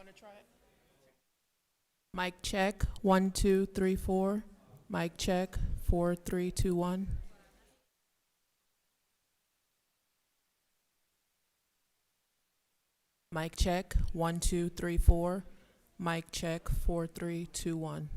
Want to try it? Mic check, 1, 2, 3, 4. Mic check, 4, 3, 2, 1. Mic check, 1, 2, 3, 4. Mic check, 4, 3, 2, 1.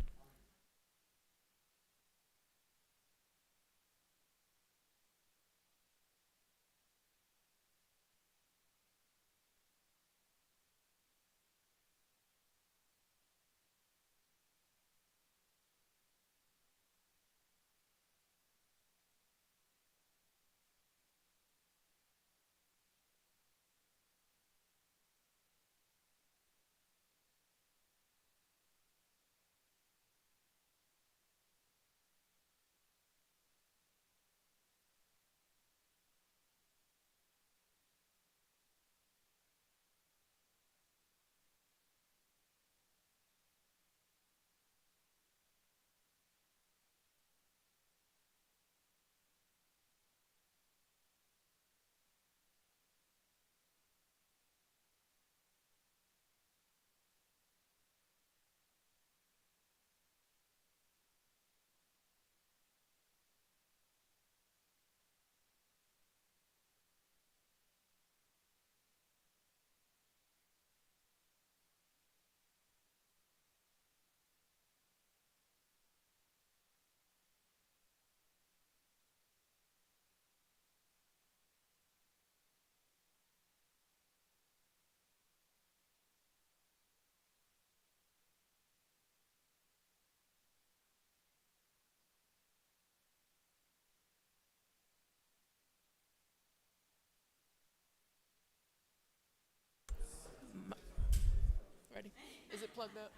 Ready? Is it plugged up?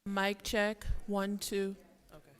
Mic check, 1, 2. Okay.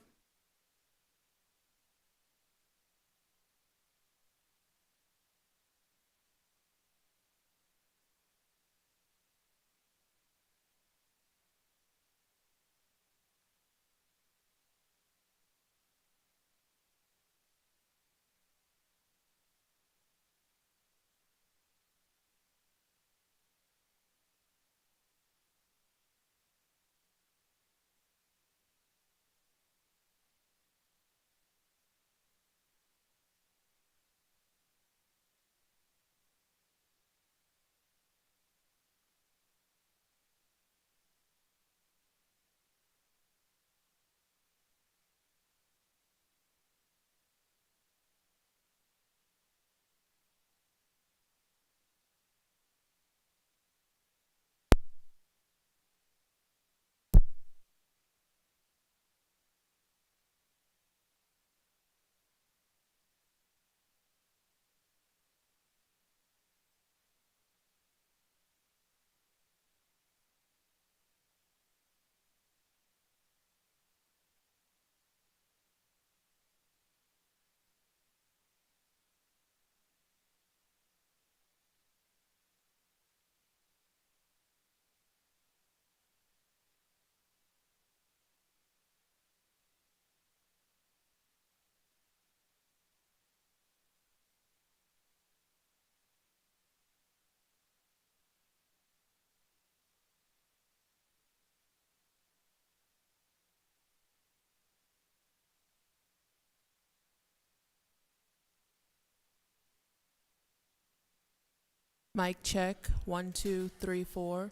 Mic check, 1, 2, 3, 4.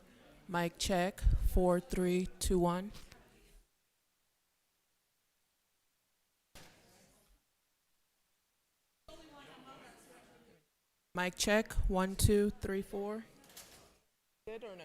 Mic check, 4, 3, 2, 1. Mic check, 1, 2, 3, 4. Good or no?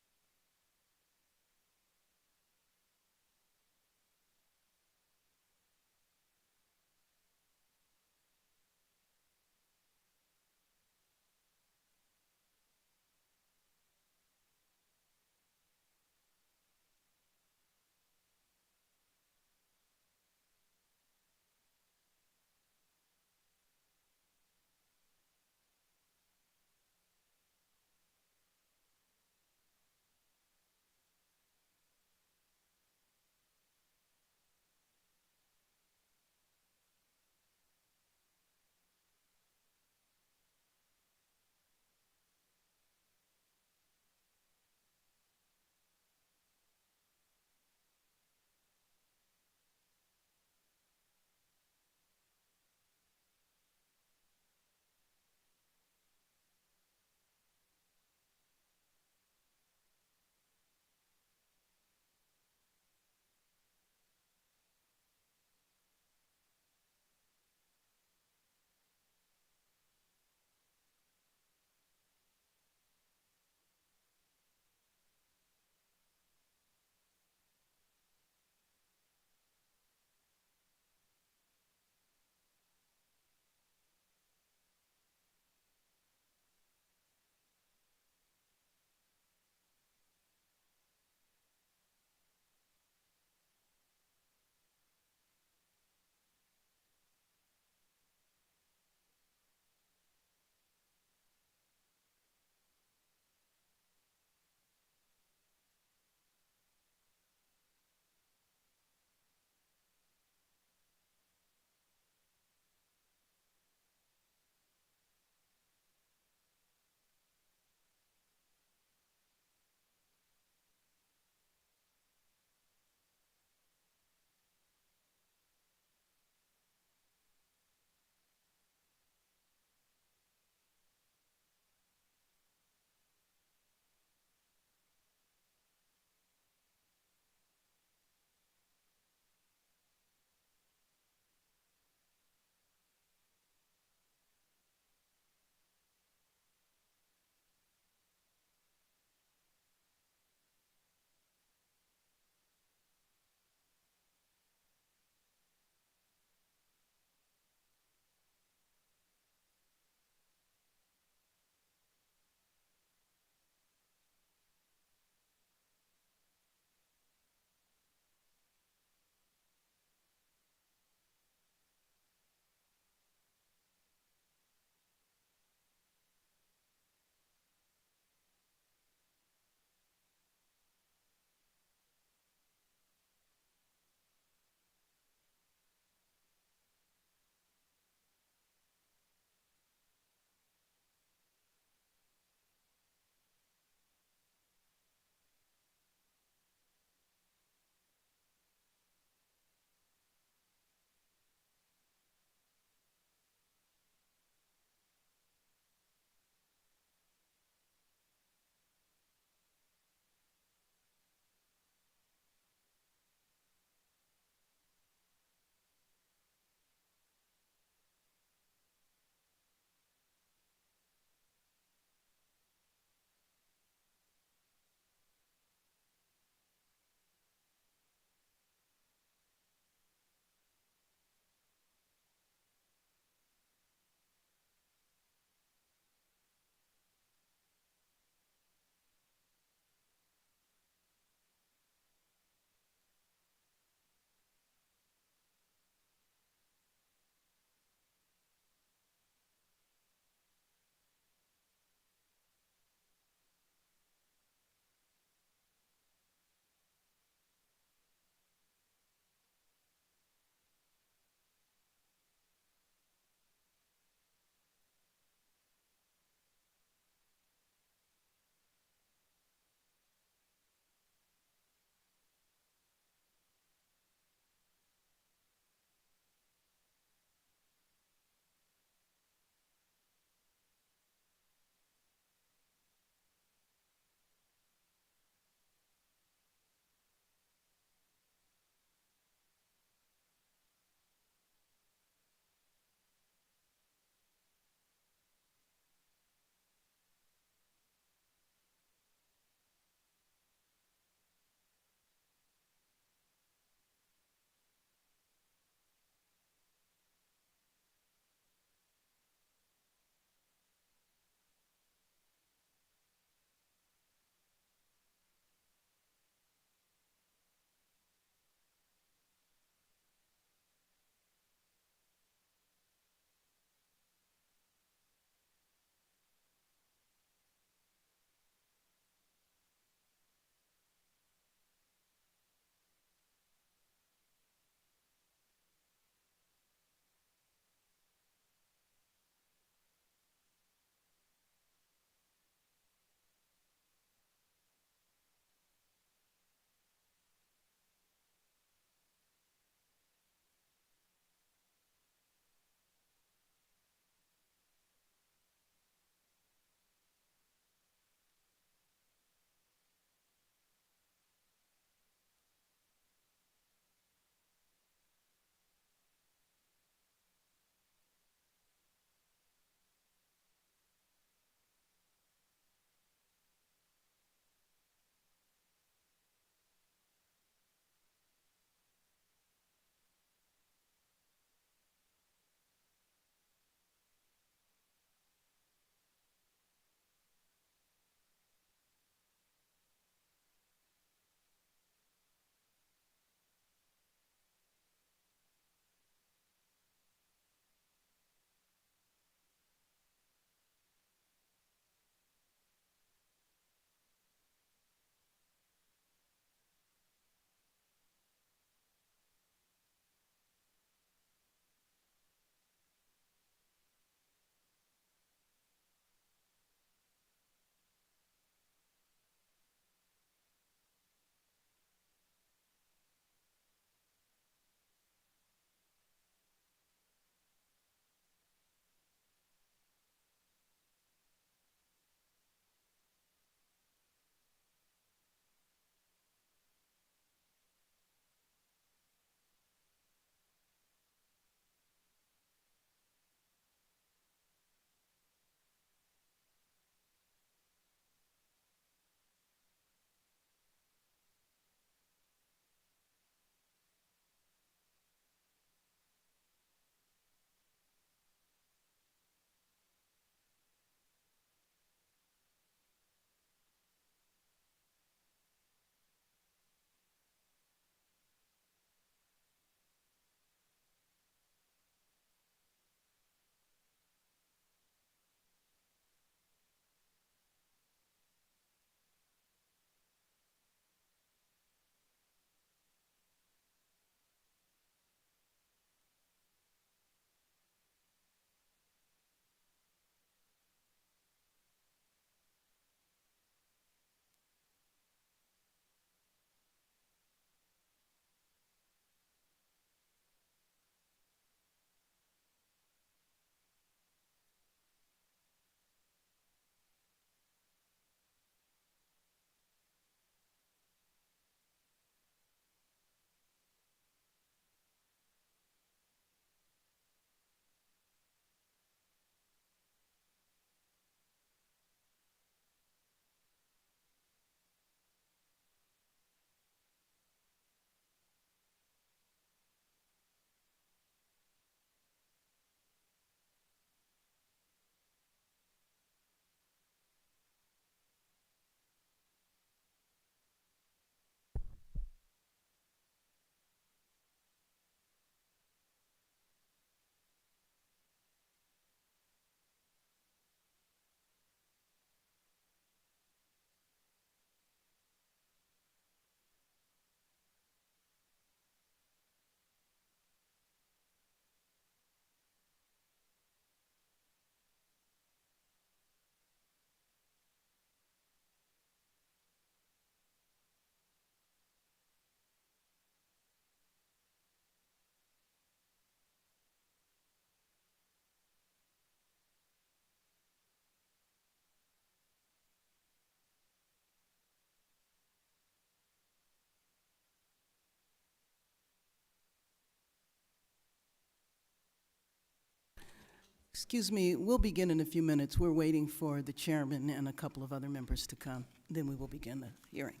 Excuse me, we'll begin in a few minutes. We're waiting for the chairman and a couple of other members to come. Then we will begin the hearing.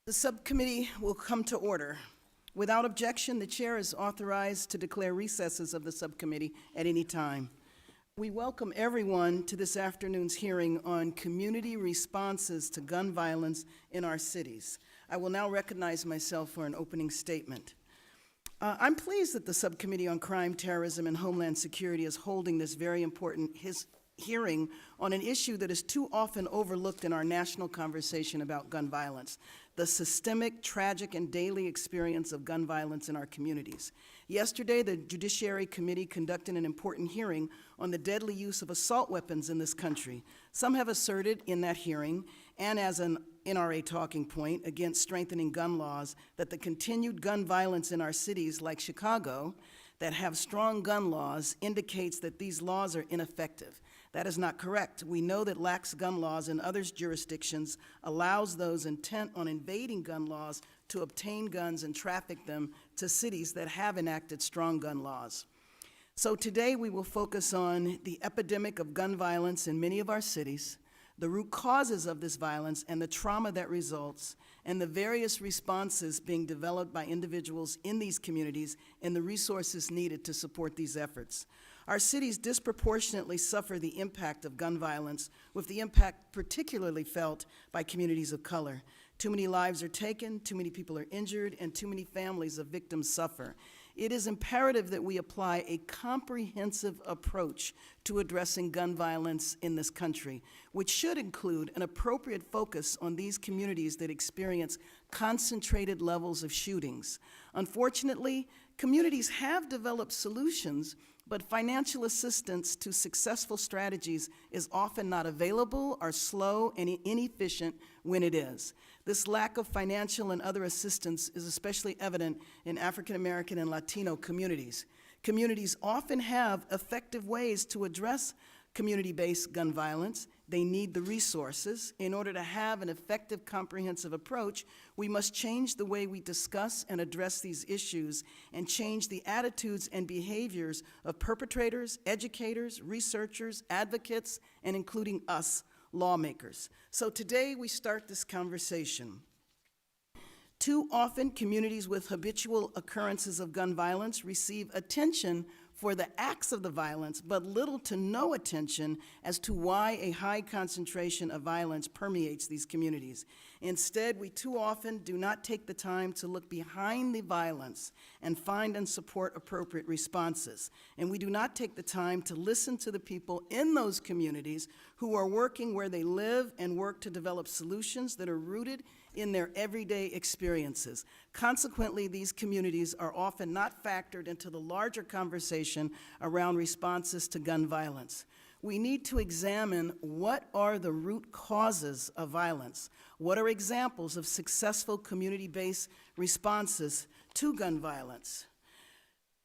The subcommittee will come to order. Without objection, the chair is authorized to declare recesses of the subcommittee at any time. We welcome everyone to this afternoon's hearing on community responses to gun violence in our cities. I will now recognize myself for an opening statement. I'm pleased that the Subcommittee on Crime, Terrorism, and Homeland Security is holding this very important hearing on an issue that is too often overlooked in our national conversation about gun violence: the systemic, tragic, and daily experience of gun violence in our communities. Yesterday, the Judiciary Committee conducted an important hearing on the deadly use of assault weapons in this country. Some have asserted in that hearing, and as an NRA talking point against strengthening gun laws, that the continued gun violence in our cities like Chicago that have strong gun laws indicates that these laws are ineffective. That is not correct. We know that lax gun laws in other jurisdictions allows those intent on invading gun laws to obtain guns and traffic them to cities that have enacted strong gun laws. So today we will focus on the epidemic of gun violence in many of our cities, the root causes of this violence and the trauma that results, and the various responses being developed by individuals in these communities and the resources needed to support these efforts. Our cities disproportionately suffer the impact of gun violence, with the impact particularly felt by communities of color. Too many lives are taken, too many people are injured, and too many families of victims suffer. It is imperative that we apply a comprehensive approach to addressing gun violence in this country, which should include an appropriate focus on these communities that experience concentrated levels of shootings. Unfortunately, communities have developed solutions, but financial assistance to successful strategies is often not available or slow and inefficient when it is. This lack of financial and other assistance is especially evident in African American and Latino communities. Communities often have effective ways to address community-based gun violence. They need the resources. In order to have an effective, comprehensive approach, we must change the way we discuss and address these issues and change the attitudes and behaviors of perpetrators, educators, researchers, advocates, and including us, lawmakers. So today we start this conversation. Too often, communities with habitual occurrences of gun violence receive attention for the acts of the violence, but little to no attention as to why a high concentration of violence permeates these communities. Instead, we too often do not take the time to look behind the violence and find and support appropriate responses. And we do not take the time to listen to the people in those communities who are working where they live and work to develop solutions that are rooted in their everyday experiences. Consequently, these communities are often not factored into the larger conversation around responses to gun violence. We need to examine what are the root causes of violence. What are examples of successful community-based responses to gun violence?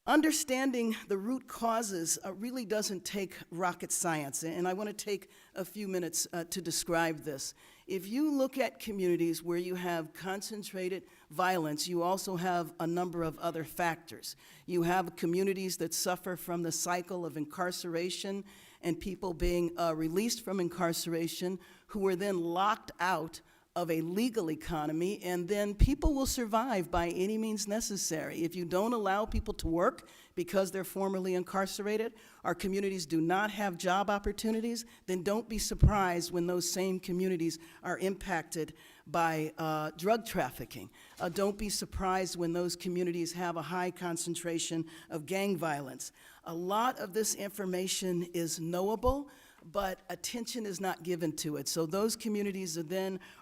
Understanding the root causes really doesn't take rocket science, and I want to take a few minutes to describe this. If you look at communities where you have concentrated violence, you also have a number of other factors. You have communities that suffer from the cycle of incarceration and people being released from incarceration who were then locked out of a legal economy, and then people will survive by any means necessary. If you don't allow people to work because they're formerly incarcerated, our communities do not have job opportunities, then don't be surprised when those same communities are impacted by drug trafficking. Don't be surprised when those communities have a high concentration of gang violence. A lot of this information is knowable, but attention is not given to it. So those communities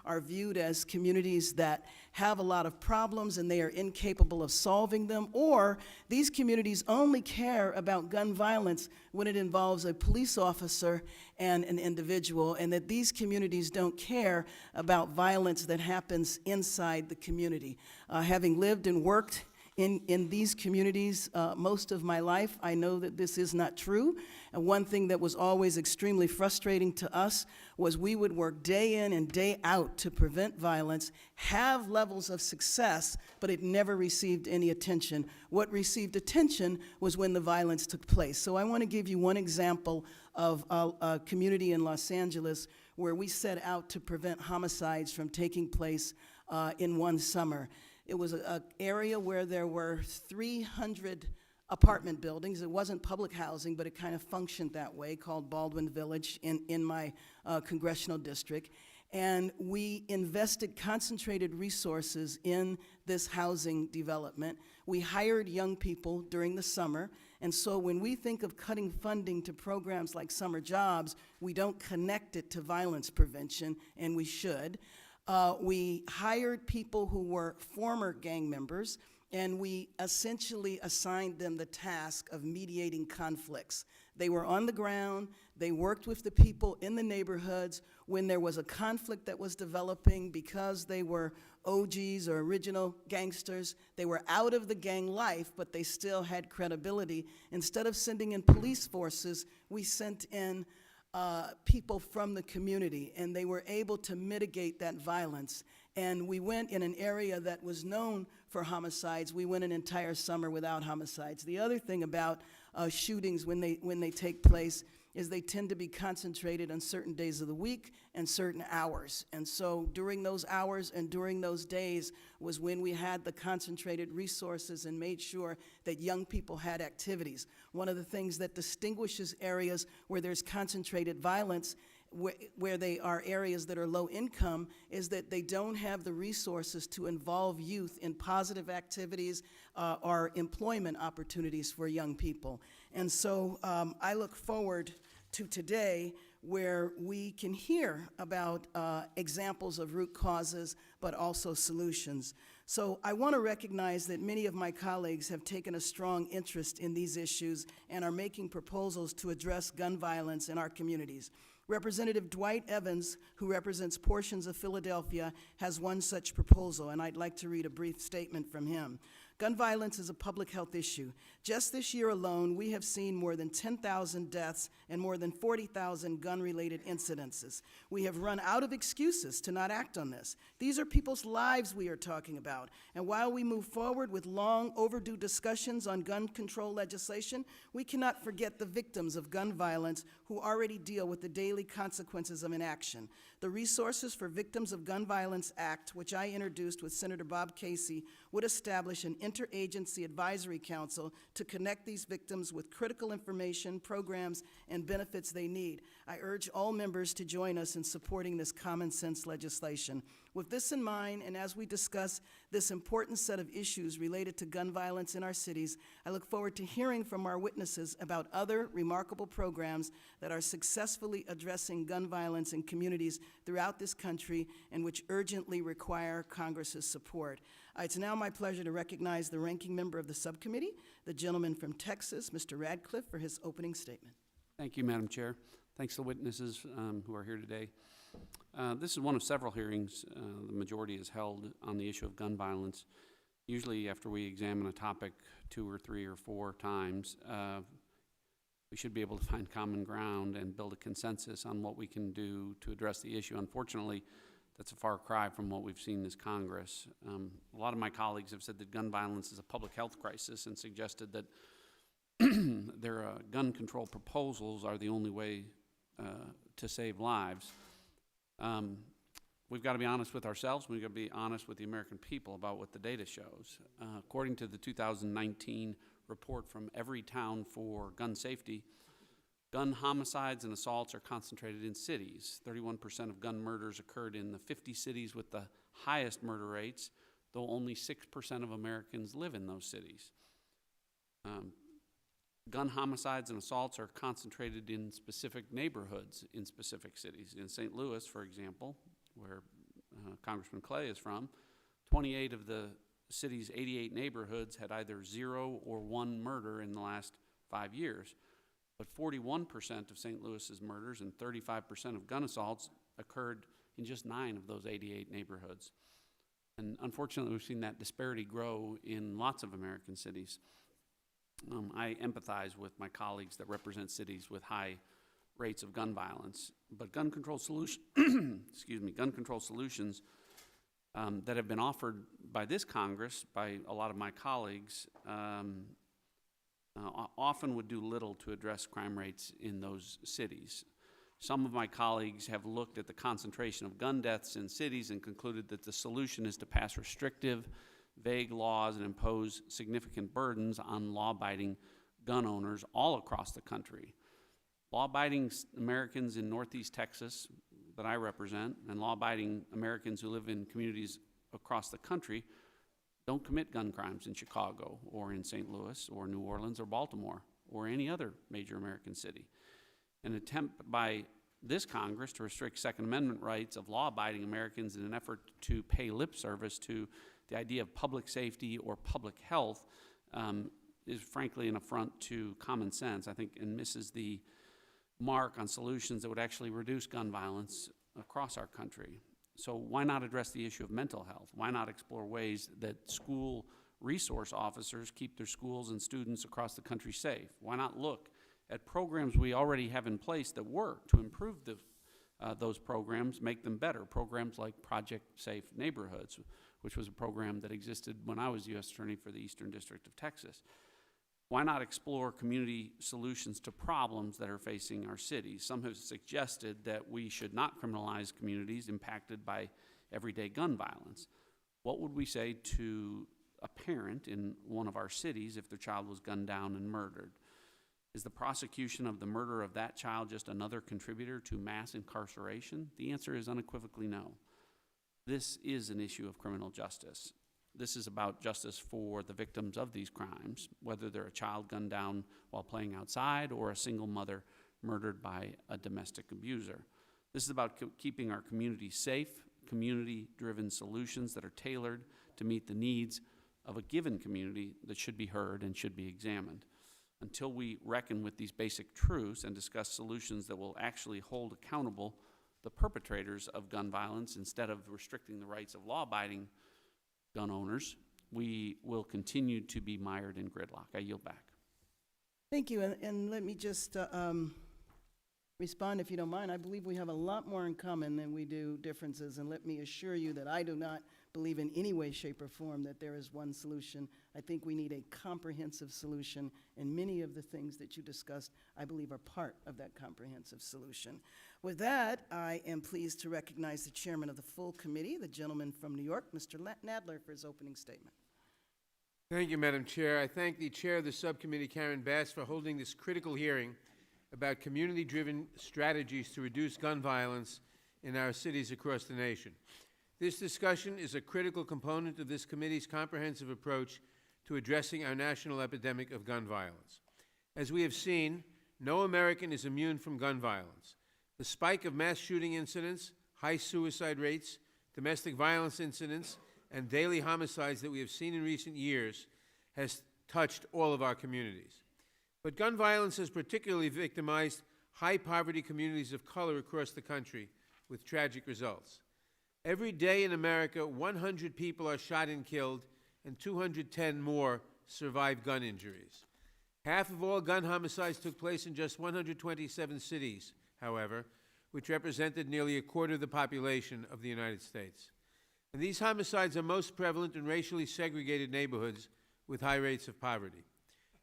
are viewed as communities that have a lot of problems and they are incapable of solving them, or these communities only care about gun violence when it involves a police officer and an individual, and that these communities don't care about violence that happens inside the community. Having lived and worked in these communities most of my life, I know that this is not true. And one thing that was always extremely frustrating to us was we would work day in and day out to prevent violence, have levels of success, but it never received any attention. What received attention was when the violence took place. So I want to give you one example of a community in Los Angeles where we set out to prevent homicides from taking place in one summer. It was an area where there were 300 apartment buildings. It wasn't public housing, but it kind of functioned that way, called Baldwin Village in my congressional district. And we invested concentrated resources in this housing development. We hired young people during the summer. And so when we think of cutting funding to programs like summer jobs, we don't connect it to violence prevention, and we should. We hired people who were former gang members, and we essentially assigned them the task of mediating conflicts. They were on the ground, they worked with the people in the neighborhoods when there was a conflict that was developing because they were OGs or original gangsters. They were out of the gang life, but they still had credibility. Instead of sending in police forces, we sent in people from the community, and they were able to mitigate that violence. And we went in an area that was known for homicides. We went an entire summer without homicides. The other thing about shootings when they take place is they tend to be concentrated on certain days of the week and certain hours. And so during those hours and during those days was when we had the concentrated resources and made sure that young people had activities. One of the things that distinguishes areas where there's concentrated violence, where they are areas that are low income, is that they don't have the resources to involve youth in positive activities or employment opportunities for young people. And so I look forward to today where we can hear about examples of root causes, but also solutions. So I want to recognize that many of my colleagues have taken a strong interest in these issues and are making proposals to address gun violence in our communities. Representative Dwight Evans, who represents portions of Philadelphia, has one such proposal, and I'd like to read a brief statement from him. Gun violence is a public health issue. Just this year alone, we have seen more than 10,000 deaths and more than 40,000 gun-related incidences. We have run out of excuses to not act on this. These are people's lives we are talking about. And while we move forward with long overdue discussions on gun control legislation, we cannot forget the victims of gun violence who already deal with the daily consequences of inaction. The Resources for Victims of Gun Violence Act, which I introduced with Senator Bob Casey, would establish an interagency advisory council to connect these victims with critical information, programs, and benefits they need. I urge all members to join us in supporting this common sense legislation. With this in mind, and as we discuss this important set of issues related to gun violence in our cities, I look forward to hearing from our witnesses about other remarkable programs that are successfully addressing gun violence in communities throughout this country and which urgently require Congress's support. It's now my pleasure to recognize the ranking member of the subcommittee, the gentleman from Texas, Mr. Radcliffe, for his opening statement. Thank you, Madam Chair. Thanks to the witnesses who are here today. This is one of several hearings the majority has held on the issue of gun violence. Usually after we examine a topic 2 or 3 or 4 times, we should be able to find common ground and build a consensus on what we can do to address the issue. Unfortunately, that's a far cry from what we've seen this Congress. A lot of my colleagues have said that gun violence is a public health crisis and suggested that their gun control proposals are the only way to save lives. We've got to be honest with ourselves. We've got to be honest with the American people about what the data shows. According to the 2019 report from Everytown for gun safety, gun homicides and assaults are concentrated in cities. 31% of gun murders occurred in the 50 cities with the highest murder rates, though only 6% of Americans live in those cities. Gun homicides and assaults are concentrated in specific neighborhoods in specific cities. In St. Louis, for example, where Congressman Clay is from, 28 of the city's 88 neighborhoods had either 0 or 1 murder in the last 5 years. But 41% of St. Louis's murders and 35% of gun assaults occurred in just 9 of those 88 neighborhoods. And unfortunately, we've seen that disparity grow in lots of American cities. I empathize with my colleagues that represent cities with high rates of gun violence, but gun control solutions, gun control solutions that have been offered by this Congress, by a lot of my colleagues, often would do little to address crime rates in those cities. Some of my colleagues have looked at the concentration of gun deaths in cities and concluded that the solution is to pass restrictive, vague laws and impose significant burdens on law-abiding gun owners all across the country. Law-abiding Americans in Northeast Texas that I represent, and law-abiding Americans who live in communities across the country, don't commit gun crimes in Chicago or in St. Louis or New Orleans or Baltimore or any other major American city. An attempt by this Congress to restrict Second Amendment rights of law-abiding Americans in an effort to pay lip service to the idea of public safety or public health is frankly an affront to common sense, I think, and misses the mark on solutions that would actually reduce gun violence across our country. So why not address the issue of mental health? Why not explore ways that school resource officers keep their schools and students across the country safe? Why not look at programs we already have in place that work to improve those programs, make them better? Programs like Project Safe Neighborhoods, which was a program that existed when I was U.S. Attorney for the Eastern District of Texas. Why not explore community solutions to problems that are facing our cities? Some have suggested that we should not criminalize communities impacted by everyday gun violence. What would we say to a parent in one of our cities if their child was gunned down and murdered? Is the prosecution of the murder of that child just another contributor to mass incarceration? The answer is unequivocally no. This is an issue of criminal justice. This is about justice for the victims of these crimes, whether they're a child gunned down while playing outside or a single mother murdered by a domestic abuser. This is about keeping our community safe, community-driven solutions that are tailored to meet the needs of a given community that should be heard and should be examined. Until we reckon with these basic truths and discuss solutions that will actually hold accountable the perpetrators of gun violence instead of restricting the rights of law-abiding gun owners, we will continue to be mired in gridlock. I yield back. Thank you, and let me just respond, if you don't mind. I believe we have a lot more in common than we do differences, and let me assure you that I do not believe in any way, shape, or form that there is one solution. I think we need a comprehensive solution, and many of the things that you discussed, I believe, are part of that comprehensive solution. With that, I am pleased to recognize the chairman of the full committee, the gentleman from New York, Mr. Nadler, for his opening statement. Thank you, Madam Chair. I thank the chair of the subcommittee, Karen Bass, for holding this critical hearing about community-driven strategies to reduce gun violence in our cities across the nation. This discussion is a critical component of this committee's comprehensive approach to addressing our national epidemic of gun violence. As we have seen, no American is immune from gun violence. The spike of mass shooting incidents, high suicide rates, domestic violence incidents, and daily homicides that we have seen in recent years has touched all of our communities. But gun violence has particularly victimized high-poverty communities of color across the country with tragic results. Every day in America, 100 people are shot and killed, and 210 more survive gun injuries. Half of all gun homicides took place in just 127 cities, however, which represented nearly a quarter of the population of the United States. And these homicides are most prevalent in racially segregated neighborhoods with high rates of poverty.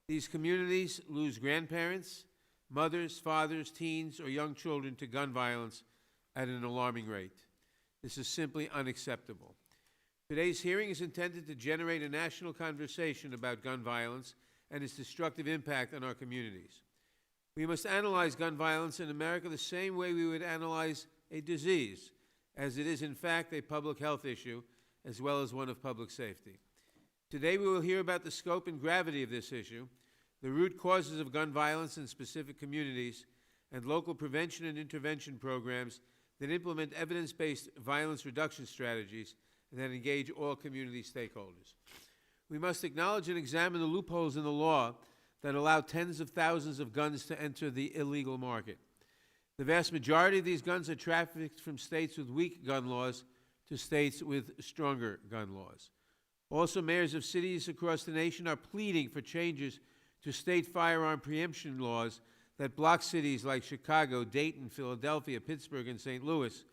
These communities lose grandparents, mothers, fathers, teens, or young children to gun violence at an alarming rate. This is simply unacceptable. Today's hearing is intended to generate a national conversation about gun violence and its destructive impact on our communities. We must analyze gun violence in America the same way we would analyze a disease, as it is in fact a public health issue as well as one of public safety. Today we will hear about the scope and gravity of this issue, the root causes of gun violence in specific communities, and local prevention and intervention programs that implement evidence-based violence reduction strategies and that engage all community stakeholders. We must acknowledge and examine the loopholes in the law that allow tens of thousands of guns to enter the illegal market. The vast majority of these guns are trafficked from states with weak gun laws to states with stronger gun laws. Also, mayors of cities across the nation are pleading for changes to state firearm preemption laws that block cities like Chicago, Dayton, Philadelphia, Pittsburgh, and St. Louis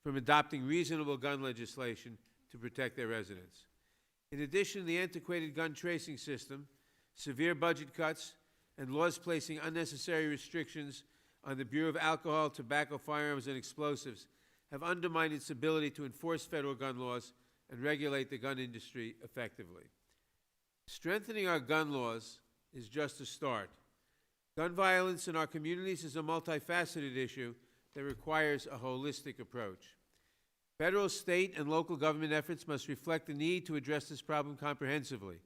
from adopting reasonable gun legislation to protect their residents. In addition, the antiquated gun tracing system, severe budget cuts, and laws placing unnecessary restrictions on the Bureau of Alcohol, Tobacco, Firearms, and Explosives have undermined its ability to enforce federal gun laws and regulate the gun industry effectively. Strengthening our gun laws is just a start. Gun violence in our communities is a multifaceted issue that requires a holistic approach. Federal, state, and local government efforts must reflect the need to address this problem comprehensively,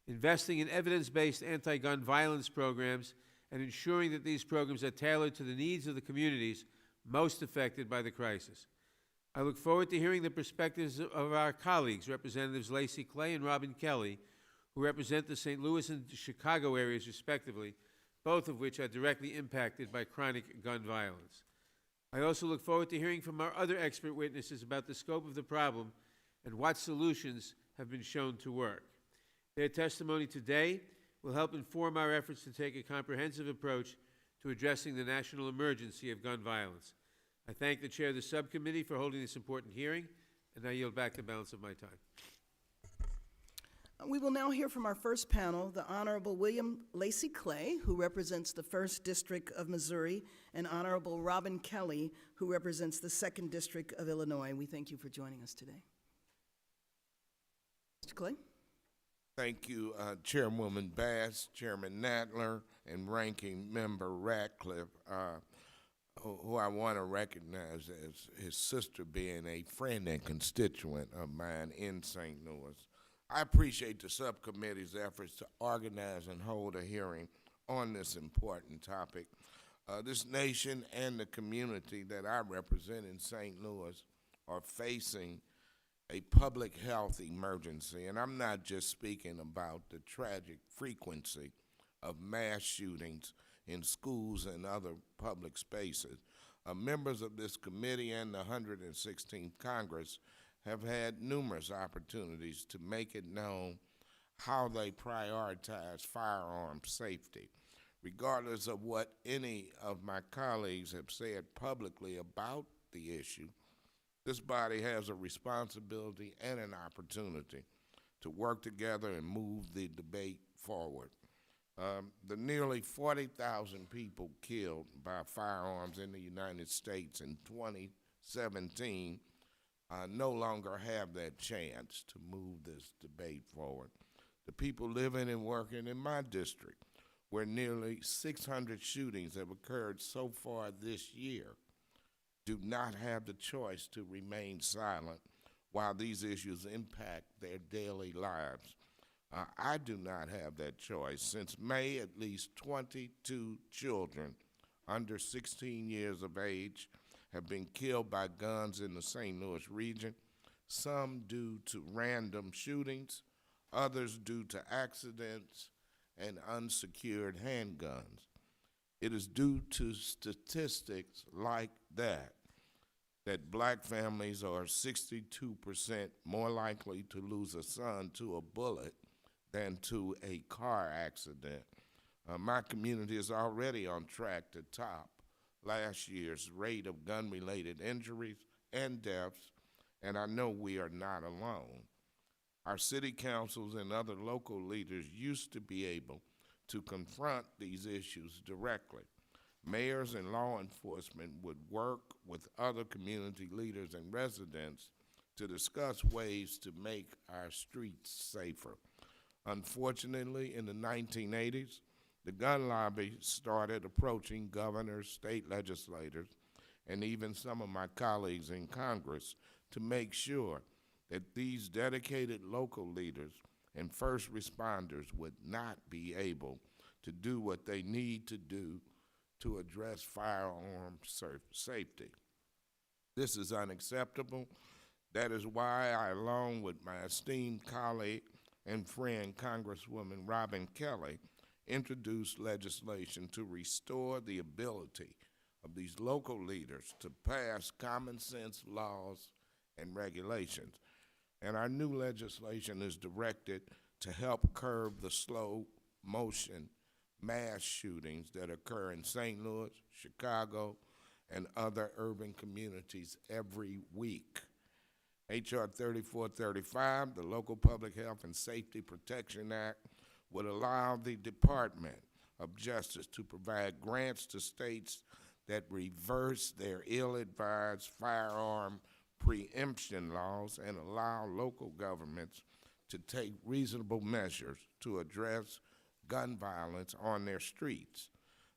investing in evidence-based anti-gun violence programs and ensuring that these programs are tailored to the needs of the communities most affected by the crisis. I look forward to hearing the perspectives of our colleagues, Representatives Lacey Clay and Robin Kelly, who represent the St. Louis and Chicago areas respectively, both of which are directly impacted by chronic gun violence. I also look forward to hearing from our other expert witnesses about the scope of the problem and what solutions have been shown to work. Their testimony today will help inform our efforts to take a comprehensive approach to addressing the national emergency of gun violence. I thank the chair of the subcommittee for holding this important hearing, and I yield back the balance of my time. We will now hear from our first panel, the Honorable William Lacey Clay, who represents the 1st District of Missouri, and Honorable Robin Kelly, who represents the 2nd District of Illinois. We thank you for joining us today. Mr. Clay? Thank you, Chairwoman Bass, Chairman Nadler, and Ranking Member Ratcliffe, who I want to recognize as his sister being a friend and constituent of mine in St. Louis. I appreciate the subcommittee's efforts to organize and hold a hearing on this important topic. This nation and the community that I represent in St. Louis are facing a public health emergency, and I'm not just speaking about the tragic frequency of mass shootings in schools and other public spaces. Members of this committee and the 116th Congress have had numerous opportunities to make it known how they prioritize firearm safety. Regardless of what any of my colleagues have said publicly about the issue, this body has a responsibility and an opportunity to work together and move the debate forward. The nearly 40,000 people killed by firearms in the United States in 2017 no longer have that chance to move this debate forward. The people living and working in my district, where nearly 600 shootings have occurred so far this year, do not have the choice to remain silent while these issues impact their daily lives. I do not have that choice. Since May, at least 22 children under 16 years of age have been killed by guns in the St. Louis region, some due to random shootings, others due to accidents and unsecured handguns. It is due to statistics like that black families are 62% more likely to lose a son to a bullet than to a car accident. My community is already on track to top last year's rate of gun-related injuries and deaths, and I know we are not alone. Our city councils and other local leaders used to be able to confront these issues directly. Mayors and law enforcement would work with other community leaders and residents to discuss ways to make our streets safer. Unfortunately, in the 1980s, the gun lobby started approaching governors, state legislators, and even some of my colleagues in Congress to make sure that these dedicated local leaders and first responders would not be able to do what they need to do to address firearm safety. This is unacceptable. That is why I, along with my esteemed colleague and friend, Congresswoman Robin Kelly, introduced legislation to restore the ability of these local leaders to pass common sense laws and regulations. And our new legislation is directed to help curb the slow motion mass shootings that occur in St. Louis, Chicago, and other urban communities every week. H.R. 3435, the Local Public Health and Safety Protection Act, would allow the Department of Justice to provide grants to states that reverse their ill-advised firearm preemption laws and allow local governments to take reasonable measures to address gun violence on their streets.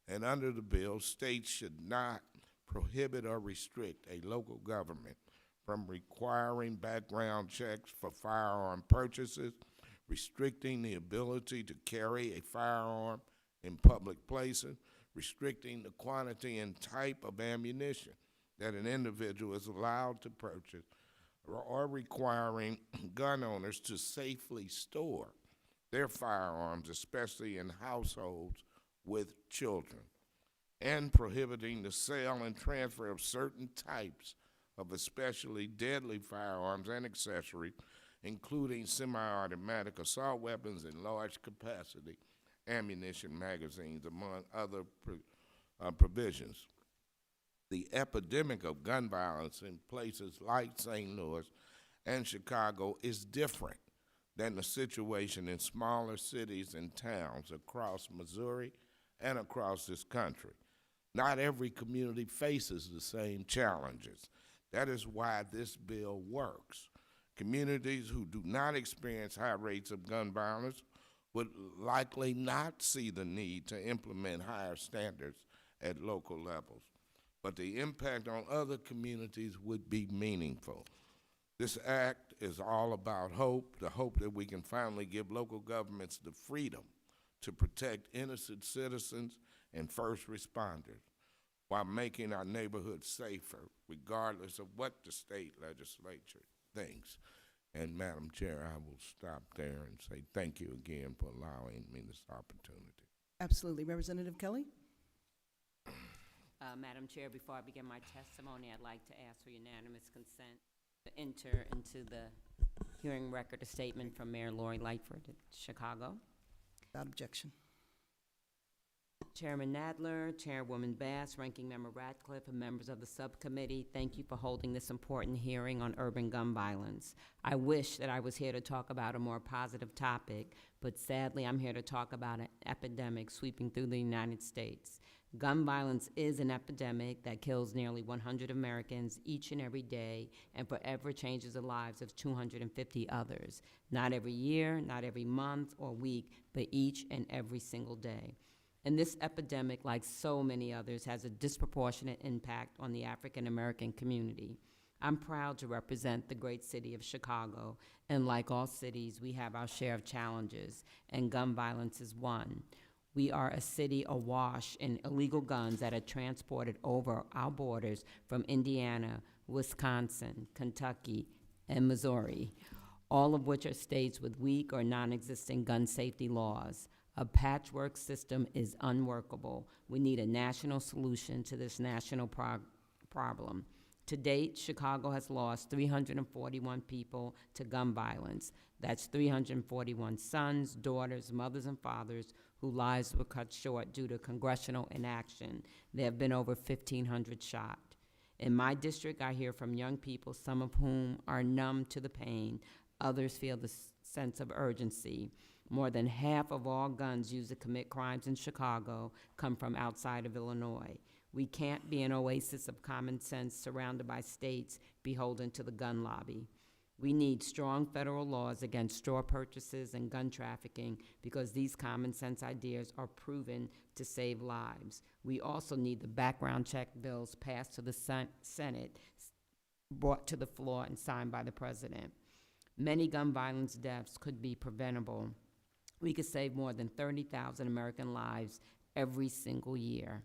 And under the bill, states should not prohibit or restrict a local government from requiring background checks for firearm purchases, restricting the ability to carry a firearm in public places, restricting the quantity and type of ammunition that an individual is allowed to purchase, or requiring gun owners to safely store their firearms, especially in households with children, and prohibiting the sale and transfer of certain types of especially deadly firearms and accessories, including semi-automatic assault weapons and large capacity ammunition magazines, among other provisions. The epidemic of gun violence in places like St. Louis and Chicago is different than the situation in smaller cities and towns across Missouri and across this country. Not every community faces the same challenges. That is why this bill works. Communities who do not experience high rates of gun violence would likely not see the need to implement higher standards at local levels, but the impact on other communities would be meaningful. This act is all about hope, the hope that we can finally give local governments the freedom to protect innocent citizens and first responders while making our neighborhoods safer, regardless of what the state legislature thinks. And Madam Chair, I will stop there and say thank you again for allowing me this opportunity. Absolutely. Representative Kelly? Madam Chair, before I begin my testimony, I'd like to ask for unanimous consent to enter into the hearing record a statement from Mayor Lori Lightfoot of Chicago. Without objection. Chairman Nadler, Chairwoman Bass, Ranking Member Ratcliffe, and members of the subcommittee, thank you for holding this important hearing on urban gun violence. I wish that I was here to talk about a more positive topic, but sadly I'm here to talk about an epidemic sweeping through the United States. Gun violence is an epidemic that kills nearly 100 Americans each and every day and forever changes the lives of 250 others. Not every year, not every month or week, but each and every single day. And this epidemic, like so many others, has a disproportionate impact on the African American community. I'm proud to represent the great city of Chicago, and like all cities, we have our share of challenges, and gun violence is one. We are a city awash in illegal guns that are transported over our borders from Indiana, Wisconsin, Kentucky, and Missouri, all of which are states with weak or non-existent gun safety laws. A patchwork system is unworkable. We need a national solution to this national problem. To date, Chicago has lost 341 people to gun violence. That's 341 sons, daughters, mothers, and fathers whose lives were cut short due to congressional inaction. There have been over 1,500 shot. In my district, I hear from young people, some of whom are numb to the pain. Others feel the sense of urgency. More than half of all guns used to commit crimes in Chicago come from outside of Illinois. We can't be an oasis of common sense surrounded by states beholden to the gun lobby. We need strong federal laws against straw purchases and gun trafficking because these common sense ideas are proven to save lives. We also need the background check bills passed to the Senate, brought to the floor and signed by the president. Many gun violence deaths could be preventable. We could save more than 30,000 American lives every single year.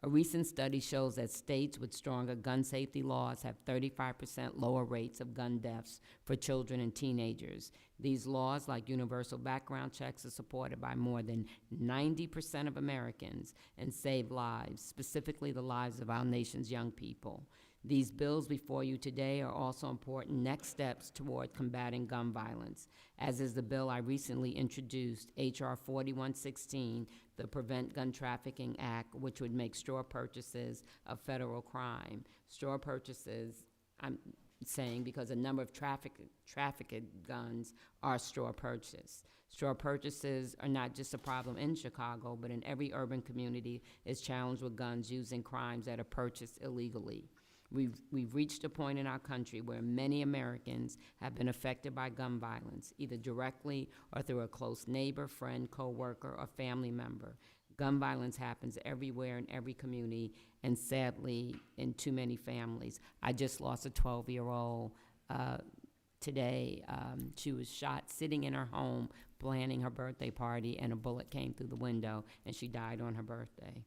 A recent study shows that states with stronger gun safety laws have 35% lower rates of gun deaths for children and teenagers. These laws, like universal background checks, are supported by more than 90% of Americans and save lives, specifically the lives of our nation's young people. These bills before you today are also important next steps toward combating gun violence, as is the bill I recently introduced, H.R. 4116, the Prevent Gun Trafficking Act, which would make straw purchases a federal crime. Straw purchases, I'm saying, because a number of trafficked guns are straw purchased. Straw purchases are not just a problem in Chicago, but in every urban community is challenged with guns used in crimes that are purchased illegally. We've reached a point in our country where many Americans have been affected by gun violence, either directly or through a close neighbor, friend, co-worker, or family member. Gun violence happens everywhere in every community, and sadly, in too many families. I just lost a 12-year-old today. She was shot sitting in her home, planning her birthday party, and a bullet came through the window, and she died on her birthday.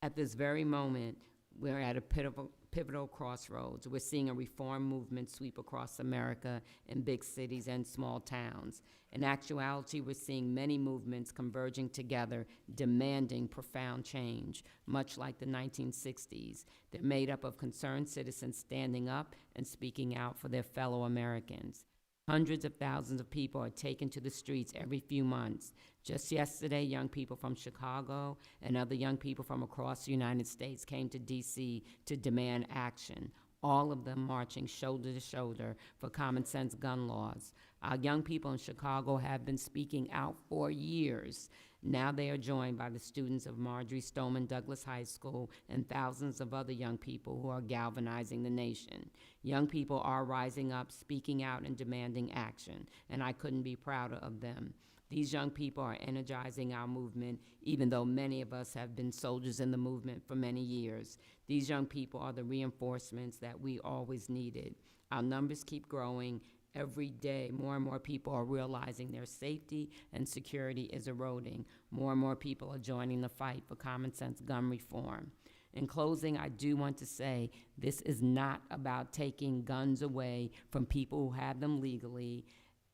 At this very moment, we're at a pivotal crossroads. We're seeing a reform movement sweep across America in big cities and small towns. In actuality, we're seeing many movements converging together, demanding profound change, much like the 1960s. They're made up of concerned citizens standing up and speaking out for their fellow Americans. Hundreds of thousands of people are taken to the streets every few months. Just yesterday, young people from Chicago and other young people from across the United States came to D.C. to demand action, all of them marching shoulder to shoulder for common sense gun laws. Our young people in Chicago have been speaking out for years. Now they are joined by the students of Marjorie Stoneman Douglas High School and thousands of other young people who are galvanizing the nation. Young people are rising up, speaking out, and demanding action, and I couldn't be prouder of them. These young people are energizing our movement, even though many of us have been soldiers in the movement for many years. These young people are the reinforcements that we always needed. Our numbers keep growing. Every day, more and more people are realizing their safety and security is eroding. More and more people are joining the fight for common sense gun reform. In closing, I do want to say this is not about taking guns away from people who have them legally,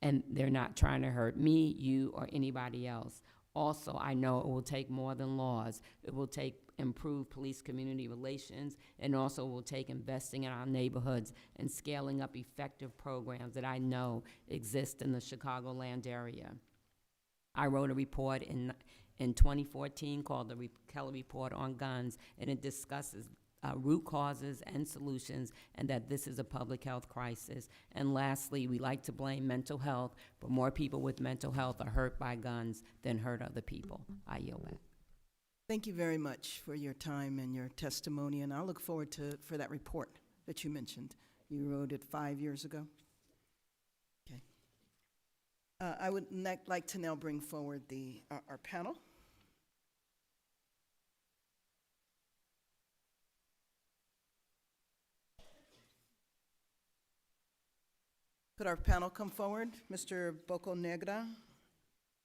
and they're not trying to hurt me, you, or anybody else. Also, I know it will take more than laws. It will take improved police-community relations, and also will take investing in our neighborhoods and scaling up effective programs that I know exist in the Chicagoland area. I wrote a report in 2014 called the Kelly Report on Guns, and it discusses root causes and solutions, and that this is a public health crisis. And lastly, we like to blame mental health, but more people with mental health are hurt by guns than hurt other people. I yield back. Thank you very much for your time and your testimony, and I look forward for that report that you mentioned. You wrote it 5 years ago? Okay. I would like to now bring forward our panel. Could our panel come forward? Mr. Boko Negra,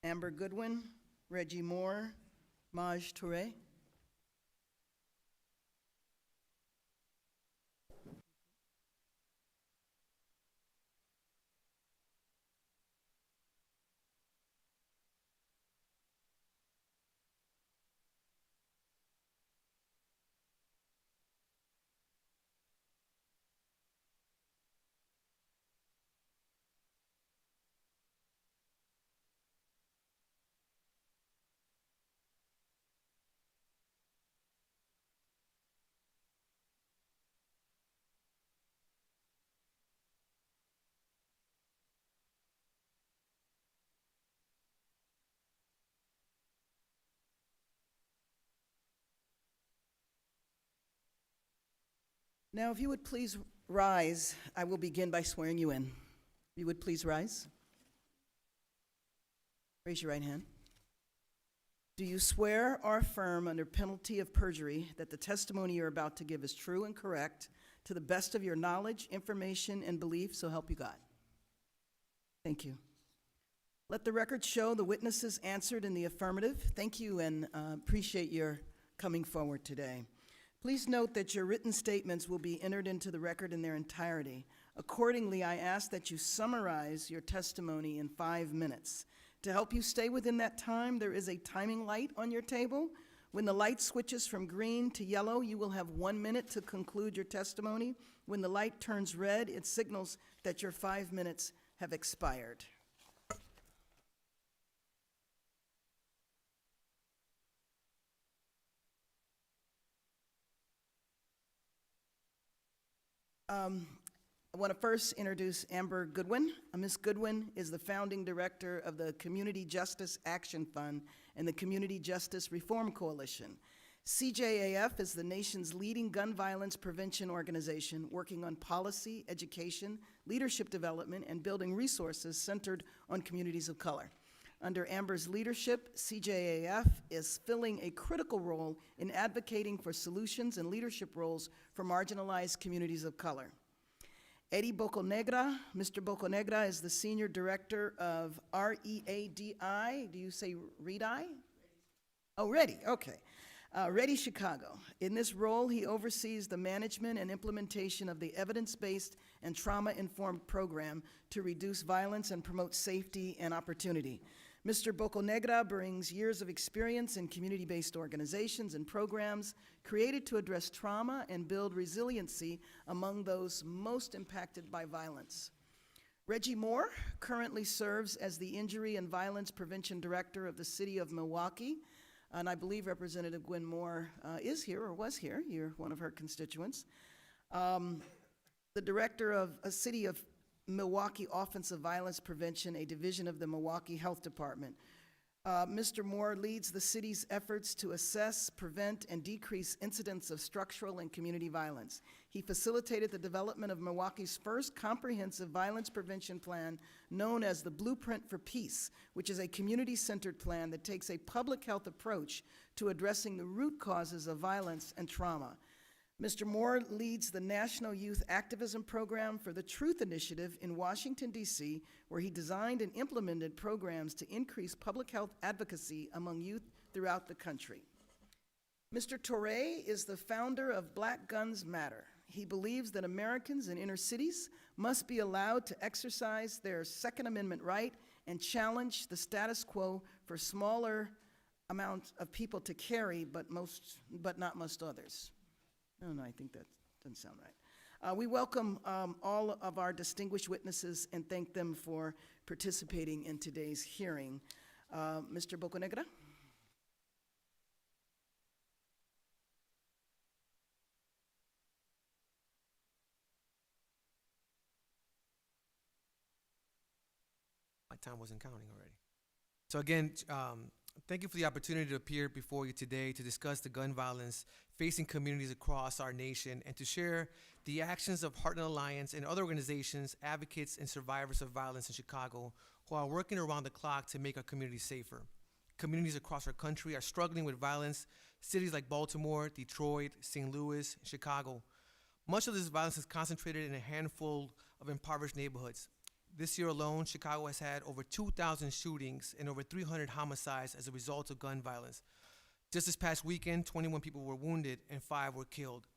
Amber Goodwin, Reggie Moore, Maj Touré. Now, if you would please rise, I will begin by swearing you in. If you would please rise. Raise your right hand. Do you swear or affirm under penalty of perjury that the testimony you're about to give is true and correct to the best of your knowledge, information, and belief, so help you God? Thank you. Let the record show the witnesses answered in the affirmative. Thank you, and appreciate your coming forward today. Please note that your written statements will be entered into the record in their entirety. Accordingly, I ask that you summarize your testimony in 5 minutes. To help you stay within that time, there is a timing light on your table. When the light switches from green to yellow, you will have 1 minute to conclude your testimony. When the light turns red, it signals that your 5 minutes have expired. I want to first introduce Amber Goodwin. Ms. Goodwin is the founding director of the Community Justice Action Fund and the Community Justice Reform Coalition. CJAF is the nation's leading gun violence prevention organization working on policy, education, leadership development, and building resources centered on communities of color. Under Amber's leadership, CJAF is filling a critical role in advocating for solutions and leadership roles for marginalized communities of color. Eddie Bocanegra. Mr. Bocanegra is the Senior Director of READI. Do you say READI? Oh, Ready, okay. Ready Chicago. In this role, he oversees the management and implementation of the evidence-based and trauma-informed program to reduce violence and promote safety and opportunity. Mr. Bocanegra brings years of experience in community-based organizations and programs created to address trauma and build resiliency among those most impacted by violence. Reggie Moore currently serves as the Injury and Violence Prevention Director of the City of Milwaukee, and I believe Representative Gwen Moore is here or was here. You're one of her constituents. The Director of a City of Milwaukee Office of Violence Prevention, a division of the Milwaukee Health Department. Mr. Moore leads the city's efforts to assess, prevent, and decrease incidents of structural and community violence. He facilitated the development of Milwaukee's first comprehensive violence prevention plan known as the Blueprint for Peace, which is a community-centered plan that takes a public health approach to addressing the root causes of violence and trauma. Mr. Moore leads the National Youth Activism Program for the Truth Initiative in Washington, D.C., where he designed and implemented programs to increase public health advocacy among youth throughout the country. Mr. Torre is the founder of Black Guns Matter. He believes that Americans in inner cities must be allowed to exercise their Second Amendment right and challenge the status quo for smaller amounts of people to carry, but not most others. No, I think that doesn't sound right. We welcome all of our distinguished witnesses and thank them for participating in today's hearing. Mr. Bocanegra? My time wasn't counting already. So again, thank you for the opportunity to appear before you today to discuss the gun violence facing communities across our nation and to share the actions of Heartland Alliance and other organizations, advocates, and survivors of violence in Chicago who are working around the clock to make our communities safer. Communities across our country are struggling with violence. Cities like Baltimore, Detroit, St. Louis, Chicago. Much of this violence is concentrated in a handful of impoverished neighborhoods. This year alone, Chicago has had over 2,000 shootings and over 300 homicides as a result of gun violence. Just this past weekend, 21 people were wounded and 5 were killed.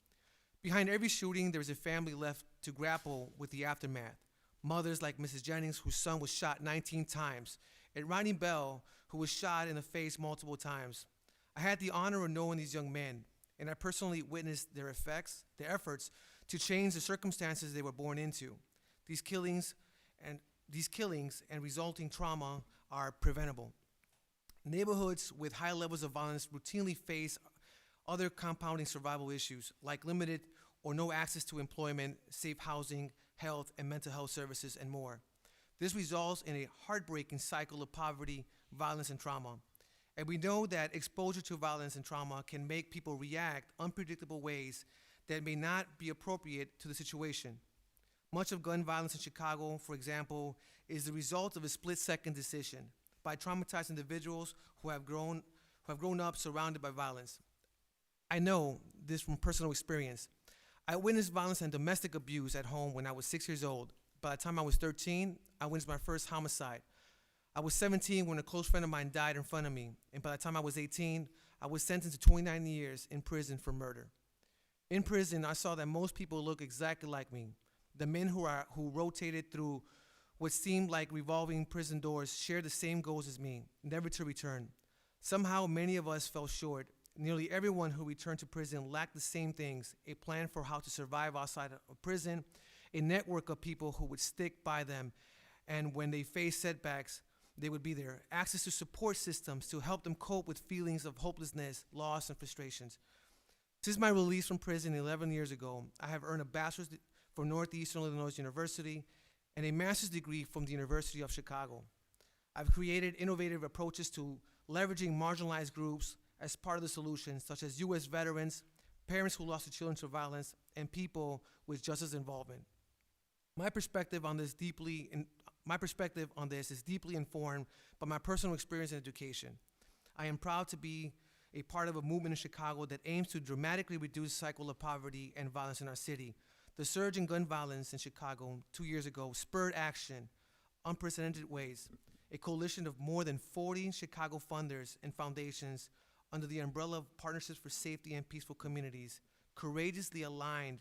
Behind every shooting, there is a family left to grapple with the aftermath. Mothers like Mrs. Jennings, whose son was shot 19 times, and Ronnie Bell, who was shot in the face multiple times. I had the honor of knowing these young men, and I personally witnessed their efforts to change the circumstances they were born into. These killings and resulting trauma are preventable. Neighborhoods with high levels of violence routinely face other compounding survival issues like limited or no access to employment, safe housing, health and mental health services, and more. This results in a heartbreaking cycle of poverty, violence, and trauma. And we know that exposure to violence and trauma can make people react unpredictable ways that may not be appropriate to the situation. Much of gun violence in Chicago, for example, is the result of a split-second decision by traumatized individuals who have grown up surrounded by violence. I know this from personal experience. I witnessed violence and domestic abuse at home when I was 6 years old. By the time I was 13, I witnessed my first homicide. I was 17 when a close friend of mine died in front of me, and by the time I was 18, I was sentenced to 29 years in prison for murder. In prison, I saw that most people look exactly like me. The men who rotated through what seemed like revolving prison doors shared the same goals as me, never to return. Somehow, many of us fell short. Nearly everyone who returned to prison lacked the same things: a plan for how to survive outside of prison, a network of people who would stick by them, and when they faced setbacks, they would be there. Access to support systems to help them cope with feelings of hopelessness, loss, and frustrations. Since my release from prison 11 years ago, I have earned a bachelor's from Northeastern Illinois University and a master's degree from the University of Chicago. I've created innovative approaches to leveraging marginalized groups as part of the solution, such as U.S. veterans, parents who lost their children to violence, and people with justice involvement. My perspective on this is deeply informed by my personal experience in education. I am proud to be a part of a movement in Chicago that aims to dramatically reduce the cycle of poverty and violence in our city. The surge in gun violence in Chicago 2 years ago spurred action, unprecedented ways. A coalition of more than 40 Chicago funders and foundations under the umbrella of Partnerships for Safety and Peaceful Communities courageously aligned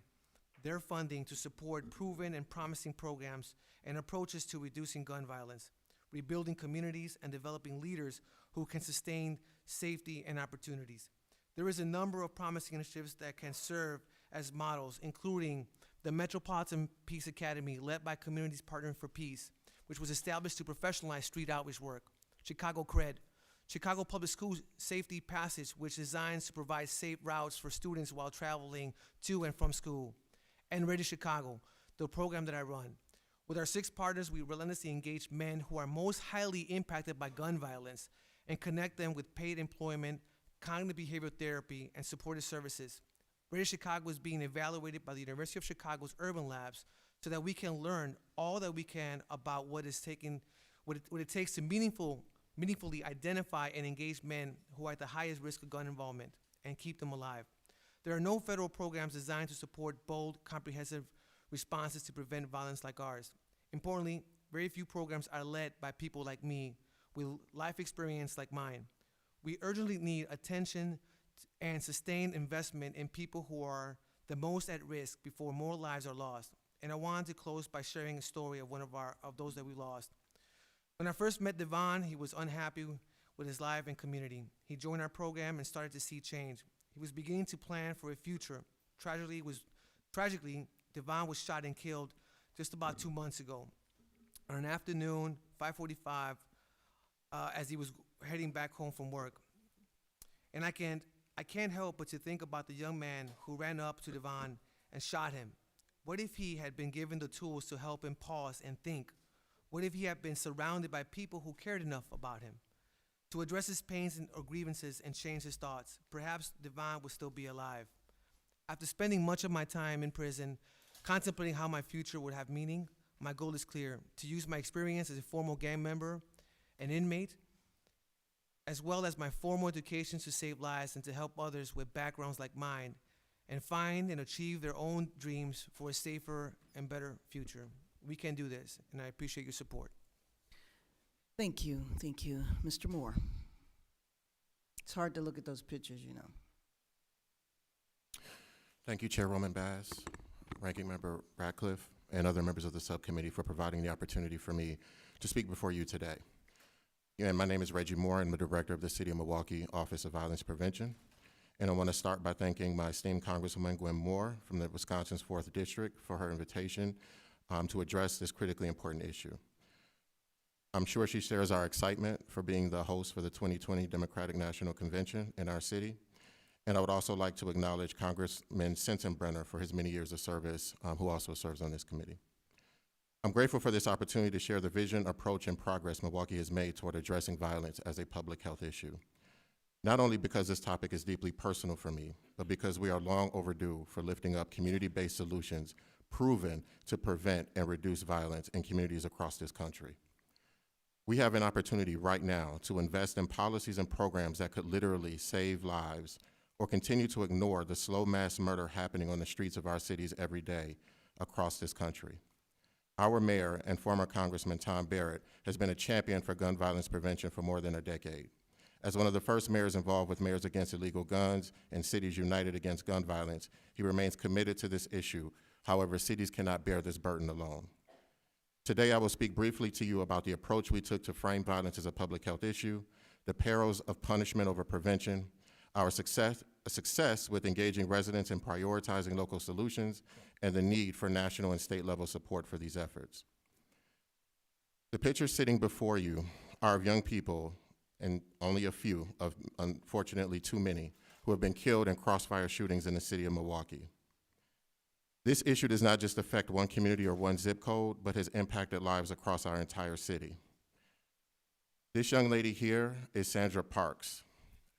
their funding to support proven and promising programs and approaches to reducing gun violence, rebuilding communities, and developing leaders who can sustain safety and opportunities. There is a number of promising initiatives that can serve as models, including the Metropolitan Peace Academy, led by Communities Partnering for Peace, which was established to professionalize street outreach work. Chicago CRED, Chicago Public Schools Safety Passage, which designs to provide safe routes for students while traveling to and from school. And Ready Chicago, the program that I run. With our 6 partners, we relentlessly engage men who are most highly impacted by gun violence and connect them with paid employment, cognitive behavioral therapy, and supportive services. Ready Chicago is being evaluated by the University of Chicago's Urban Labs so that we can learn all that we can about what it takes to meaningfully identify and engage men who are at the highest risk of gun involvement and keep them alive. There are no federal programs designed to support bold, comprehensive responses to prevent violence like ours. Importantly, very few programs are led by people like me with life experience like mine. We urgently need attention and sustained investment in people who are the most at risk before more lives are lost. And I wanted to close by sharing a story of one of those that we lost. When I first met Devon, he was unhappy with his life and community. He joined our program and started to see change. He was beginning to plan for a future. Tragically, Devon was shot and killed just about 2 months ago. On an afternoon, 5:45, as he was heading back home from work. And I can't help but to think about the young man who ran up to Devon and shot him. What if he had been given the tools to help him pause and think? What if he had been surrounded by people who cared enough about him to address his pains or grievances and change his thoughts? Perhaps Devon would still be alive. After spending much of my time in prison, contemplating how my future would have meaning, my goal is clear: to use my experience as a former gang member, an inmate, as well as my formal education to save lives and to help others with backgrounds like mine and find and achieve their own dreams for a safer and better future. We can do this, and I appreciate your support. Thank you. Thank you. Mr. Moore. It's hard to look at those pictures, you know. Thank you, Chairwoman Bass, Ranking Member Ratcliffe, and other members of the subcommittee for providing the opportunity for me to speak before you today. Yeah, my name is Reggie Moore. I'm the director of the City of Milwaukee Office of Violence Prevention. And I want to start by thanking my esteemed Congresswoman Gwen Moore from the Wisconsin's 4th District for her invitation to address this critically important issue. I'm sure she shares our excitement for being the host for the 2020 Democratic National Convention in our city. And I would also like to acknowledge Congressman Sensenbrenner for his many years of service, who also serves on this committee. I'm grateful for this opportunity to share the vision, approach, and progress Milwaukee has made toward addressing violence as a public health issue. not only because this topic is deeply personal for me, but because we are long overdue for lifting up community-based solutions proven to prevent and reduce violence in communities across this country. We have an opportunity right now to invest in policies and programs that could literally save lives or continue to ignore the slow mass murder happening on the streets of our cities every day across this country. Our mayor and former Congressman Tom Barrett has been a champion for gun violence prevention for more than a decade. As one of the first mayors involved with Mayors Against Illegal Guns and Cities United Against Gun Violence, he remains committed to this issue. However, cities cannot bear this burden alone. Today, I will speak briefly to you about the approach we took to frame violence as a public health issue, the perils of punishment over prevention, our success with engaging residents in prioritizing local solutions, and the need for national and state level support for these efforts. The pictures sitting before you are of young people, and only a few, of unfortunately too many, who have been killed in crossfire shootings in the city of Milwaukee. This issue does not just affect one community or one zip code, but has impacted lives across our entire city. This young lady here is Sandra Parks.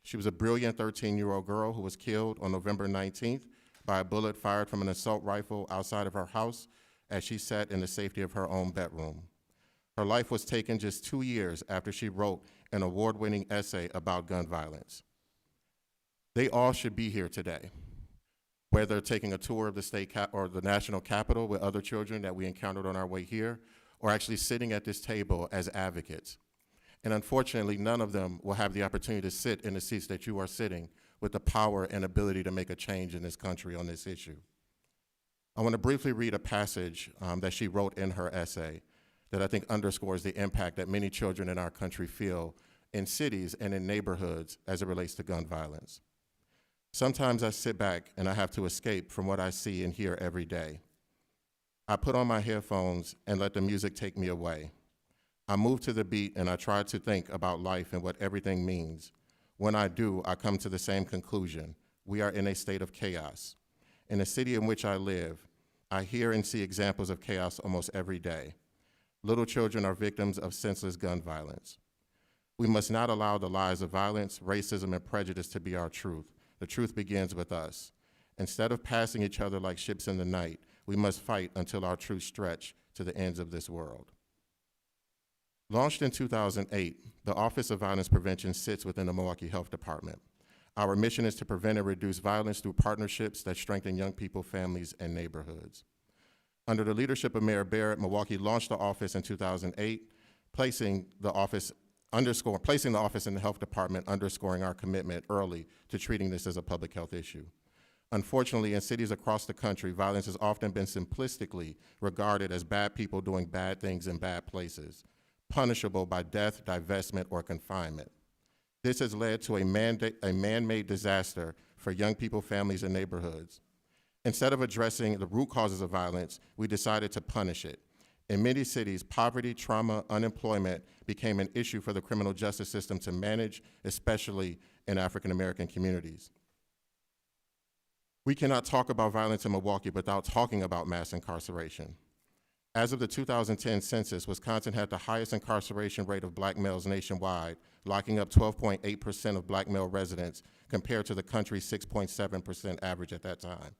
She was a brilliant 13-year-old girl who was killed on November 19th by a bullet fired from an assault rifle outside of her house as she sat in the safety of her own bedroom. Her life was taken just 2 years after she wrote an award-winning essay about gun violence. They all should be here today, whether taking a tour of the state or the national capitol with other children that we encountered on our way here, or actually sitting at this table as advocates. And unfortunately, none of them will have the opportunity to sit in the seats that you are sitting with the power and ability to make a change in this country on this issue. I want to briefly read a passage that she wrote in her essay that I think underscores the impact that many children in our country feel in cities and in neighborhoods as it relates to gun violence. Sometimes I sit back and I have to escape from what I see and hear every day. I put on my headphones and let the music take me away. I move to the beat and I try to think about life and what everything means. When I do, I come to the same conclusion. We are in a state of chaos. In the city in which I live, I hear and see examples of chaos almost every day. Little children are victims of senseless gun violence. We must not allow the lies of violence, racism, and prejudice to be our truth. The truth begins with us. Instead of passing each other like ships in the night, we must fight until our truth stretch to the ends of this world. Launched in 2008, the Office of Violence Prevention sits within the Milwaukee Health Department. Our mission is to prevent and reduce violence through partnerships that strengthen young people, families, and neighborhoods. Under the leadership of Mayor Barrett, Milwaukee launched the office in 2008, placing the office in the health department, underscoring our commitment early to treating this as a public health issue. Unfortunately, in cities across the country, violence has often been simplistically regarded as bad people doing bad things in bad places, punishable by death, divestment, or confinement. This has led to a man-made disaster for young people, families, and neighborhoods. Instead of addressing the root causes of violence, we decided to punish it. In many cities, poverty, trauma, unemployment became an issue for the criminal justice system to manage, especially in African American communities. We cannot talk about violence in Milwaukee without talking about mass incarceration. As of the 2010 census, Wisconsin had the highest incarceration rate of black males nationwide, locking up 12.8% of black male residents compared to the country's 6.7% average at that time.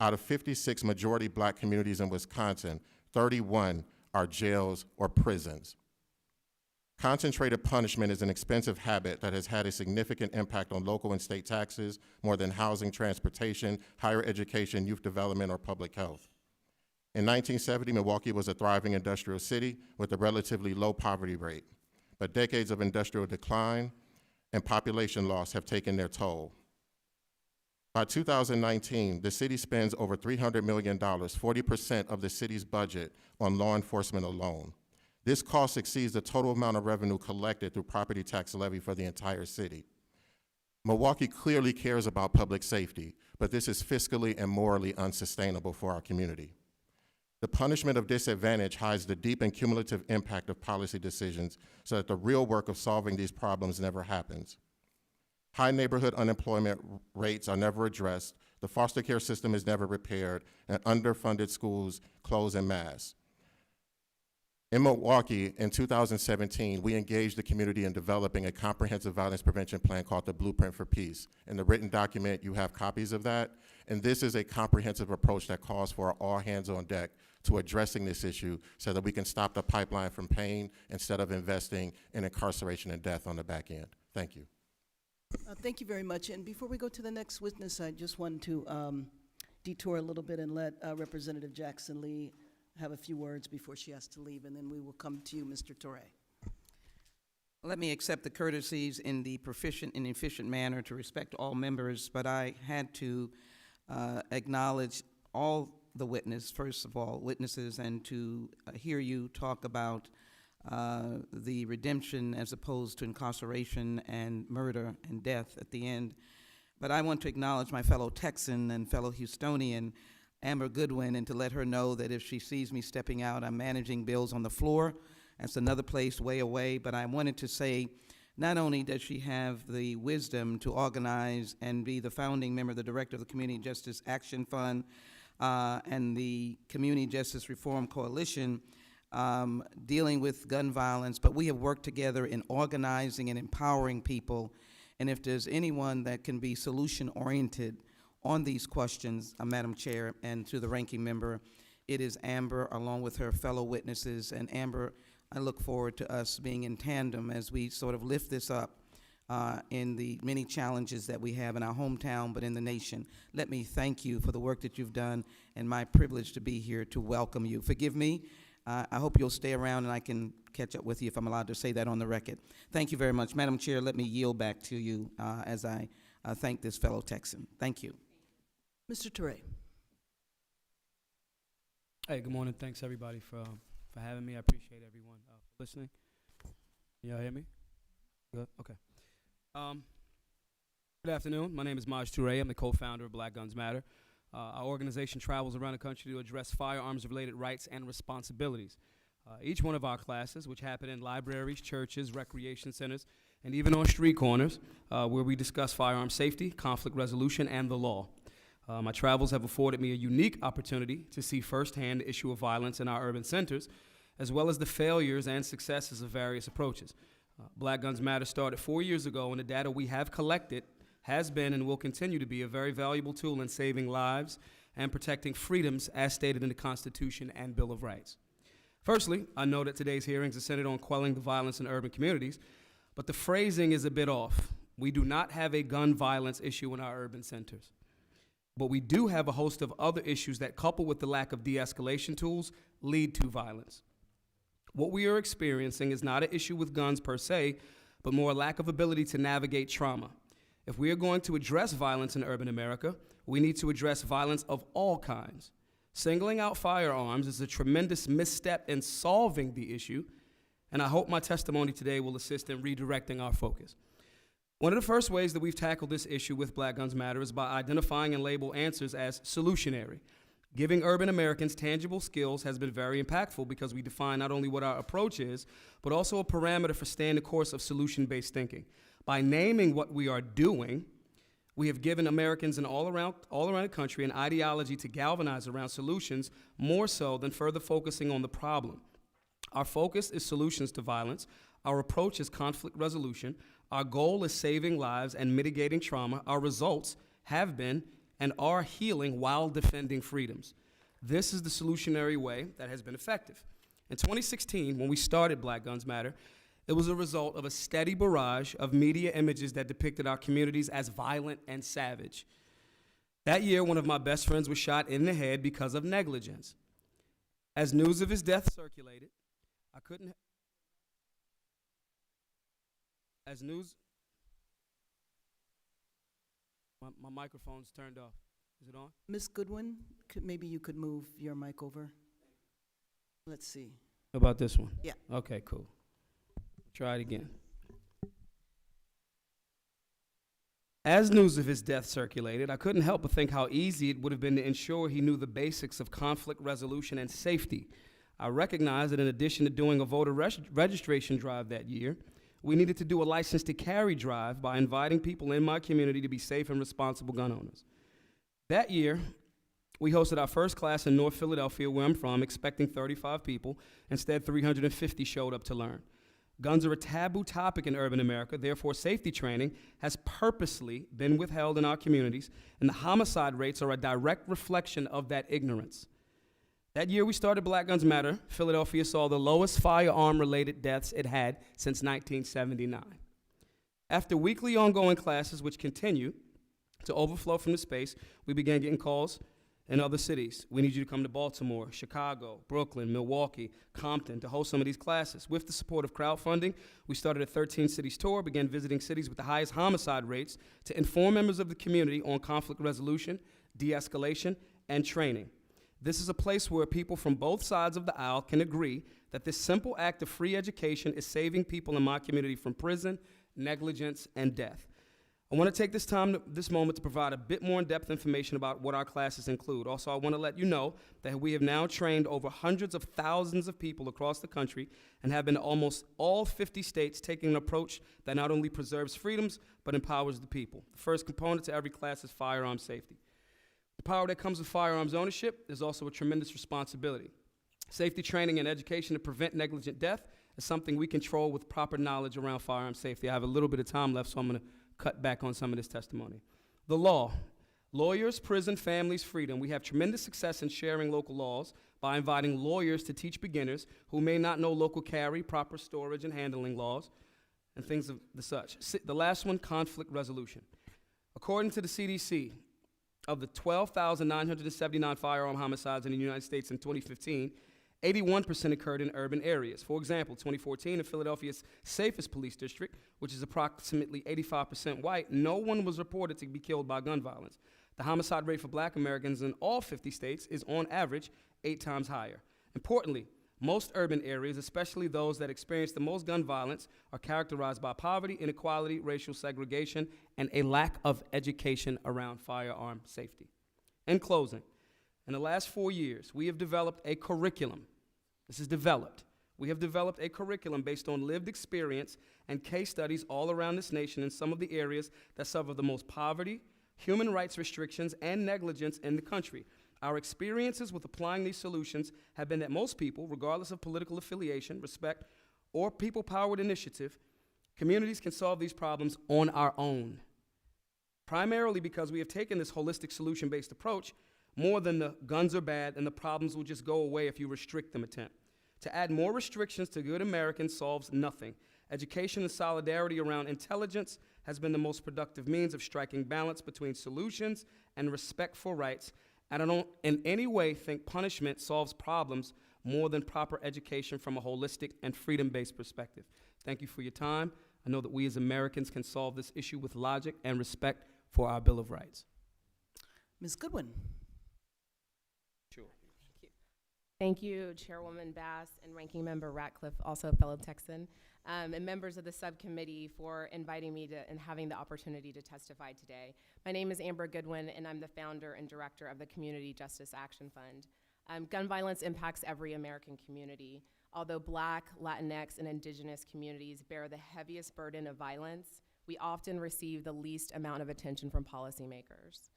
Out of 56 majority black communities in Wisconsin, 31 are jails or prisons. Concentrated punishment is an expensive habit that has had a significant impact on local and state taxes, more than housing, transportation, higher education, youth development, or public health. In 1970, Milwaukee was a thriving industrial city with a relatively low poverty rate, but decades of industrial decline and population loss have taken their toll. By 2019, the city spends over $300 million, 40% of the city's budget, on law enforcement alone. This cost exceeds the total amount of revenue collected through property tax levy for the entire city. Milwaukee clearly cares about public safety, but this is fiscally and morally unsustainable for our community. The punishment of disadvantage hides the deep and cumulative impact of policy decisions so that the real work of solving these problems never happens. High neighborhood unemployment rates are never addressed, the foster care system is never repaired, and underfunded schools close en masse. In Milwaukee, in 2017, we engaged the community in developing a comprehensive violence prevention plan called the Blueprint for Peace. In the written document, you have copies of that, and this is a comprehensive approach that calls for all hands on deck to addressing this issue so that we can stop the pipeline from pain instead of investing in incarceration and death on the back end. Thank you. Thank you very much. And before we go to the next witness, I just want to detour a little bit and let Representative Jackson Lee have a few words before she has to leave, and then we will come to you, Mr. Torre. Let me accept the courtesies in the proficient and efficient manner to respect all members, but I had to acknowledge all the witnesses, and to hear you talk about the redemption as opposed to incarceration and murder and death at the end. But I want to acknowledge my fellow Texan and fellow Houstonian, Amber Goodwin, and to let her know that if she sees me stepping out, I'm managing bills on the floor. That's another place way away. But I wanted to say, not only does she have the wisdom to organize and be the founding member, the director of the Community Justice Action Fund and the Community Justice Reform Coalition, dealing with gun violence, but we have worked together in organizing and empowering people. And if there's anyone that can be solution-oriented on these questions, Madam Chair, and to the ranking member, it is Amber, along with her fellow witnesses. And Amber, I look forward to us being in tandem as we sort of lift this up in the many challenges that we have in our hometown, but in the nation. Let me thank you for the work that you've done, and my privilege to be here to welcome you. Forgive me. I hope you'll stay around and I can catch up with you if I'm allowed to say that on the record. Thank you very much. Madam Chair, let me yield back to you as I thank this fellow Texan. Thank you. Mr. Torre. Hey, good morning. Thanks, everybody, for having me. I appreciate everyone for listening. Y'all hear me? Good? Okay. Good afternoon. My name is Maj Toure. I'm the co-founder of Black Guns Matter. Our organization travels around the country to address firearms-related rights and responsibilities. Each one of our classes, which happen in libraries, churches, recreation centers, and even on street corners, where we discuss firearm safety, conflict resolution, and the law. My travels have afforded me a unique opportunity to see firsthand the issue of violence in our urban centers, as well as the failures and successes of various approaches. Black Guns Matter started 4 years ago, and the data we have collected has been and will continue to be a very valuable tool in saving lives and protecting freedoms as stated in the Constitution and Bill of Rights. Firstly, I know that today's hearings are centered on quelling the violence in urban communities, but the phrasing is a bit off. We do not have a gun violence issue in our urban centers, but we do have a host of other issues that, coupled with the lack of de-escalation tools, lead to violence. What we are experiencing is not an issue with guns per se, but more a lack of ability to navigate trauma. If we are going to address violence in urban America, we need to address violence of all kinds. Singling out firearms is a tremendous misstep in solving the issue, and I hope my testimony today will assist in redirecting our focus. One of the first ways that we've tackled this issue with Black Guns Matter is by identifying and label answers as solutionary. Giving urban Americans tangible skills has been very impactful because we define not only what our approach is, but also a parameter for staying the course of solution-based thinking. By naming what we are doing, we have given Americans all around the country an ideology to galvanize around solutions more so than further focusing on the problem. Our focus is solutions to violence. Our approach is conflict resolution. Our goal is saving lives and mitigating trauma. Our results have been and are healing while defending freedoms. This is the solutionary way that has been effective. In 2016, when we started Black Guns Matter, it was a result of a steady barrage of media images that depicted our communities as violent and savage. That year, one of my best friends was shot in the head because of negligence. As news of his death circulated, my microphone's turned off. Is it on? Ms. Goodwin, maybe you could move your mic over. Let's see. How about this one? Yeah. Okay, cool. Try it again. As news of his death circulated, I couldn't help but think how easy it would have been to ensure he knew the basics of conflict resolution and safety. I recognized that in addition to doing a voter registration drive that year, we needed to do a license to carry drive by inviting people in my community to be safe and responsible gun owners. That year, We hosted our first class in North Philadelphia, where I'm from, expecting 35 people. Instead, 350 showed up to learn. Guns are a taboo topic in urban America, therefore safety training has purposely been withheld in our communities, and the homicide rates are a direct reflection of that ignorance. That year we started Black Guns Matter, Philadelphia saw the lowest firearm-related deaths it had since 1979. After weekly ongoing classes, which continue to overflow from the space, we began getting calls in other cities. We need you to come to Baltimore, Chicago, Brooklyn, Milwaukee, Compton to host some of these classes. With the support of crowdfunding, we started a 13 cities tour, began visiting cities with the highest homicide rates to inform members of the community on conflict resolution, de-escalation, and training. This is a place where people from both sides of the aisle can agree that this simple act of free education is saving people in my community from prison, negligence, and death. I want to take this moment to provide a bit more in-depth information about what our classes include. Also, I want to let you know that we have now trained over hundreds of thousands of people across the country and have been to almost all 50 states, taking an approach that not only preserves freedoms, but empowers the people. The first component to every class is firearm safety. The power that comes with firearms ownership is also a tremendous responsibility. Safety training and education to prevent negligent death is something we control with proper knowledge around firearm safety. I have a little bit of time left, so I'm going to cut back on some of this testimony. The law. Lawyers, prison, families, freedom. We have tremendous success in sharing local laws by inviting lawyers to teach beginners who may not know local carry, proper storage, and handling laws, and things of the such. The last one, conflict resolution. According to the CDC, of the 12,979 firearm homicides in the United States in 2015, 81% occurred in urban areas. For example, 2014 in Philadelphia's safest police district, which is approximately 85% white, no one was reported to be killed by gun violence. The homicide rate for Black Americans in all 50 states is on average 8 times higher. Importantly, most urban areas, especially those that experience the most gun violence, are characterized by poverty, inequality, racial segregation, and a lack of education around firearm safety. In closing, in the last 4 years, we have developed a curriculum. This is developed. We have developed a curriculum based on lived experience and case studies all around this nation in some of the areas that suffer the most poverty, human rights restrictions, and negligence in the country. Our experiences with applying these solutions have been that most people, regardless of political affiliation, respect, or people-powered initiative, communities can solve these problems on our own. Primarily because we have taken this holistic solution-based approach, more than the guns are bad and the problems will just go away if you restrict them attempt. To add more restrictions to good Americans solves nothing. Education and solidarity around intelligence has been the most productive means of striking balance between solutions and respect for rights, and I don't in any way think punishment solves problems more than proper education from a holistic and freedom-based perspective. Thank you for your time. I know that we as Americans can solve this issue with logic and respect for our Bill of Rights. Ms. Goodwin. Thank you, Chairwoman Bass and Ranking Member Ratcliffe, also a fellow Texan, and members of the subcommittee for inviting me and having the opportunity to testify today. My name is Amber Goodwin, and I'm the founder and director of the Community Justice Action Fund. Gun violence impacts every American community. Although Black, Latinx, and Indigenous communities bear the heaviest burden of violence, we often receive the least amount of attention from policymakers.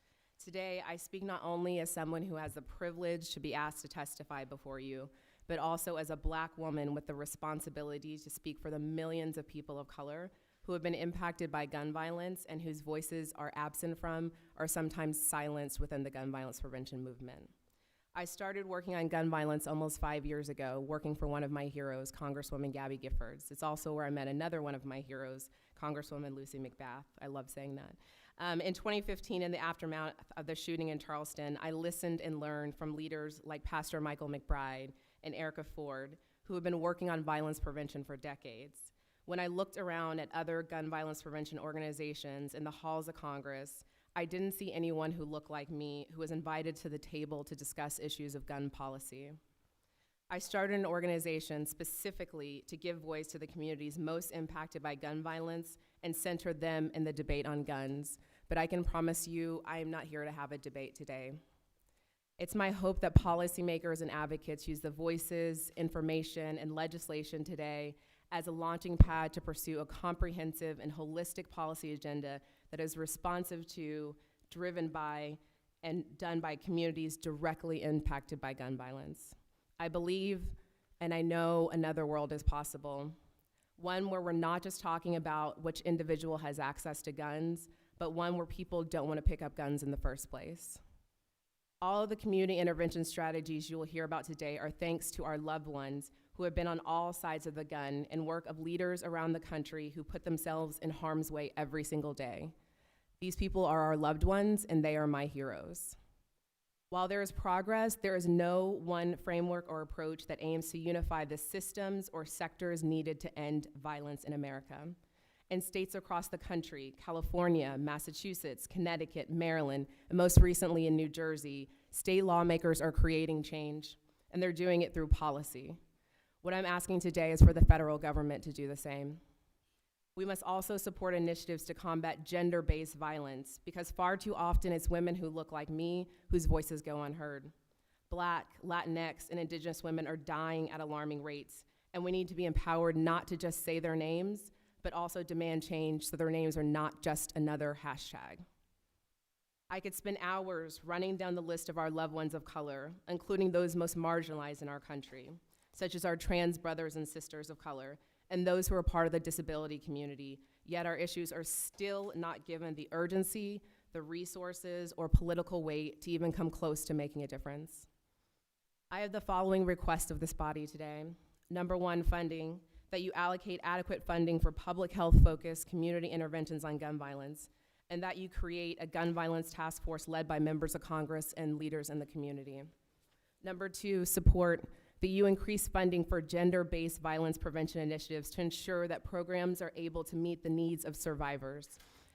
Today, I speak not only as someone who has the privilege to be asked to testify before you, but also as a Black woman with the responsibility to speak for the millions of people of color who have been impacted by gun violence and whose voices are absent from or sometimes silenced within the gun violence prevention movement. I started working on gun violence almost 5 years ago, working for one of my heroes, Congresswoman Gabby Giffords. It's also where I met another one of my heroes, Congresswoman Lucy McBath. I love saying that. In 2015, in the aftermath of the shooting in Charleston, I listened and learned from leaders like Pastor Michael McBride and Erica Ford, who have been working on violence prevention for decades. When I looked around at other gun violence prevention organizations in the halls of Congress, I didn't see anyone who looked like me who was invited to the table to discuss issues of gun policy. I started an organization specifically to give voice to the communities most impacted by gun violence and center them in the debate on guns. But I can promise you, I am not here to have a debate today. It's my hope that policymakers and advocates use the voices, information, and legislation today as a launching pad to pursue a comprehensive and holistic policy agenda that is responsive to, driven by, and done by communities directly impacted by gun violence. I believe and I know another world is possible. One where we're not just talking about which individual has access to guns, but one where people don't want to pick up guns in the first place. All of the community intervention strategies you will hear about today are thanks to our loved ones who have been on all sides of the gun and work of leaders around the country who put themselves in harm's way every single day. These people are our loved ones, and they are my heroes. While there is progress, there is no one framework or approach that aims to unify the systems or sectors needed to end violence in America. In states across the country, California, Massachusetts, Connecticut, Maryland, and most recently in New Jersey, state lawmakers are creating change, and they're doing it through policy. What I'm asking today is for the federal government to do the same. We must also support initiatives to combat gender-based violence, because far too often it's women who look like me whose voices go unheard. Black, Latinx, and Indigenous women are dying at alarming rates, and we need to be empowered not to just say their names, but also demand change so their names are not just another hashtag. I could spend hours running down the list of our loved ones of color, including those most marginalized in our country, such as our trans brothers and sisters of color, and those who are part of the disability community, yet our issues are still not given the urgency, the resources, or political weight to even come close to making a difference. I have the following request of this body today. Number one, funding, that you allocate adequate funding for public health-focused community interventions on gun violence, and that you create a gun violence task force led by members of Congress and leaders in the community. Number two, support that you increase funding for gender-based violence prevention initiatives to ensure that programs are able to meet the needs of survivors,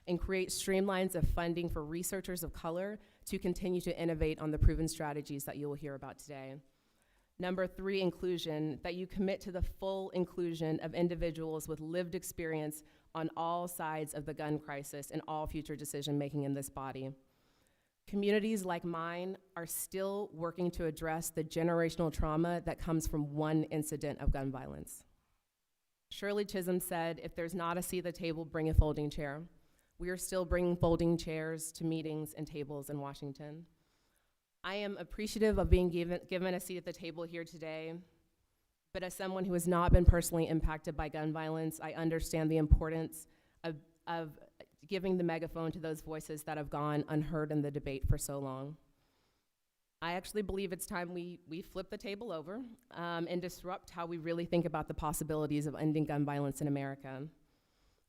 and create streamlines of funding for researchers of color to continue to innovate on the proven strategies that you will hear about today. Number three, inclusion, that you commit to the full inclusion of individuals with lived experience on all sides of the gun crisis and all future decision-making in this body. Communities like mine are still working to address the generational trauma that comes from one incident of gun violence. Shirley Chisholm said, "If there's not a seat at the table, bring a folding chair." We are still bringing folding chairs to meetings and tables in Washington. I am appreciative of being given a seat at the table here today, but as someone who has not been personally impacted by gun violence, I understand the importance of giving the megaphone to those voices that have gone unheard in the debate for so long. I actually believe it's time we flip the table over and disrupt how we really think about the possibilities of ending gun violence in America.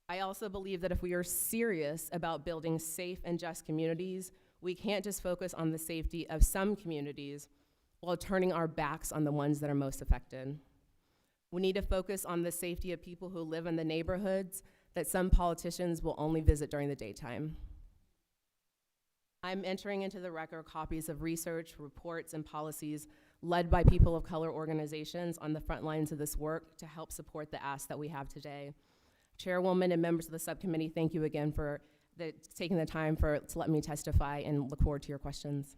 I also believe that if we are serious about building safe and just communities, we can't just focus on the safety of some communities while turning our backs on the ones that are most affected. We need to focus on the safety of people who live in the neighborhoods that some politicians will only visit during the daytime. I'm entering into the record copies of research, reports, and policies led by people of color organizations on the front lines of this work to help support the ask that we have today. Chairwoman and members of the subcommittee, thank you again for taking the time to let me testify, and look forward to your questions.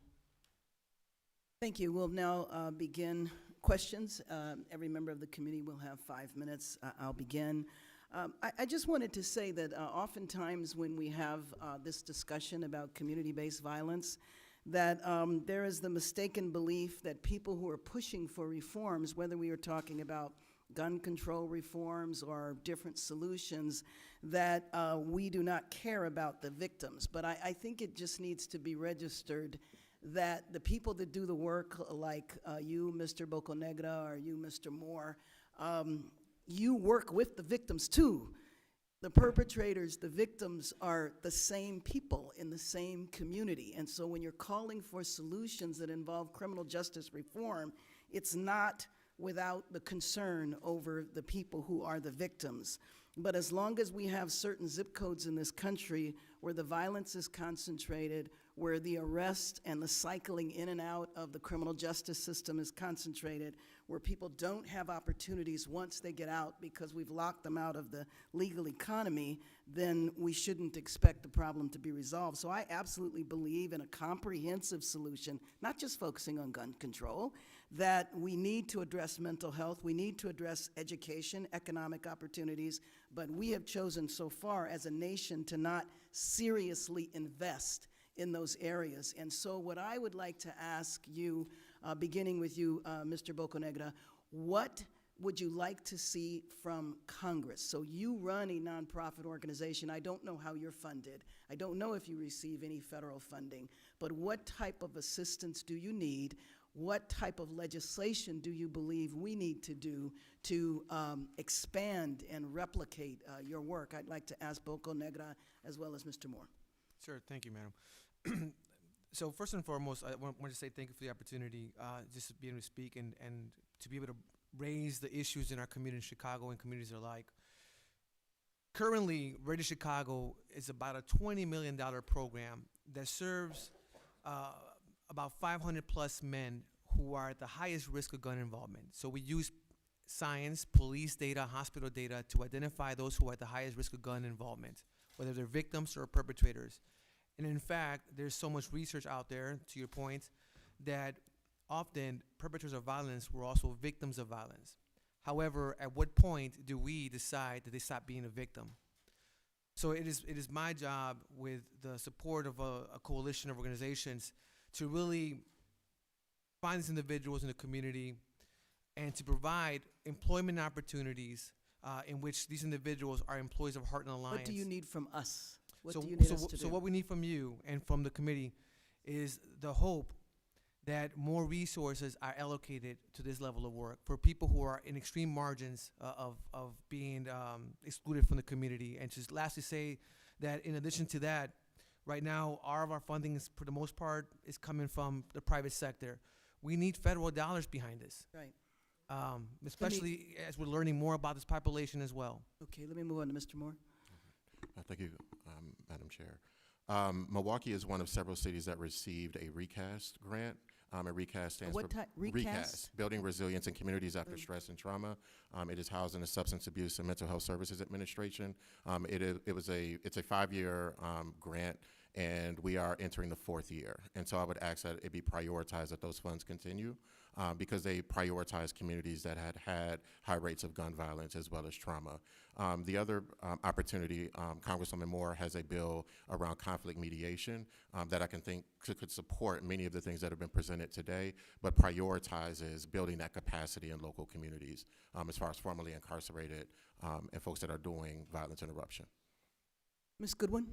Thank you. We'll now begin questions. Every member of the committee will have 5 minutes. I'll begin. I just wanted to say that oftentimes when we have this discussion about community-based violence, that there is the mistaken belief that people who are pushing for reforms, whether we are talking about gun control reforms or different solutions, that we do not care about the victims. But I think it just needs to be registered that the people that do the work, like you, Mr. Bocanegra, or you, Mr. Moore, you work with the victims too. The perpetrators, the victims, are the same people in the same community. And so when you're calling for solutions that involve criminal justice reform, it's not without the concern over the people who are the victims. But as long as we have certain zip codes in this country where the violence is concentrated, where the arrest and the cycling in and out of the criminal justice system is concentrated, where people don't have opportunities once they get out because we've locked them out of the legal economy, then we shouldn't expect the problem to be resolved. So I absolutely believe in a comprehensive solution, not just focusing on gun control, that we need to address mental health, we need to address education, economic opportunities, but we have chosen so far as a nation to not seriously invest in those areas. And so what I would like to ask you, beginning with you, Mr. Bocanegra, what would you like to see from Congress? So you run a nonprofit organization. I don't know how you're funded. I don't know if you receive any federal funding, but what type of assistance do you need? What type of legislation do you believe we need to do to expand and replicate your work? I'd like to ask Bocanegra as well as Mr. Moore. Sure, thank you, madam. So first and foremost, I want to say thank you for the opportunity, just to be able to speak and to be able to raise the issues in our community in Chicago and communities alike. Currently, Ready Chicago is about a $20 million program that serves about 500 plus men who are at the highest risk of gun involvement. So we use science, police data, hospital data to identify those who are at the highest risk of gun involvement, whether they're victims or perpetrators. And in fact, there's so much research out there, to your point, that often perpetrators of violence were also victims of violence. However, at what point do we decide that they stop being a victim? So it is my job, with the support of a coalition of organizations, to really find these individuals in the community and to provide employment opportunities in which these individuals are employees of Heart and Alliance. What do you need from us? What So, do you need so, us to so do? what we need from you and from the committee is the hope that more resources are allocated to this level of work for people who are in extreme margins of being excluded from the community. And just lastly say that in addition to that, right now, all of our funding is, for the most part, is coming from the private sector. We need federal dollars behind this. Right. Especially as we're learning more about this population as well. Okay, let me move on to Mr. Moore. Thank you, Madam Chair. Milwaukee is one of several cities that received a RECAST grant. A RECAST stands What for type? Recast? Building Resilience in Communities After Stress and Trauma. It is housed in the Substance Abuse and Mental Health Services Administration. It's a 5-year grant, and we are entering the 4th year. And so I would ask that it be prioritized, that those funds continue, because they prioritize communities that had high rates of gun violence as well as trauma. The other opportunity, Congresswoman Moore has a bill around conflict mediation that I can think could support many of the things that have been presented today, but prioritizes building that capacity in local communities as far as formerly incarcerated and folks that are doing violence interruption. Ms. Goodwin?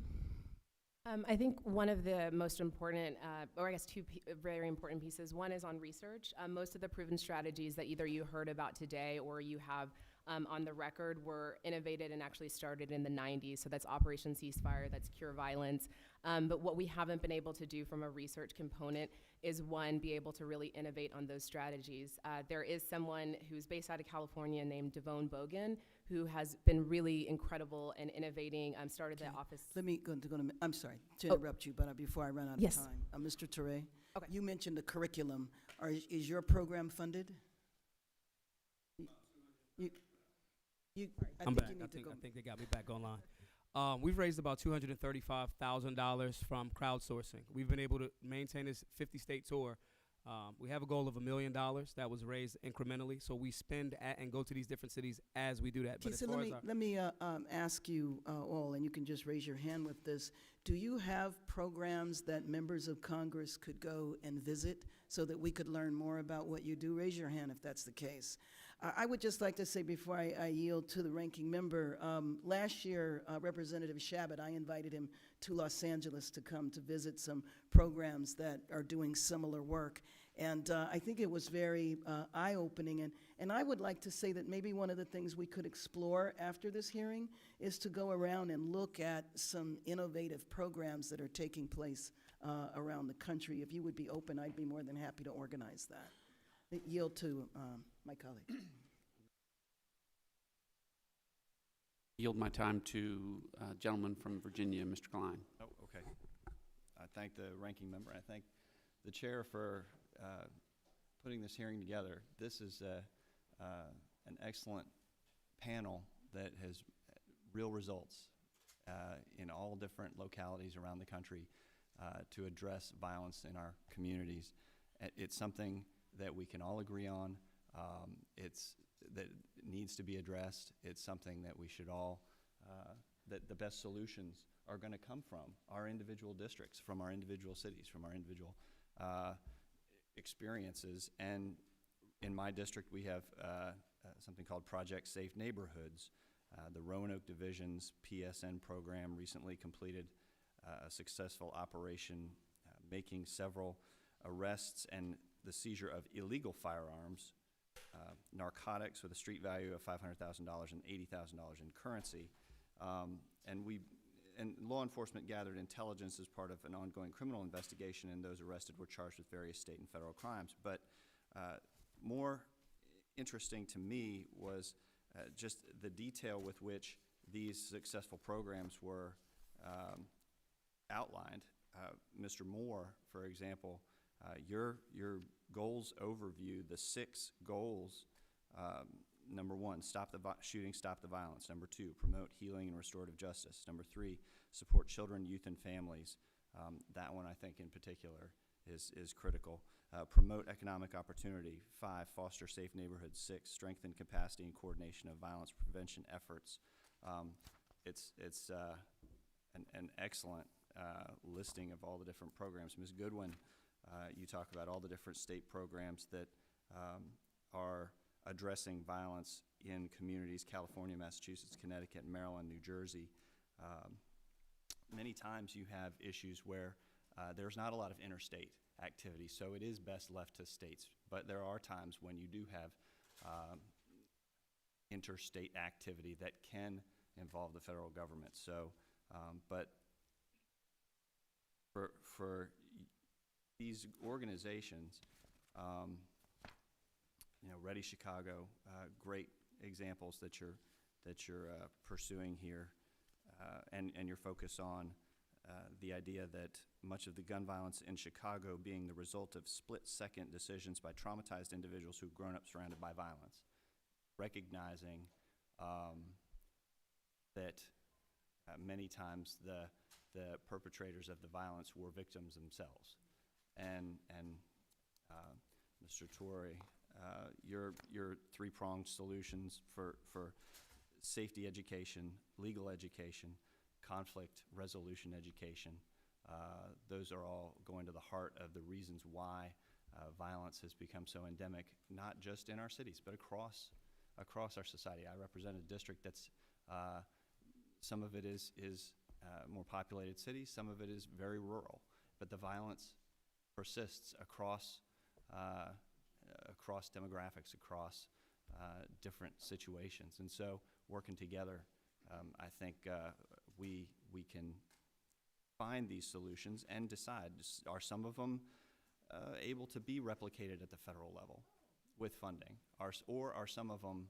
I think one of the most important, or I guess two very important pieces, one is on research. Most of the proven strategies that either you heard about today or you have on the record were innovated and actually started in the 90s. So that's Operation Ceasefire, that's Cure Violence. But what we haven't been able to do from a research component is, one, be able to really innovate on those strategies. There is someone who's based out of California named Devone Bogan, who has been really incredible in innovating, started the office. Let me go to I'm sorry to interrupt you, but before I run out Yes. of time. Mr. Toure, Okay. you mentioned the curriculum. Is your program funded? I'm back. I think they got me back online. We've raised about $235,000 from crowdsourcing. We've been able to maintain this 50-state tour. We have a goal of $1 million that was raised incrementally, so we spend and go to these different cities as we do that. Okay, so let me ask you all, and you can just raise your hand with this. Do you have programs that members of Congress could go and visit so that we could learn more about what you do? Raise your hand if that's the case. I would just like to say, before I yield to the ranking member, last year, Representative Shabbat, I invited him to Los Angeles to come to visit some programs that are doing similar work. And I think it was very eye-opening. And I would like to say that maybe one of the things we could explore after this hearing is to go around and look at some innovative programs that are taking place around the country. If you would be open, I'd be more than happy to organize that. I yield to my colleague. Yield my time to a gentleman from Virginia, Mr. Klein. Oh, okay. I thank the ranking member. I thank the chair for putting this hearing together. This is an excellent panel that has real results in all different localities around the country to address violence in our communities. It's something that we can all agree on. That needs to be addressed. It's something that we should all, that the best solutions are going to come from our individual districts, from our individual cities, from our individual experiences. And in my district, we have something called Project Safe Neighborhoods. The Roanoke Division's PSN program recently completed a successful operation making several arrests and the seizure of illegal firearms, narcotics with a street value of $500,000 and $80,000 in currency. And law enforcement gathered intelligence as part of an ongoing criminal investigation, and those arrested were charged with various state and federal crimes. But more interesting to me was just the detail with which these successful programs were outlined. Mr. Moore, for example, your goals overview, the 6 goals. Number 1, stop the shooting, stop the violence. Number 2, promote healing and restorative justice. Number 3, support children, youth, and families. That one, I think, in particular, is critical. Promote economic opportunity. 5, foster safe neighborhoods. 6, strengthen capacity and coordination of violence prevention efforts. It's an excellent listing of all the different programs. Ms. Goodwin, you talk about all the different state programs that are addressing violence in communities, California, Massachusetts, Connecticut, Maryland, New Jersey. Many times you have issues where there's not a lot of interstate activity, so it is best left to states. But there are times when you do have interstate activity that can involve the federal government. So, but for these organizations, Ready Chicago, great examples that you're pursuing here, and your focus on the idea that much of the gun violence in Chicago being the result of split-second decisions by traumatized individuals who've grown up surrounded by violence, recognizing that many times the perpetrators of the violence were victims themselves. And Mr. Torrey, your 3-pronged solutions for safety education, legal education, conflict resolution education, those are all going to the heart of the reasons why violence has become so endemic, not just in our cities, but across our society. I represent a district that's, some of it is more populated cities, some of it is very rural, but the violence persists across demographics, across different situations. And so working together, I think we can find these solutions and decide, are some of them able to be replicated at the federal level with funding? Or are some of them,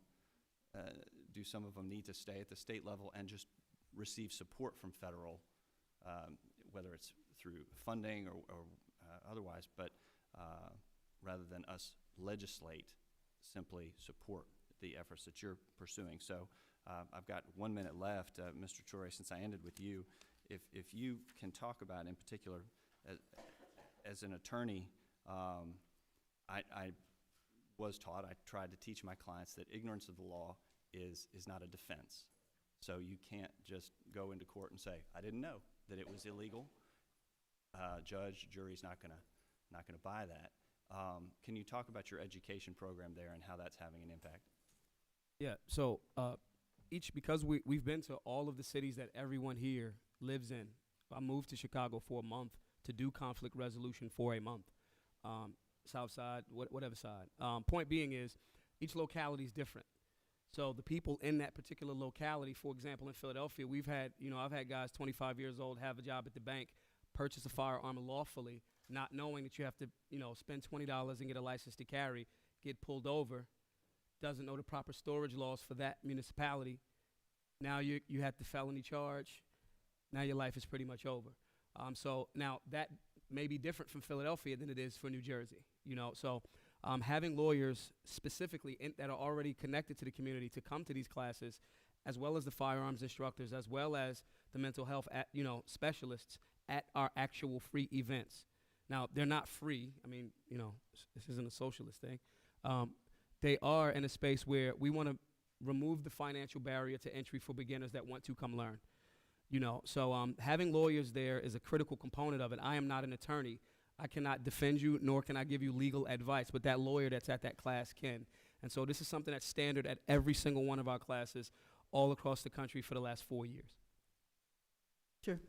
do some of them need to stay at the state level and just receive support from federal, whether it's through funding or otherwise, but rather than us legislate, simply support the efforts that you're pursuing. So I've got 1 minute left. Mr. Torrey, since I ended with you, if you can talk about, in particular, as an attorney, I was taught, I tried to teach my clients that ignorance of the law is not a defense. So you can't just go into court and say, I didn't know that it was illegal. Judge, jury's not gonna buy that. Can you talk about your education program there and how that's having an impact? Yeah, so because we've been to all of the cities that everyone here lives in. I moved to Chicago for a month to do conflict resolution for a month. South side, whatever side. Point being is, each locality is different. So the people in that particular locality, for example, in Philadelphia, I've had guys 25 years old have a job at the bank, purchase a firearm lawfully, not knowing that you have to, spend $20 and get a license to carry, get pulled over, doesn't know the proper storage laws for that municipality. Now you have the felony charge. Now your life is pretty much over. So now that may be different from Philadelphia than it is for New Jersey. So having lawyers specifically that are already connected to the community to come to these classes, as well as the firearms instructors, as well as the mental health specialists at our actual free events. Now, they're not free. I mean, this isn't a socialist thing. They are in a space where we want to remove the financial barrier to entry for beginners that want to come learn. You know, so having lawyers there is a critical component of it. I am not an attorney. I cannot defend you, nor can I give you legal advice, but that lawyer that's at that class can. And so this is something that's standard at every single one of our classes all across the country for the last 4 years. Sure.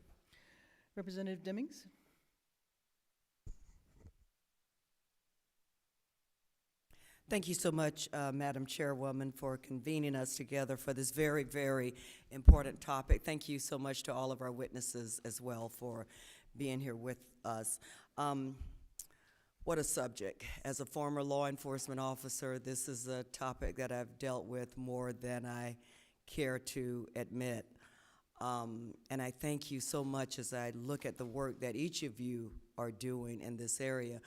Representative Demings? Thank you so much, Madam Chairwoman, for convening us together for this very, very important topic. Thank you so much to all of our witnesses as well for being here with us. What a subject. As a former law enforcement officer, this is a topic that I've dealt with more than I care to admit. And I thank you so much as I look at the work that each of you are doing in this area.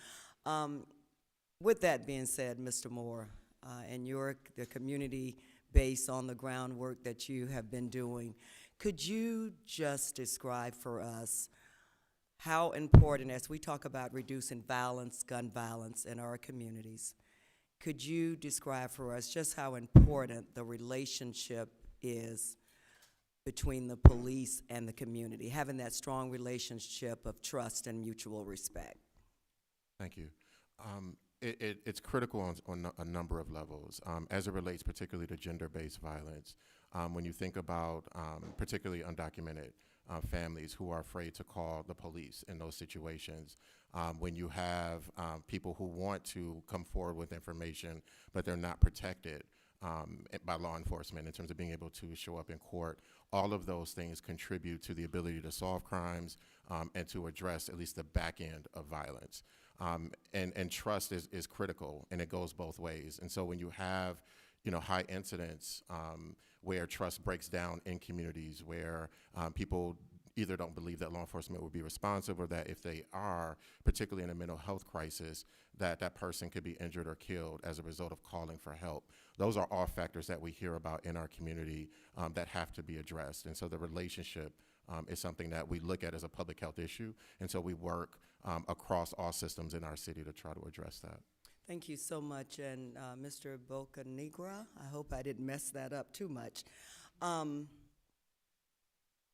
With that being said, Mr. Moore, and the community based on the groundwork that you have been doing, could you just describe for us how important, as we talk about reducing violence, gun violence in our communities, could you describe for us just how important the relationship is between the police and the community, having that strong relationship of trust and mutual respect? Thank you. It's critical on a number of levels, as it relates particularly to gender-based violence. When you think about particularly undocumented families who are afraid to call the police in those situations, when you have people who want to come forward with information, but they're not protected by law enforcement in terms of being able to show up in court, all of those things contribute to the ability to solve crimes and to address at least the back end of violence. And trust is critical, and it goes both ways. And so when you have, high incidents where trust breaks down in communities, where people either don't believe that law enforcement will be responsive, or that if they are, particularly in a mental health crisis, that person could be injured or killed as a result of calling for help. Those are all factors that we hear about in our community that have to be addressed. And so the relationship is something that we look at as a public health issue, and so we work across all systems in our city to try to address that. Thank you so much. And Mr. Bocanegra, I hope I didn't mess that up too much.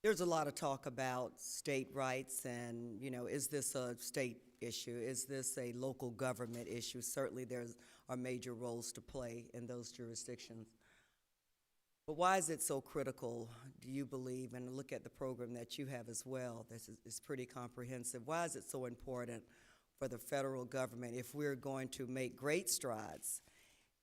There's a lot of talk about state rights and, is this a state issue? Is this a local government issue? Certainly there are major roles to play in those jurisdictions. But why is it so critical, do you believe, and look at the program that you have as well, this is pretty comprehensive. Why is it so important for the federal government, if we're going to make great strides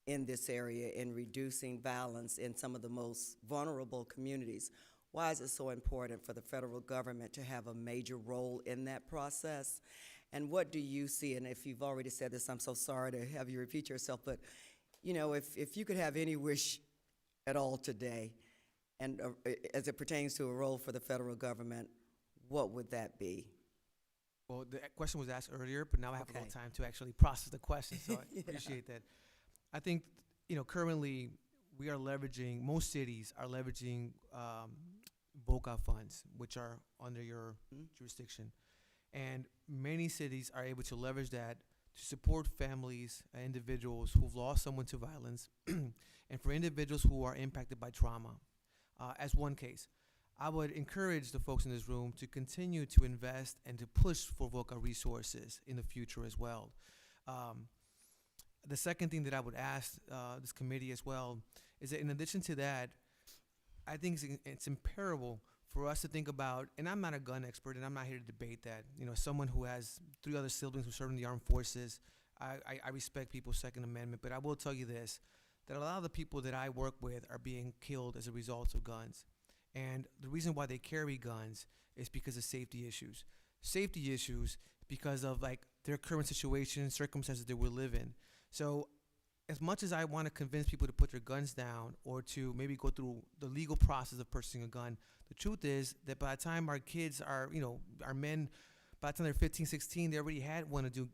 in this area in reducing violence in some of the most vulnerable communities, why is it so important for the federal government to have a major role in that process? And what do you see, and if you've already said this, I'm so sorry to have you repeat yourself, but if you could have any wish at all today, and as it pertains to a role for the federal government, what would that be? Well, the question was asked earlier, but now I have a little time to actually process the question, so I appreciate that. I think, currently we are leveraging, most cities are leveraging VOCA funds, which are under your jurisdiction. And many cities are able to leverage that to support families and individuals who've lost someone to violence and for individuals who are impacted by trauma. As one case, I would encourage the folks in this room to continue to invest and to push for VOCA resources in the future as well. The second thing that I would ask this committee as well is that in addition to that, I think it's imperative for us to think about, and I'm not a gun expert and I'm not here to debate that, someone who has 3 other siblings who serve in the armed forces, I respect people's Second Amendment, but I will tell you this, that a lot of the people that I work with are being killed as a result of guns. And the reason why they carry guns is because of safety issues. Safety issues because of their current situation, circumstances they will live in. So as much as I want to convince people to put their guns down or to maybe go through the legal process of purchasing a gun, the truth is that by the time our kids are, our men, by the time they're 15, 16, they already had one to do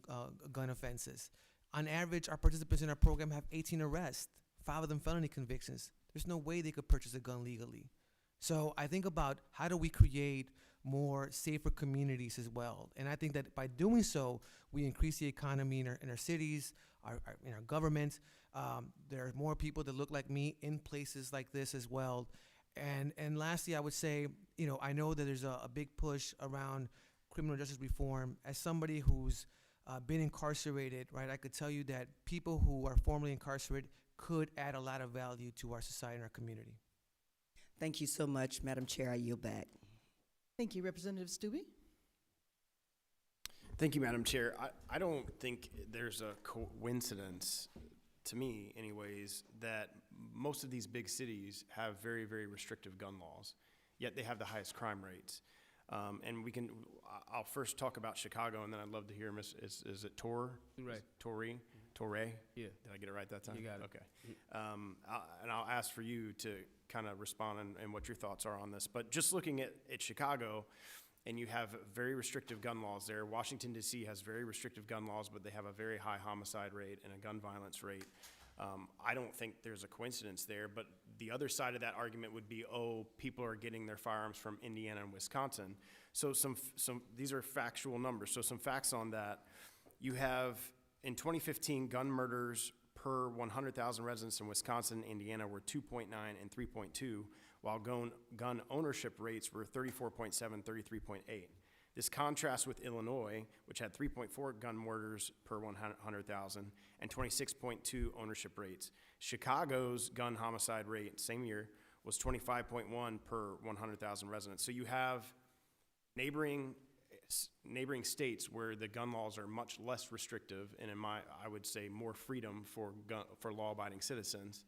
gun offenses. On average, our participants in our program have 18 arrests, 5 of them felony convictions. There's no way they could purchase a gun legally. So I think about how do we create more safer communities as well. And I think that by doing so, we increase the economy in our cities, in our government. There are more people that look like me in places like this as well. And lastly, I would say, I know that there's a big push around criminal justice reform. As somebody who's been incarcerated, right, I could tell you that people who are formerly incarcerated could add a lot of value to our society and our community. Thank you so much, Madam Chair. I yield back. Thank you, Representative Stubbe. Thank you, Madam Chair. I don't think there's a coincidence, to me anyways, that most of these big cities have very, very restrictive gun laws, yet they have the highest crime rates. And I'll first talk about Chicago, and then I'd love to hear is it Torrey? Torrey? Yeah. Did I get it right that time? You got it. Okay. And I'll ask for you to kind of respond and what your thoughts are on this. But just looking at Chicago, and you have very restrictive gun laws there. Washington, D.C. has very restrictive gun laws, but they have a very high homicide rate and a gun violence rate. I don't think there's a coincidence there, but the other side of that argument would be, people are getting their firearms from Indiana and Wisconsin. So these are factual numbers. So some facts on that. You have, in 2015, gun murders per 100,000 residents in Wisconsin and Indiana were 2.9 and 3.2, while gun ownership rates were 34.7, 33.8. This contrasts with Illinois, which had 3.4 gun murders per 100,000 and 26.2 ownership rates. Chicago's gun homicide rate, same year, was 25.1 per 100,000 residents. So you have neighboring states where the gun laws are much less restrictive, and I would say more freedom for law-abiding citizens,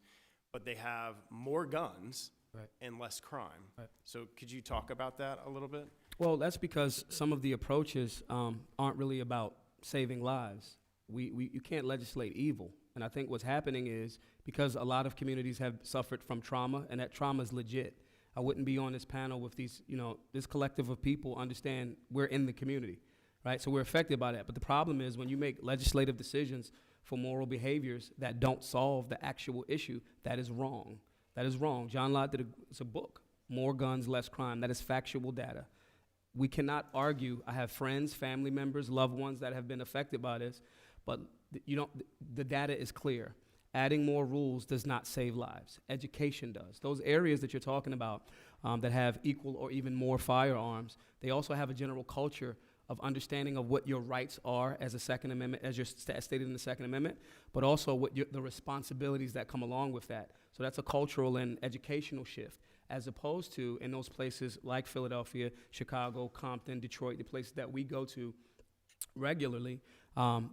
but they have more guns and less crime. Right. So could you talk about that a little bit? Well, that's because some of the approaches aren't really about saving lives. You can't legislate evil. And I think what's happening is because a lot of communities have suffered from trauma, and that trauma is legit. I wouldn't be on this panel with this collective of people understand we're in the community, right? So we're affected by that. But the problem is when you make legislative decisions for moral behaviors that don't solve the actual issue, that is wrong. That is wrong. John Lott it's a book, More Guns, Less Crime. That is factual data. We cannot argue. I have friends, family members, loved ones that have been affected by this, but the data is clear. Adding more rules does not save lives. Education does. Those areas that you're talking about that have equal or even more firearms, they also have a general culture of understanding of what your rights are as a Second Amendment, as you're stated in the Second Amendment, but also what the responsibilities that come along with that. So that's a cultural and educational shift, as opposed to in those places like Philadelphia, Chicago, Compton, Detroit, the places that we go to regularly,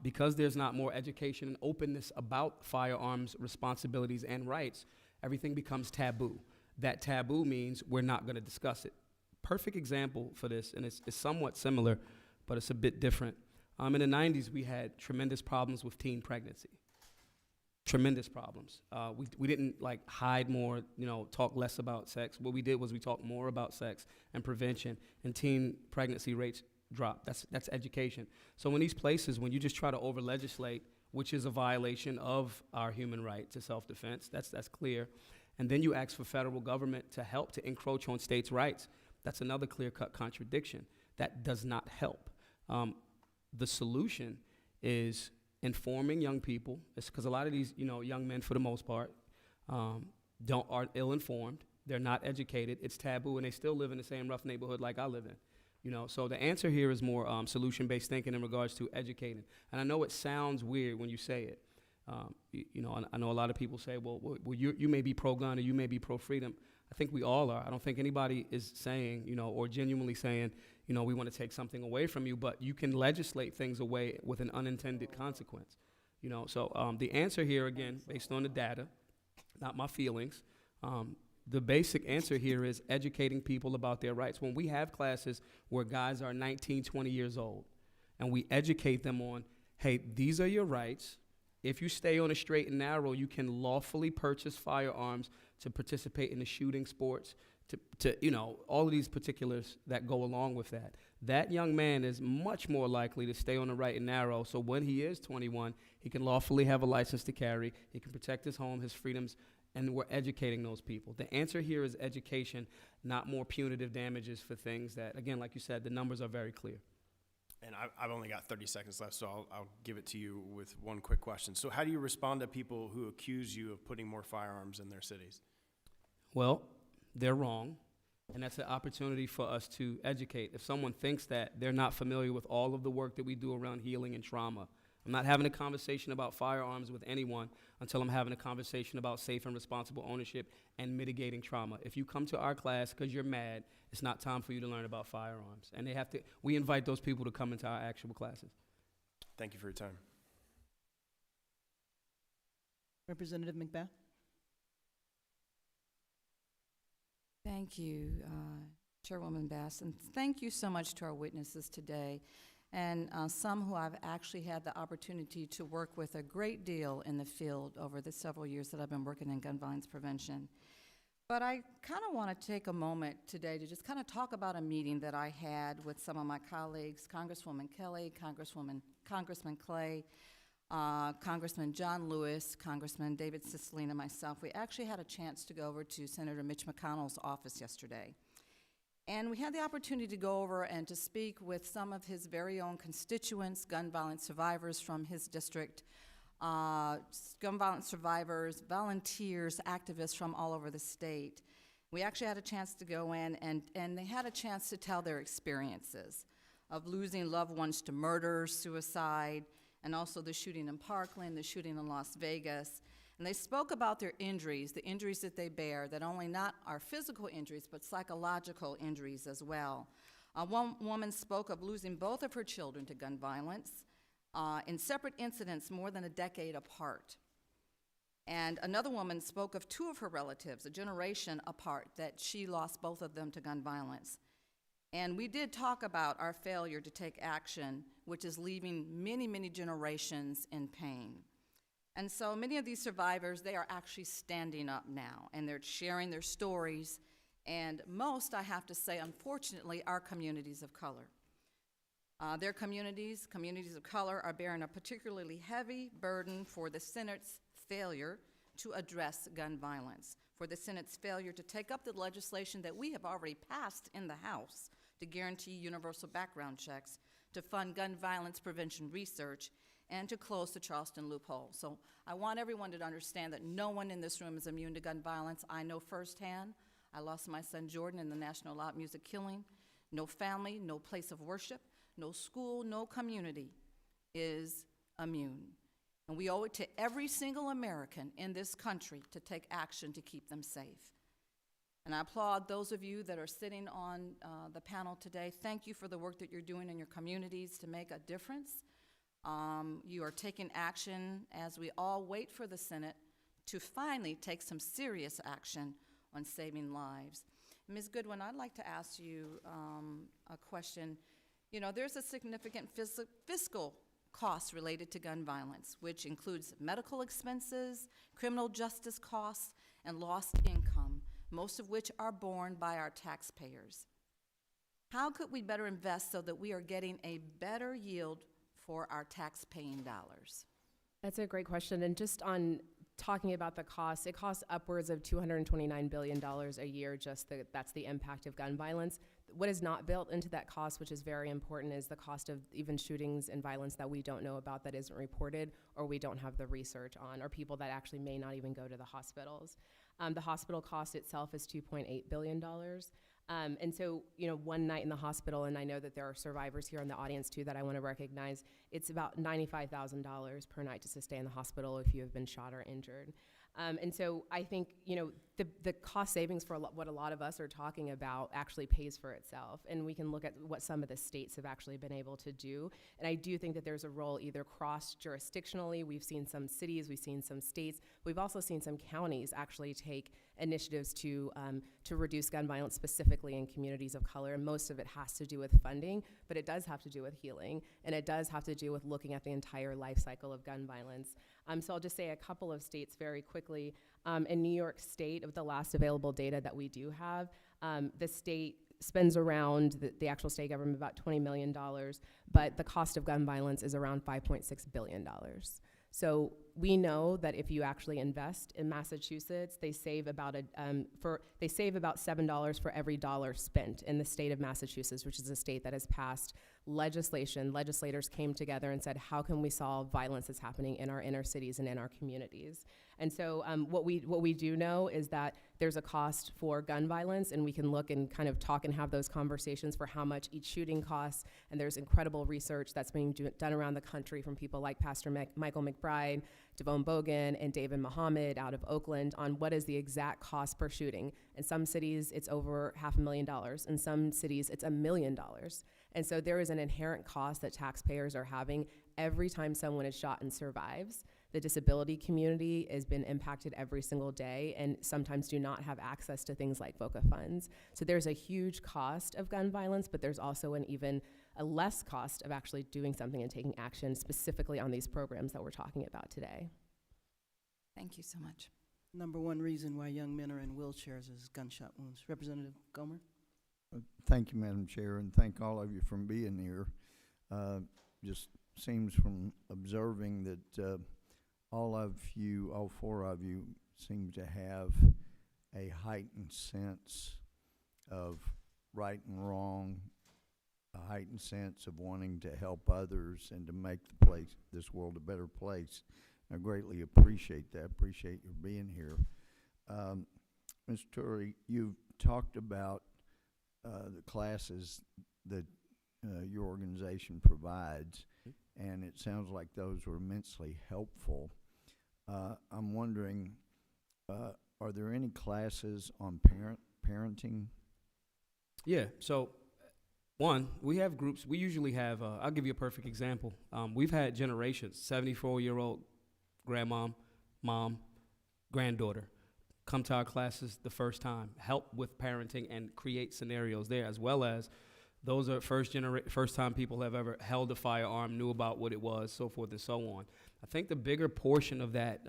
because there's not more education and openness about firearms responsibilities and rights, everything becomes taboo. That taboo means we're not going to discuss it. Perfect example for this, and it's somewhat similar, but it's a bit different. In the 90s, we had tremendous problems with teen pregnancy. Tremendous problems. We didn't hide more, talk less about sex. What we did was we talked more about sex and prevention, and teen pregnancy rates dropped. That's education. So in these places, when you just try to over-legislate, which is a violation of our human right to self-defense, that's clear, and then you ask for federal government to help to encroach on states' rights, that's another clear-cut contradiction. That does not help. The solution is informing young people. It's because a lot of these, young men, for the most part, are ill-informed. They're not educated. It's taboo, and they still live in the same rough neighborhood like I live in. So the answer here is more solution-based thinking in regards to educating. And I know it sounds weird when you say it. I know a lot of people say, well, you may be pro-gun or you may be pro-freedom. I think we all are. I don't think anybody is saying, or genuinely saying, we want to take something away from you, but you can legislate things away with an unintended consequence. So the answer here, again, based on the data, not my feelings, the basic answer here is educating people about their rights. When we have classes where guys are 19, 20 years old, and we educate them on, hey, these are your rights. If you stay on a straight and narrow, you can lawfully purchase firearms to participate in the shooting sports, to all of these particulars that go along with that. That young man is much more likely to stay on the right and narrow, so when he is 21, he can lawfully have a license to carry, he can protect his home, his freedoms, and we're educating those people. The answer here is education, not more punitive damages for things that, again, like you said, the numbers are very clear. And I've only got 30 seconds left, so I'll give it to you with one quick question. So how do you respond to people who accuse you of putting more firearms in their cities? Well, they're wrong, and that's an opportunity for us to educate. If someone thinks that, they're not familiar with all of the work that we do around healing and trauma. I'm not having a conversation about firearms with anyone until I'm having a conversation about safe and responsible ownership and mitigating trauma. If you come to our class because you're mad, it's not time for you to learn about firearms. And we invite those people to come into our actual classes. Thank you for your time. Representative McBath? Thank you, Chairwoman Bass, and thank you so much to our witnesses today, and some who I've actually had the opportunity to work with a great deal in the field over the several years that I've been working in gun violence prevention. But I kind of want to take a moment today to just kind of talk about a meeting that I had with some of my colleagues, Congresswoman Kelly, Congressman Clay, Congressman John Lewis, Congressman David Cicilline, and myself. We actually had a chance to go over to Senator Mitch McConnell's office yesterday. And we had the opportunity to go over and to speak with some of his very own constituents, gun violence survivors from his district, gun violence survivors, volunteers, activists from all over the state. We actually had a chance to go in, and they had a chance to tell their experiences of losing loved ones to murder, suicide, and also the shooting in Parkland, the shooting in Las Vegas. And they spoke about their injuries, the injuries that they bear, that only not are physical injuries, but psychological injuries as well. One woman spoke of losing both of her children to gun violence in separate incidents more than a decade apart. And another woman spoke of two of her relatives, a generation apart, that she lost both of them to gun violence. And we did talk about our failure to take action, which is leaving many, many generations in pain. And so many of these survivors, they are actually standing up now, and they're sharing their stories. And most, I have to say, unfortunately, are communities of color. Their communities of color, are bearing a particularly heavy burden for the Senate's failure to address gun violence, for the Senate's failure to take up the legislation that we have already passed in the House to guarantee universal background checks, to fund gun violence prevention research, and to close the Charleston loophole. So I want everyone to understand that no one in this room is immune to gun violence. I know firsthand. I lost my son Jordan in the National Loud Music killing. No family, no place of worship, no school, no community is immune. And we owe it to every single American in this country to take action to keep them safe. And I applaud those of you that are sitting on the panel today. Thank you for the work that you're doing in your communities to make a difference. You are taking action as we all wait for the Senate to finally take some serious action on saving lives. Ms. Goodwin, I'd like to ask you a question. You know, there's a significant fiscal cost related to gun violence, which includes medical expenses, criminal justice costs, and lost income, most of which are borne by our taxpayers. How could we better invest so that we are getting a better yield for our tax-paying dollars? That's a great question. And just on talking about the cost, it costs upwards of $229 billion a year, that's the impact of gun violence. What is not built into that cost, which is very important, is the cost of even shootings and violence that we don't know about, that isn't reported, or we don't have the research on, or people that actually may not even go to the hospitals. The hospital cost itself is $2.8 billion. And so, you know, one night in the hospital, and I know that there are survivors here in the audience too that I want to recognize, it's about $95,000 per night just to stay in the hospital if you have been shot or injured. And so I think, you know, the cost savings for what a lot of us are talking about actually pays for itself. And we can look at what some of the states have actually been able to do. And I do think that there's a role either cross-jurisdictionally. We've seen some cities, we've seen some states. We've also seen some counties actually take initiatives to reduce gun violence specifically in communities of color. And most of it has to do with funding, but it does have to do with healing. And it does have to do with looking at the entire life cycle of gun violence. So I'll just say a couple of states very quickly. In New York State, of the last available data that we do have, the state spends around, the actual state government, about $20 million, but the cost of gun violence is around $5.6 billion. So we know that if you actually invest in Massachusetts, they save about $7 for every dollar spent in the state of Massachusetts, which is a state that has passed legislation. Legislators came together and said, how can we solve violence that's happening in our inner cities and in our communities? And so what we do know is that there's a cost for gun violence, and we can look and kind of talk and have those conversations for how much each shooting costs. And there's incredible research that's being done around the country from people like Pastor Michael McBride, Devone Bogan, and David Muhammad out of Oakland on what is the exact cost per shooting. In some cities, it's over $500,000. In some cities, it's $1 million. And so there is an inherent cost that taxpayers are having every time someone is shot and survives. The disability community has been impacted every single day and sometimes do not have access to things like VOCA funds. So there's a huge cost of gun violence, but there's also an even a less cost of actually doing something and taking action specifically on these programs that we're talking about today. Thank you so much. Number one reason why young men are in wheelchairs is gunshot wounds. Representative Gomer? Thank you, Madam Chair, and thank all of you for being here. Just seems from observing that all four of you seem to have a heightened sense of right and wrong, a heightened sense of wanting to help others and to make this world a better place. I greatly appreciate that, appreciate your being here. Ms. Turley, you've talked about the classes that your organization provides, and it sounds like those were immensely helpful. I'm wondering, are there any classes on parenting? Yeah, so one, we have groups. We usually have, I'll give you a perfect example. We've had generations, 74-year-old grandmom, mom, granddaughter, come to our classes the first time, help with parenting and create scenarios there, as well as those are first time people have ever held a firearm, knew about what it was, so forth and so on. I think the bigger portion of that,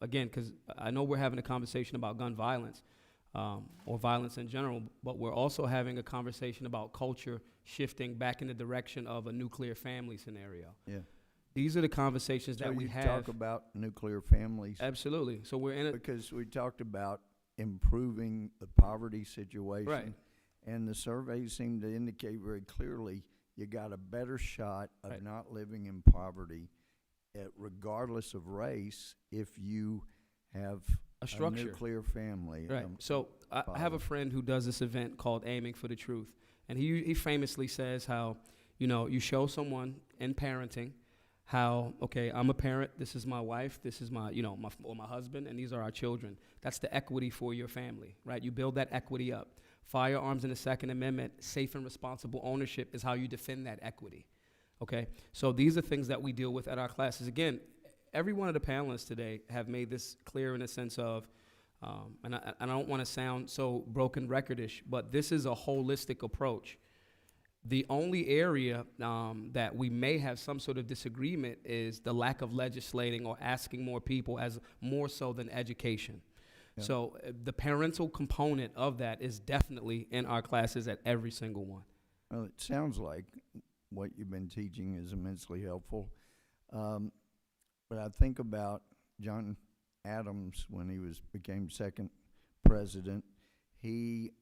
again, because I know we're having a conversation about gun violence or violence in general, but we're also having a conversation about culture shifting back in the direction of a nuclear family scenario. Yeah. These are the conversations that we have. Talk about nuclear families. Absolutely. So we're in it. Because we talked about improving the poverty situation. Right. And the surveys seem to indicate very clearly you got a better shot of not living in poverty, regardless of race, if you have a structure, nuclear family. Right. So I have a friend who does this event called Aiming for the Truth, and he famously says how, you show someone in parenting how, okay, I'm a parent, this is my wife, this is my, my husband, and these are our children. That's the equity for your family, right? You build that equity up. Firearms in the Second Amendment, safe and responsible ownership is how you defend that equity, okay? So these are things that we deal with at our classes. Again, every one of the panelists today have made this clear in a sense of, and I don't want to sound so broken recordish, but this is a holistic approach. The only area that we may have some sort of disagreement is the lack of legislating or asking more people as more so than education. Yeah. So the parental component of that is definitely in our classes at every single one. Well, it sounds like what you've been teaching is immensely helpful. But I think about John Adams when he became second president. He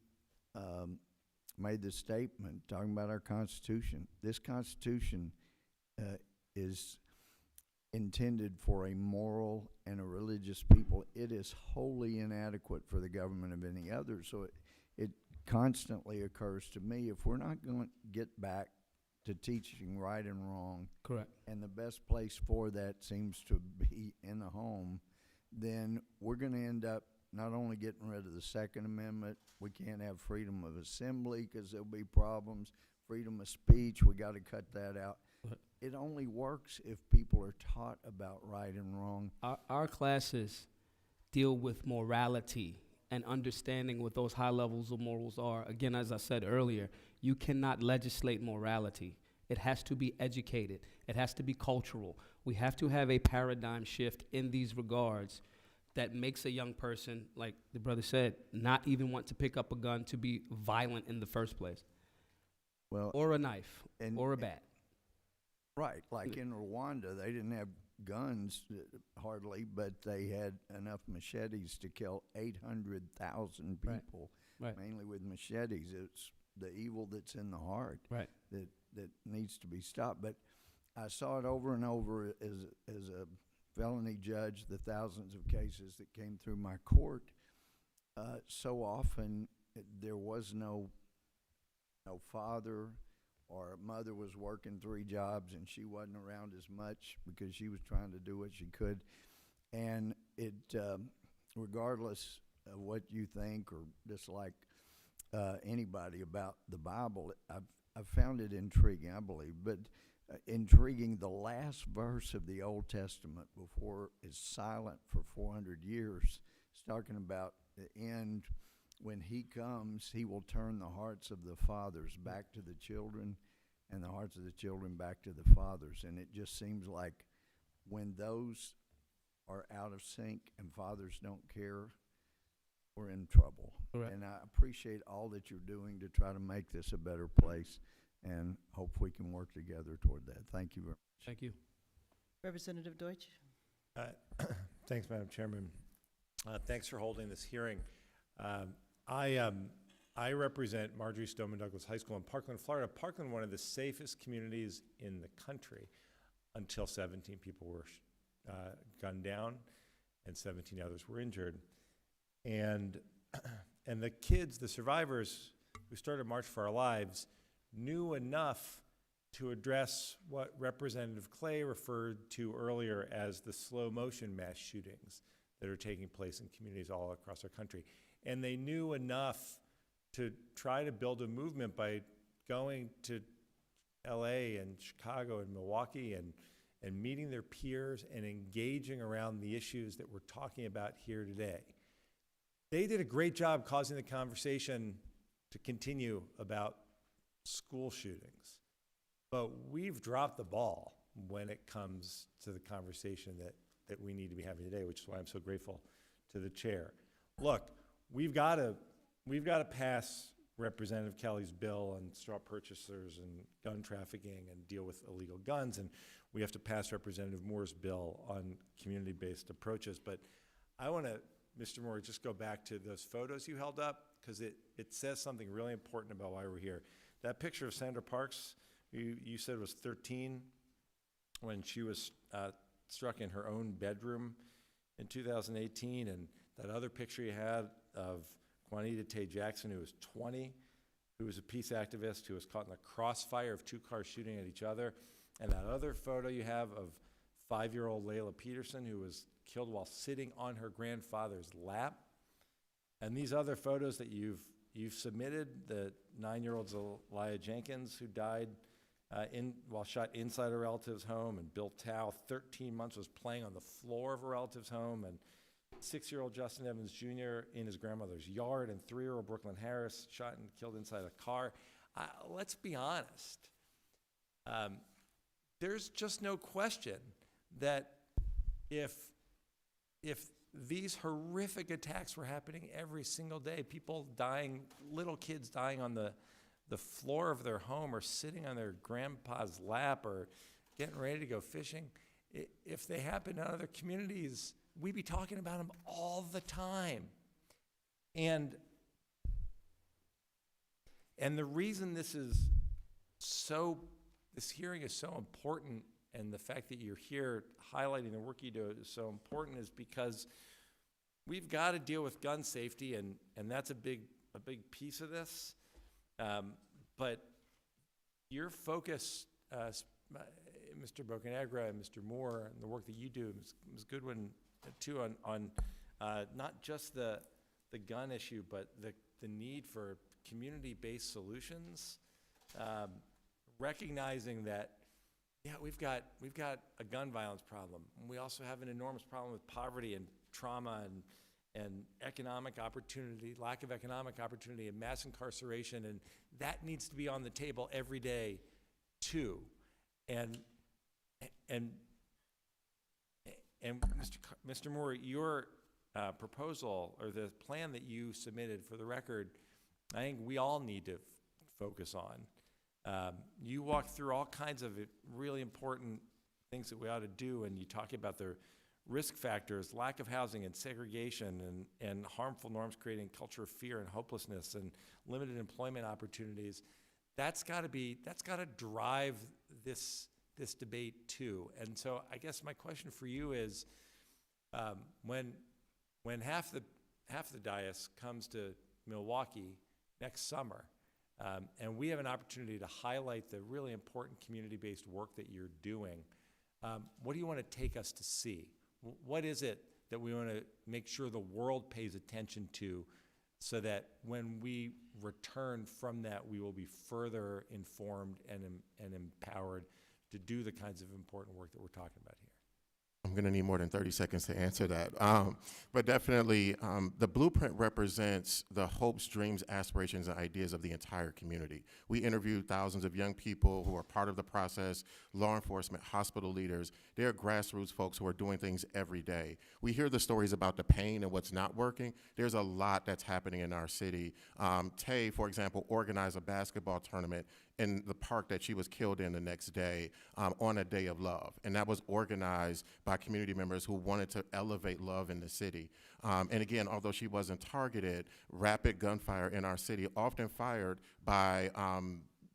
made the statement talking about our Constitution. This Constitution is intended for a moral and a religious people. It is wholly inadequate for the government of any other. So it constantly occurs to me, if we're not going to get back to teaching right and wrong, correct, and the best place for that seems to be in the home, then we're going to end up not only getting rid of the Second Amendment, we can't have freedom of assembly because there'll be problems, freedom of speech, we got to cut that out. It only works if people are taught about right and wrong. Our classes deal with morality and understanding what those high levels of morals are. Again, as I said earlier, you cannot legislate morality. It has to be educated. It has to be cultural. We have to have a paradigm shift in these regards that makes a young person, like the brother said, not even want to pick up a gun to be violent in the first place. Well, or a knife, or a bat. Right, like in Rwanda, they didn't have guns hardly, but they had enough machetes to kill 800,000 people, mainly with machetes. It's the evil that's in the heart that needs to be stopped. But I saw it over and over as a felony judge the thousands of cases that came through my court, so often there was no father, or mother was working 3 jobs and she wasn't around as much because she was trying to do what she could. And it, regardless of what you think or dislike anybody about the Bible, I've found it intriguing, I believe, but intriguing, the last verse of the Old Testament before it's silent for 400 years, it's talking about the end. When he comes, he will turn the hearts of the fathers back to the children and the hearts of the children back to the fathers. And it just seems like when those are out of sync and fathers don't care, we're in trouble. Correct. And I appreciate all that you're doing to try to make this a better place, and hope we can work together toward that. Thank you very much. Thank you. Representative Deutsch. Thanks, Madam Chairman. Thanks for holding this hearing. I represent Marjorie Stoneman Douglas High School in Parkland, Florida. Parkland, one of the safest communities in the country, until 17 people were gunned down and 17 others were injured. And the kids, the survivors who started March for Our Lives, knew enough to address what Representative Clay referred to earlier as the slow motion mass shootings that are taking place in communities all across our country. And they knew enough to try to build a movement by going to LA and Chicago and Milwaukee and meeting their peers and engaging around the issues that we're talking about here today. They did a great job causing the conversation to continue about school shootings. But we've dropped the ball when it comes to the conversation that we need to be having today, which is why I'm so grateful to the chair. Look, we've got to pass Representative Kelly's bill on straw purchasers and gun trafficking and deal with illegal guns, and we have to pass Representative Moore's bill on community-based approaches. But I want to, Mr. Moore, just go back to those photos you held up, because it says something really important about why we're here. That picture of Sandra Parks, you said was 13 when she was struck in her own bedroom in 2018, and that other picture you had of Juanita Tay Jackson, who was 20, who was a peace activist who was caught in the crossfire of 2 cars shooting at each other, and that other photo you have of 5-year-old Layla Peterson, who was killed while sitting on her grandfather's lap. And these other photos that you've submitted, the 9-year-old Zelaya Jenkins, who died while shot inside a relative's home, and Bill Tao, 13 months, was playing on the floor of a relative's home, and 6-year-old Justin Evans Jr. in his grandmother's yard, and 3-year-old Brooklyn Harris shot and killed inside a car. Let's be honest. There's just no question that if these horrific attacks were happening every single day, people dying, little kids dying on the floor of their home or sitting on their grandpa's lap or getting ready to go fishing, if they happen in other communities, we'd be talking about them all the time. And the reason this hearing is so important, and the fact that you're here highlighting the work you do is so important, is because we've got to deal with gun safety, and that's a big piece of this. But your focus, Mr. Bocanegra and Mr. Moore, and the work that you do, Ms. Goodwin, too, on not just the gun issue, but the need for community-based solutions, recognizing that, yeah, we've got a gun violence problem. We also have an enormous problem with poverty and trauma and economic opportunity, lack of economic opportunity, and mass incarceration, and that needs to be on the table every day, too. And Mr. Moore, your proposal, or the plan that you submitted, for the record, I think we all need to focus on. You walk through all kinds of really important things that we ought to do, and you talk about the risk factors, lack of housing and segregation, and harmful norms creating culture of fear and hopelessness, and limited employment opportunities. That's got to drive this this debate too. And so I guess my question for you is, when half the dais comes to Milwaukee next summer, and we have an opportunity to highlight the really important community-based work that you're doing, what do you want to take us to see? What is it that we want to make sure the world pays attention to, so that when we return from that, we will be further informed and empowered to do the kinds of important work that we're talking about here? I'm going to need more than 30 seconds to answer that. But definitely, the blueprint represents the hopes, dreams, aspirations, and ideas of the entire community. We interviewed thousands of young people who are part of the process, law enforcement, hospital leaders. They're grassroots folks who are doing things every day. We hear the stories about the pain and what's not working. There's a lot that's happening in our city. Tay, for example, organized a basketball tournament in the park that she was killed in the next day, on a day of love. And that was organized by community members who wanted to elevate love in the city. And again, although she wasn't targeted, rapid gunfire in our city, often fired by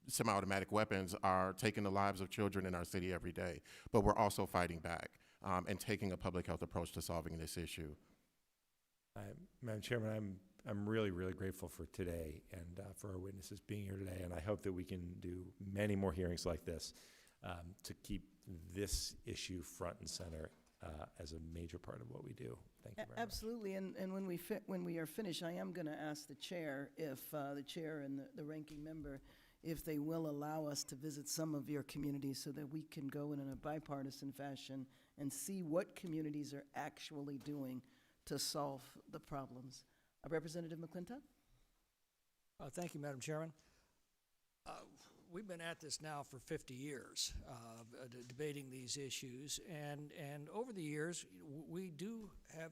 semi-automatic weapons, are taking the lives of children in our city every day. But we're also fighting back and taking a public health approach to solving this issue. Madam Chairman, I'm really, really grateful for today and for our witnesses being here today, and I hope that we can do many more hearings like this to keep this issue front and center as a major part of what we do. Thank you very much. Absolutely, and when we are finished, I am going to ask the chair if the chair and the ranking member, if they will allow us to visit some of your communities so that we can go in a bipartisan fashion and see what communities are actually doing to solve the problems. Representative McClintock? Thank you, Madam Chairman. We've been at this now for 50 years, debating these issues, and over the years, we do have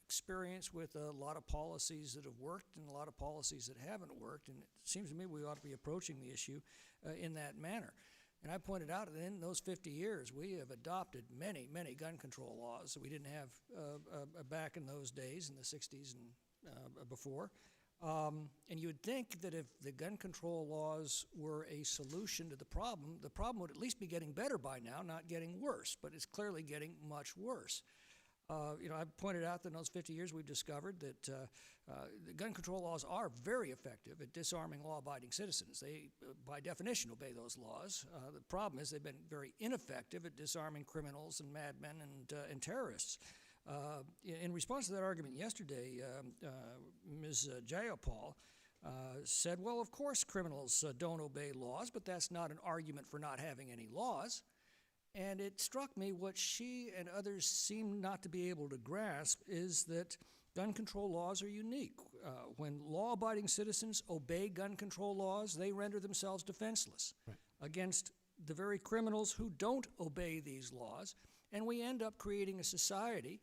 experience with a lot of policies that have worked and a lot of policies that haven't worked, and it seems to me we ought to be approaching the issue in that manner. And I pointed out that in those 50 years, we have adopted many, many gun control laws that we didn't have back in those days, in the 60s and before. And you would think that if the gun control laws were a solution to the problem would at least be getting better by now, not getting worse. But it's clearly getting much worse. I've pointed out that in those 50 years we've discovered that the gun control laws are very effective at disarming law-abiding citizens. They, by definition, obey those laws. The problem is they've been very ineffective at disarming criminals and madmen and terrorists. In response to that argument yesterday, Ms. Jayapal said, well, of course criminals don't obey laws, but that's not an argument for not having any laws. And it struck me what she and others seem not to be able to grasp is that gun control laws are unique. When law-abiding citizens obey gun control laws, they render themselves defenseless against the very criminals who don't obey these laws. And we end up creating a society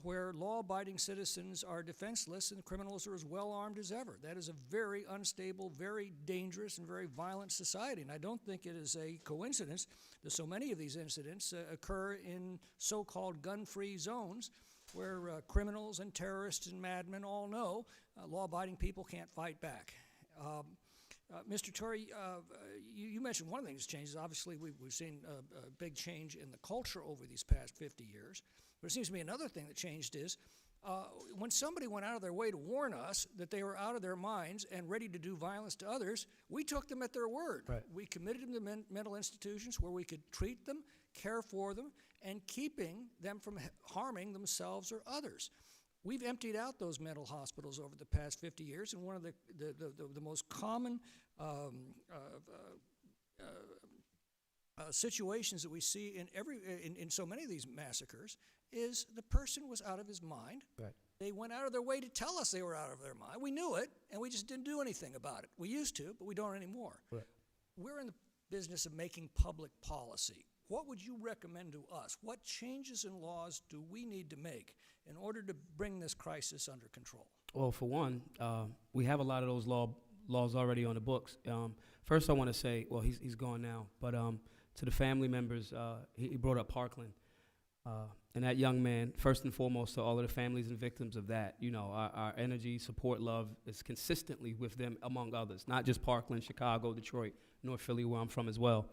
where law-abiding citizens are defenseless and criminals are as well-armed as ever. That is a very unstable, very dangerous, and very violent society. And I don't think it is a coincidence that so many of these incidents occur in so-called gun-free zones where criminals and terrorists and madmen all know law-abiding people can't fight back. Mr. Torrey, you mentioned one of the things that's changed. Obviously, we've seen a big change in the culture over these past 50 years. But it seems to me another thing that changed is when somebody went out of their way to warn us that they were out of their minds and ready to do violence to others, we took them at their word. Right. We committed them to mental institutions where we could treat them, care for them, and keeping them from harming themselves or others. We've emptied out those mental hospitals over the past 50 years, and one of the most common situations that we see in so many of these massacres is the person was out of his mind. Right. They went out of their way to tell us they were out of their mind. We knew it, and we just didn't do anything about it. We used to, but we don't anymore. Right. We're in the business of making public policy. What would you recommend to us? What changes in laws do we need to make in order to bring this crisis under control? Well, for one, we have a lot of those laws already on the books. First, I want to say, well, he's gone now, but to the family members, he brought up Parkland. And that young man, first and foremost, to all of the families and victims of that, our energy, support, love is consistently with them, among others, not just Parkland, Chicago, Detroit, North Philly, where I'm from as well.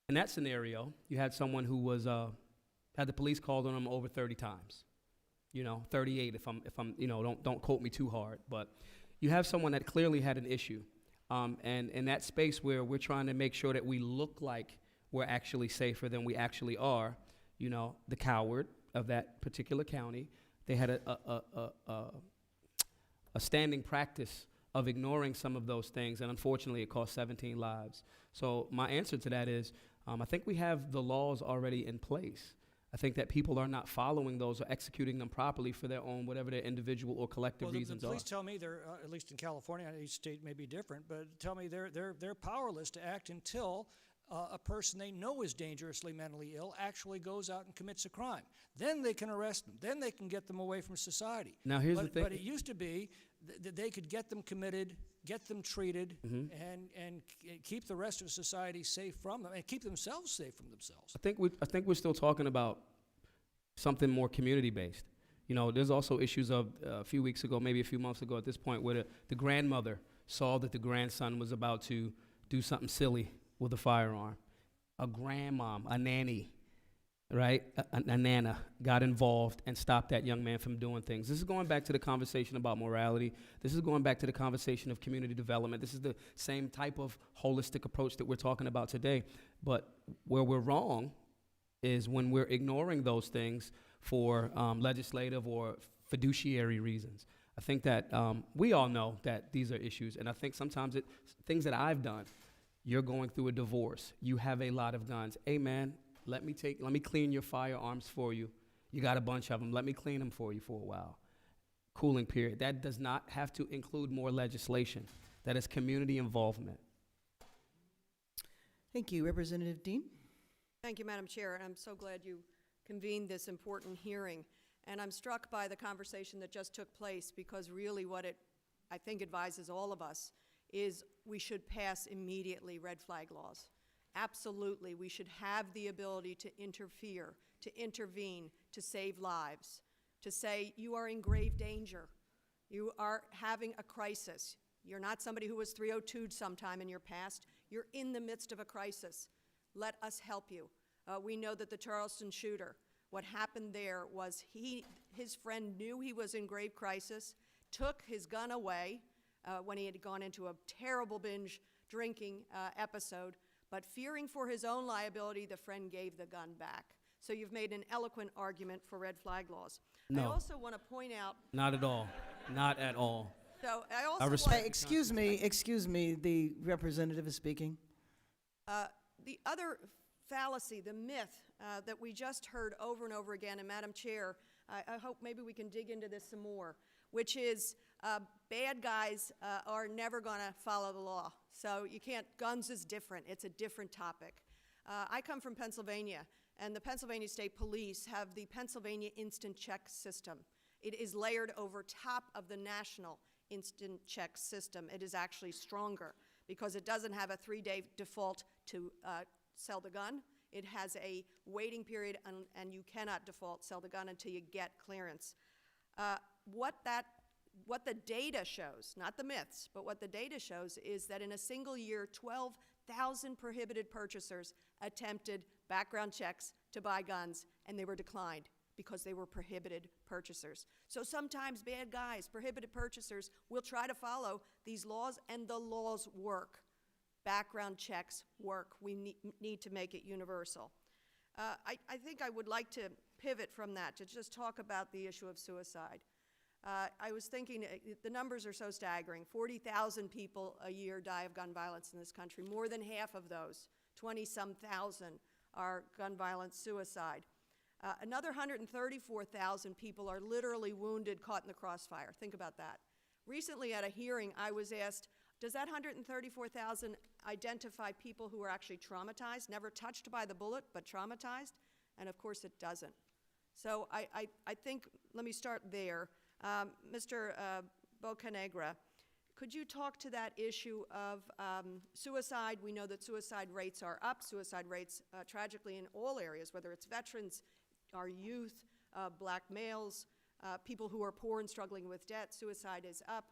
In that scenario, you had someone who was, had the police called on him over 30 times. 38 if I'm, don't quote me too hard, but you have someone that clearly had an issue. And in that space where we're trying to make sure that we look like we're actually safer than we actually are, the coward of that particular county, they had a standing practice of ignoring some of those things, and unfortunately it cost 17 lives. So my answer to that is, I think we have the laws already in place. I think that people are not following those or executing them properly for their own, whatever their individual or collective reasons the are. police tell me they're, at least in California, each state may be different, but tell me they're powerless to act until a person they know is dangerously mentally ill actually goes out and commits a crime. Then they can arrest them. Then they can get them away from society. Now here's the thing. But it used to be that they could get them committed, get them treated, and keep the rest of society safe from them, and keep themselves safe from themselves. I think we're still talking about something more community-based. There's also issues of a few weeks ago, maybe a few months ago at this point, where the grandmother saw that the grandson was about to do something silly with a firearm. A grandmom, a nanny, right? A nana got involved and stopped that young man from doing things. This is going back to the conversation about morality. This is going back to the conversation of community development. This is the same type of holistic approach that we're talking about today. But where we're wrong is when we're ignoring those things for legislative or fiduciary reasons. I think that we all know that these are issues, and I think sometimes things that I've done, you're going through a divorce, you have a lot of guns. Hey man, let me clean your firearms for you. You got a bunch of them, let me clean them for you for a while. Cooling period. That does not have to include more legislation. That is community involvement. Thank you. Representative Dean? Thank you, Madam Chair, and I'm so glad you convened this important hearing. And I'm struck by the conversation that just took place, because really what it, I think, advises all of us is we should pass immediately red flag laws. Absolutely, we should have the ability to interfere, to intervene, to save lives, to say you are in grave danger, you are having a crisis. You're not somebody who was 302'd sometime in your past. You're in the midst of a crisis. Let us help you. We know that the Charleston shooter, what happened there was his friend knew he was in grave crisis, took his gun away when he had gone into a terrible binge drinking episode, but fearing for his own liability, the friend gave the gun back. So you've made an eloquent argument for red flag laws. No. I also want to point out— Not at all. Not at all. So I also Excuse me, the representative is speaking. The other fallacy, the myth that we just heard over and over again, and Madam Chair, I hope maybe we can dig into this some more, which is bad guys are never going to follow the law. So you can't— guns is different. It's a different topic. I come from Pennsylvania, and the Pennsylvania State Police have the Pennsylvania Instant Check System. It is layered over top of the national Instant Check System. It is actually stronger because it doesn't have a 3-day default to sell the gun. It has a waiting period, and you cannot default sell the gun until you get clearance. What the data shows, not the myths, but what the data shows is that in a single year, 12,000 prohibited purchasers attempted background checks to buy guns, and they were declined because they were prohibited purchasers. So sometimes bad guys, prohibited purchasers, will try to follow these laws, and the laws work. Background checks work. We need to make it universal. I think I would like to pivot from that to just talk about the issue of suicide. I was thinking, the numbers are so staggering. 40,000 people a year die of gun violence in this country. More than half of those, 20-some thousand, are gun violence suicide. Another 134,000 people are literally wounded, caught in the crossfire. Think about that. Recently at a hearing, I was asked, does that 134,000 identify people who are actually traumatized, never touched by the bullet, but traumatized? And of course it doesn't. So I think, let me start there. Mr. Bocanegra, could you talk to that issue of suicide? We know that suicide rates are up. Suicide rates, tragically, in all areas, whether it's veterans, our youth, black males, people who are poor and struggling with debt, suicide is up.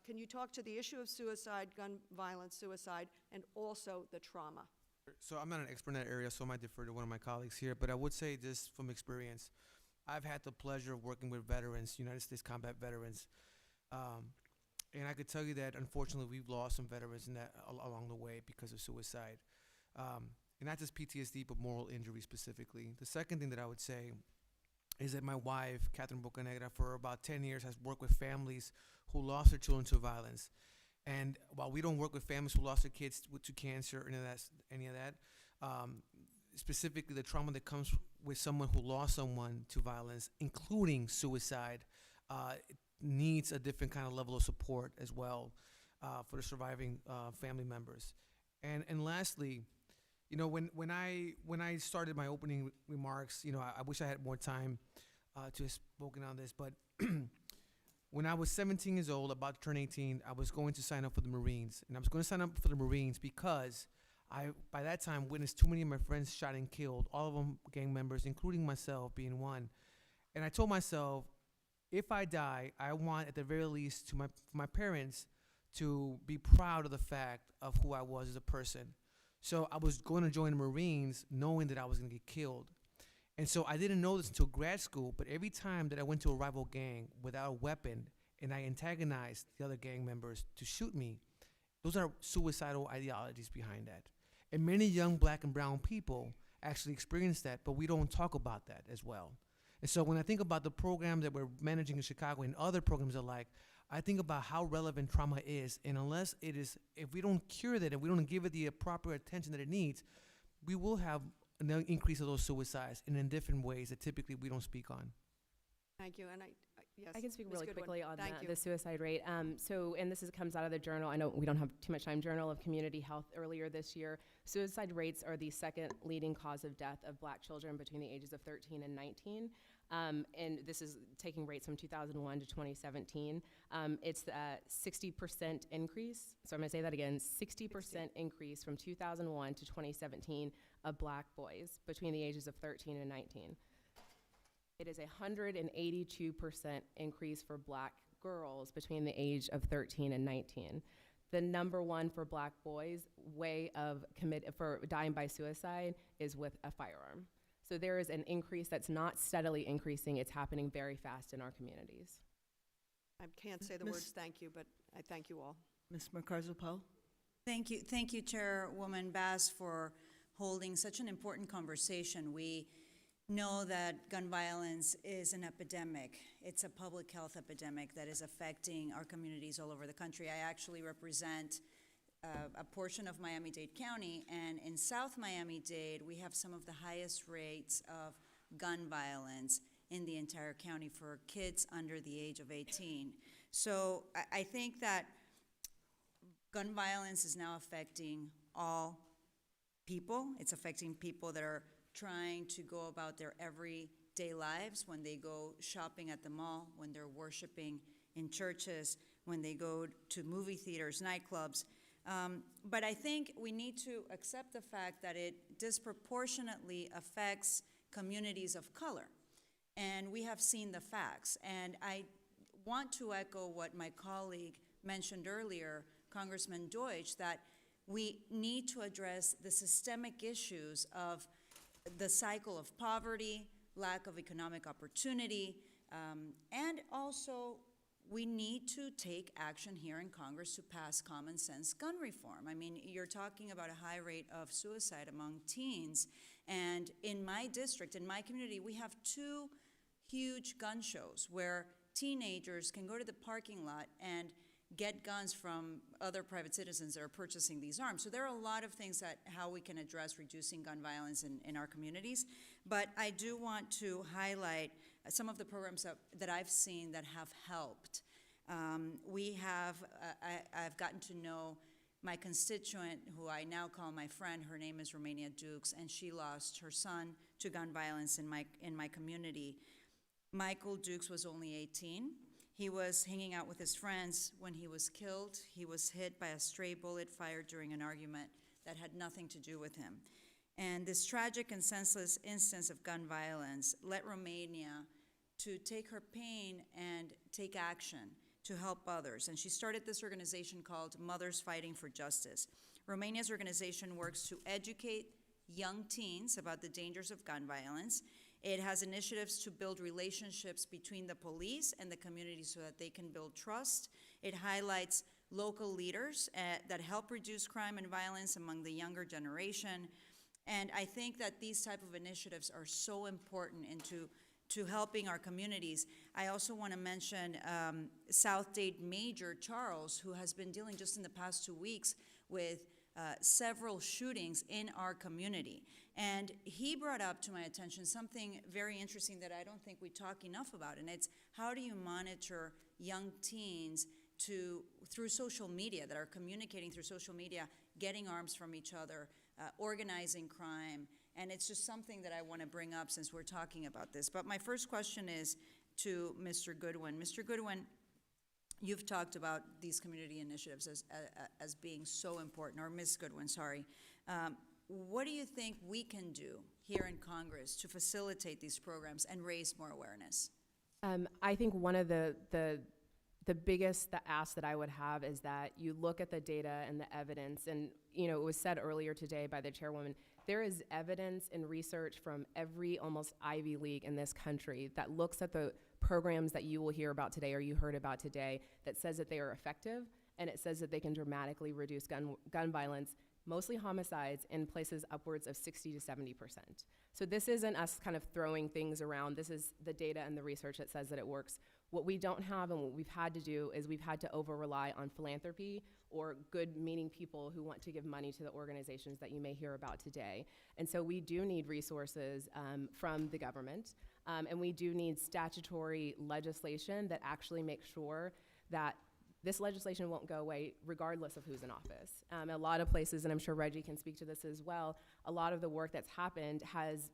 Can you talk to the issue of suicide, gun violence, suicide, and also the trauma? So I'm not an expert in that area, so I might defer to one of my colleagues here, but I would say this from experience. I've had the pleasure of working with veterans, United States combat veterans, and I could tell you that unfortunately we've lost some veterans in that along the way because of suicide. And not just PTSD, but moral injury specifically. The second thing that I would say is that my wife, Catherine Bocanegra, for about 10 years has worked with families who lost their children to violence. And while we don't work with families who lost their kids to cancer or any of that, specifically the trauma that comes with someone who lost someone to violence, including suicide, it needs a different kind of level of support as well for the surviving family members. And lastly, you know, when I started my opening remarks, you know, I wish I had more time to have spoken on this, but when I was 17 years old, about to turn 18, I was going to sign up for the Marines. And I was going to sign up for the Marines because I, by that time, witnessed too many of my friends shot and killed, all of them gang members, including myself being one. And I told myself, if I die, I want, at the very least, for my parents to be proud of the fact of who I was as a person. So I was going to join the Marines knowing that I was going to get killed. And so I didn't know this until grad school, but every time that I went to a rival gang without a weapon and I antagonized the other gang members to shoot me, those are suicidal ideologies behind that. And many young black and brown people actually experience that, but we don't talk about that as well. And so when I think about the program that we're managing in Chicago and other programs alike, I think about how relevant trauma is, and unless it is, if we don't cure that and we don't give it the proper attention that it needs, we will have an increase of those suicides and in different ways that typically we don't speak on. Thank you, and yes. I can speak Ms. really Goodwin. quickly on Thank you. the suicide rate. And this comes out of the journal. I know we don't have too much time. Journal of Community Health earlier this year. Suicide rates are the second leading cause of death of black children between the ages of 13 and 19. And this is taking rates from 2001 to 2017. It's a 60% increase. So I'm going to say that again, 60% increase from 2001 to 2017 of black boys between the ages of 13 and 19. It is a 182% increase for black girls between the age of 13 and 19. The number one for black boys way of for dying by suicide is with a firearm. So there is an increase that's not steadily increasing. It's happening very fast in our communities. I can't say the words thank you, but I thank you all. Ms. Mercazzo-Powell? Thank you, Chairwoman Bass, for holding such an important conversation. We know that gun violence is an epidemic. It's a public health epidemic that is affecting our communities all over the country. I actually represent a portion of Miami-Dade County, and in South Miami-Dade, we have some of the highest rates of gun violence in the entire county for kids under the age of 18. So I think that gun violence is now affecting all people. It's affecting people that are trying to go about their everyday lives, when they go shopping at the mall, when they're worshiping in churches, when they go to movie theaters, nightclubs. But I think we need to accept the fact that it disproportionately affects communities of color. And we have seen the facts. And I want to echo what my colleague mentioned earlier, Congressman Deutsch, that we need to address the systemic issues of the cycle of poverty, lack of economic opportunity, and also we need to take action here in Congress to pass common sense gun reform. I mean, you're talking about a high rate of suicide among teens, and in my district, in my community, we have 2 huge gun shows where teenagers can go to the parking lot and get guns from other private citizens that are purchasing these arms. So there are a lot of things that how we can address reducing gun violence in our communities. But I do want to highlight some of the programs that I've seen that have helped. I've gotten to know my constituent, who I now call my friend. Her name is Romania Dukes, and she lost her son to gun violence in my community. Michael Dukes was only 18. He was hanging out with his friends when he was killed. He was hit by a stray bullet fired during an argument that had nothing to do with him. And this tragic and senseless instance of gun violence led Romania to take her pain and take action to help others. And she started this organization called Mothers Fighting for Justice. Romania's organization works to educate young teens about the dangers of gun violence. It has initiatives to build relationships between the police and the community so that they can build trust. It highlights local leaders that help reduce crime and violence among the younger generation. And I think that these type of initiatives are so important to helping our communities. I also want to mention South Dade Major Charles, who has been dealing just in the past 2 weeks with several shootings in our community. And he brought up to my attention something very interesting that I don't think we talk enough about, and it's how do you monitor young teens through social media, that are communicating through social media, getting arms from each other, organizing crime, and it's just something that I want to bring up since we're talking about this. But my first question is to Mr. Goodwin. Mr. Goodwin, you've talked about these community initiatives as being so important, or Ms. Goodwin, sorry. What do you think we can do here in Congress to facilitate these programs and raise more awareness? I think one of the biggest ask that I would have is that you look at the data and the evidence, and it was said earlier today by the chairwoman, there is evidence and research from every almost Ivy League in this country that looks at the programs that you will hear about today or you heard about today that says that they are effective, and it says that they can dramatically reduce gun violence, mostly homicides, in places upwards of 60 to 70%. So this isn't us kind of throwing things around. This is the data and the research that says that it works. What we don't have and what we've had to do is we've had to over-rely on philanthropy or good-meaning people who want to give money to the organizations that you may hear about today. And so we do need resources from the government, and we do need statutory legislation that actually makes sure that this legislation won't go away regardless of who's in office. A lot of places, and I'm sure Reggie can speak to this as well, a lot of the work that's happened has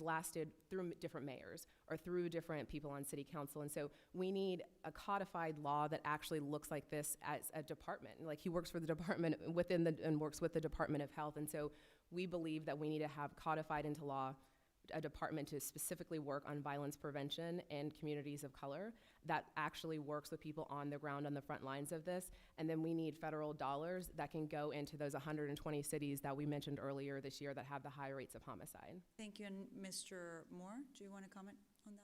lasted through different mayors or through different people on city council. And so we need a codified law that actually looks like this as a department. Like, he works for the department and works with the Department of Health. And so we believe that we need to have codified into law a department to specifically work on violence prevention in communities of color that actually works with people on the ground on the front lines of this. And then we need federal dollars that can go into those 120 cities that we mentioned earlier this year that have the high rates of homicide. Thank you. And Mr. Moore, do you want to comment on that?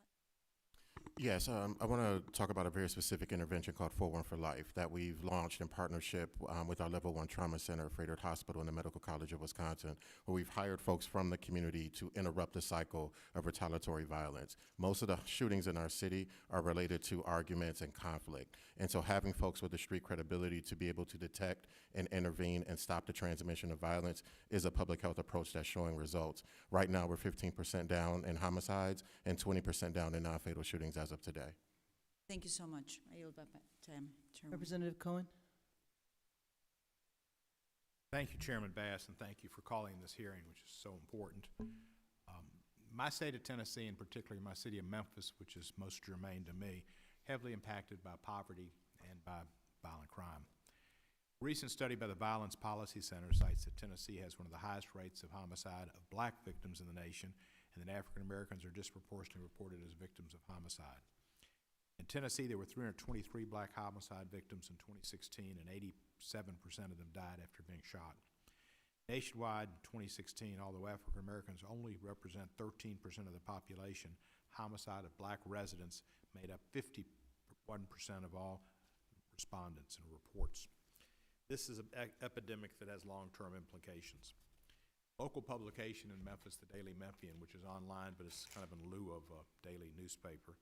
Yes, I want to talk about a very specific intervention called 4-1 for Life that we've launched in partnership with our Level 1 Trauma Center, Frederick Hospital, and the Medical College of Wisconsin, where we've hired folks from the community to interrupt the cycle of retaliatory violence. Most of the shootings in our city are related to arguments and conflict, and so having folks with the street credibility to be able to detect and intervene and stop the transmission of violence is a public health approach that's showing results. Right now, we're 15% down in homicides and 20% down in non-fatal shootings as of today. Thank you so much. I yield back to Chairman. Representative Cohen. Thank you, Chairman Bass, and thank you for calling this hearing, which is so important. My state of Tennessee, and particularly my city of Memphis, which is most germane to me, heavily impacted by poverty and by violent crime. A recent study by the Violence Policy Center cites that Tennessee has one of the highest rates of homicide of black victims in the nation, and that African Americans are disproportionately reported as victims of homicide. In Tennessee, there were 323 black homicide victims in 2016, and 87% of them died after being shot. Nationwide, in 2016, although African Americans only represent 13% of the population, homicide of black residents made up 51% of all respondents and reports. This is an epidemic that has long-term implications. Local publication in Memphis, the Daily Memphian, which is online, but it's kind of in lieu of a daily newspaper,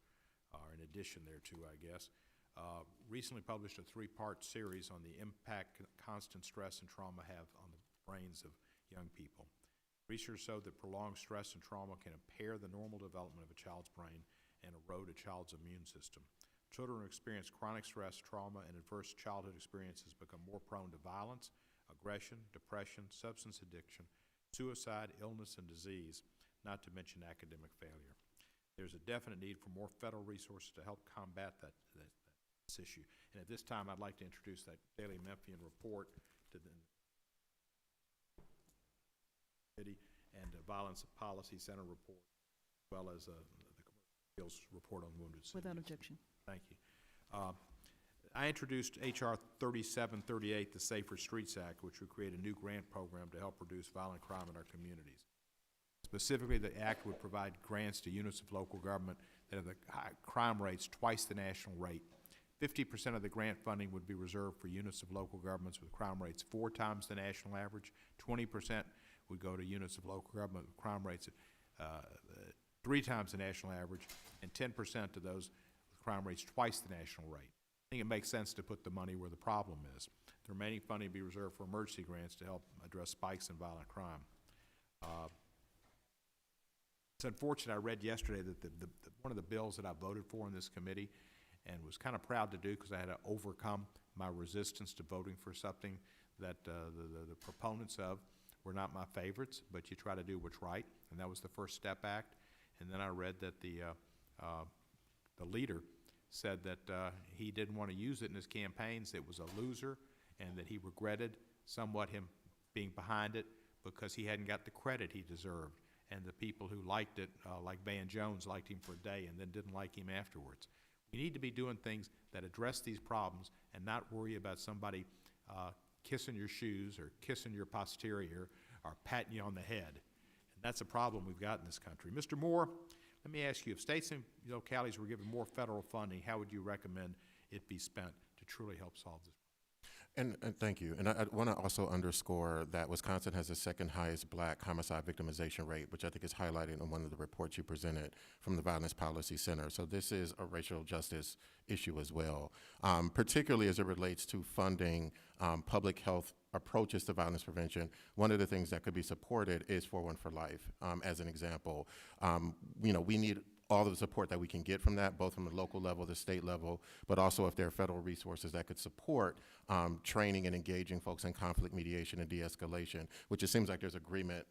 or in addition thereto, I guess, recently published a 3-part series on the impact constant stress and trauma have on the brains of young people. Research showed that prolonged stress and trauma can impair the normal development of a child's brain and erode a child's immune system. Children who experience chronic stress, trauma, and adverse childhood experiences become more prone to violence, aggression, depression, substance addiction, suicide, illness, and disease, not to mention academic failure. There's a definite need for more federal resources to help combat this issue. And at this time, I'd like to introduce that Daily Memphian report to the City and the Violence Policy Center report, as well as the Commercial Appeals report on wounded civilians. Without objection. Thank you. I introduced H.R. 3738, the Safer Streets Act, which would create a new grant program to help reduce violent crime in our communities. Specifically, the act would provide grants to units of local government that have the crime rates twice the national rate. 50% of the grant funding would be reserved for units of local governments with crime rates 4 times the national average. 20% would go to units of local government with crime rates at 3 times the national average, and 10% to those with crime rates twice the national rate. I think it makes sense to put the money where the problem is. The remaining funding be reserved for emergency grants to help address spikes in violent crime. It's unfortunate, I read yesterday that one of the bills that I voted for in this committee and was kind of proud to do because I had to overcome my resistance to voting for something that the proponents of were not my favorites, but you try to do what's right, and that was the First Step Act. And then I read that the leader said that he didn't want to use it in his campaigns, it was a loser, and that he regretted somewhat him being behind it because he hadn't got the credit he deserved. And the people who liked it, like Van Jones, liked him for a day and then didn't like him afterwards. We need to be doing things that address these problems and not worry about somebody kissing your shoes or kissing your posterior or patting you on the head. And that's a problem we've got in this country. Mr. Moore, let me ask you, if states and localities were given more federal funding, how would you recommend it be spent to truly help solve this? And thank you. And I want to also underscore that Wisconsin has the second highest black homicide victimization rate, which I think is highlighted in one of the reports you presented from the Violence Policy Center. So this is a racial justice issue as well, particularly as it relates to funding public health approaches to violence prevention. One of the things that could be supported is 4-1 for Life, as an example. We need all of the support that we can get from that, both from the local level, the state level, but also if there are federal resources that could support training and engaging folks in conflict mediation and de-escalation, which it seems like there's agreement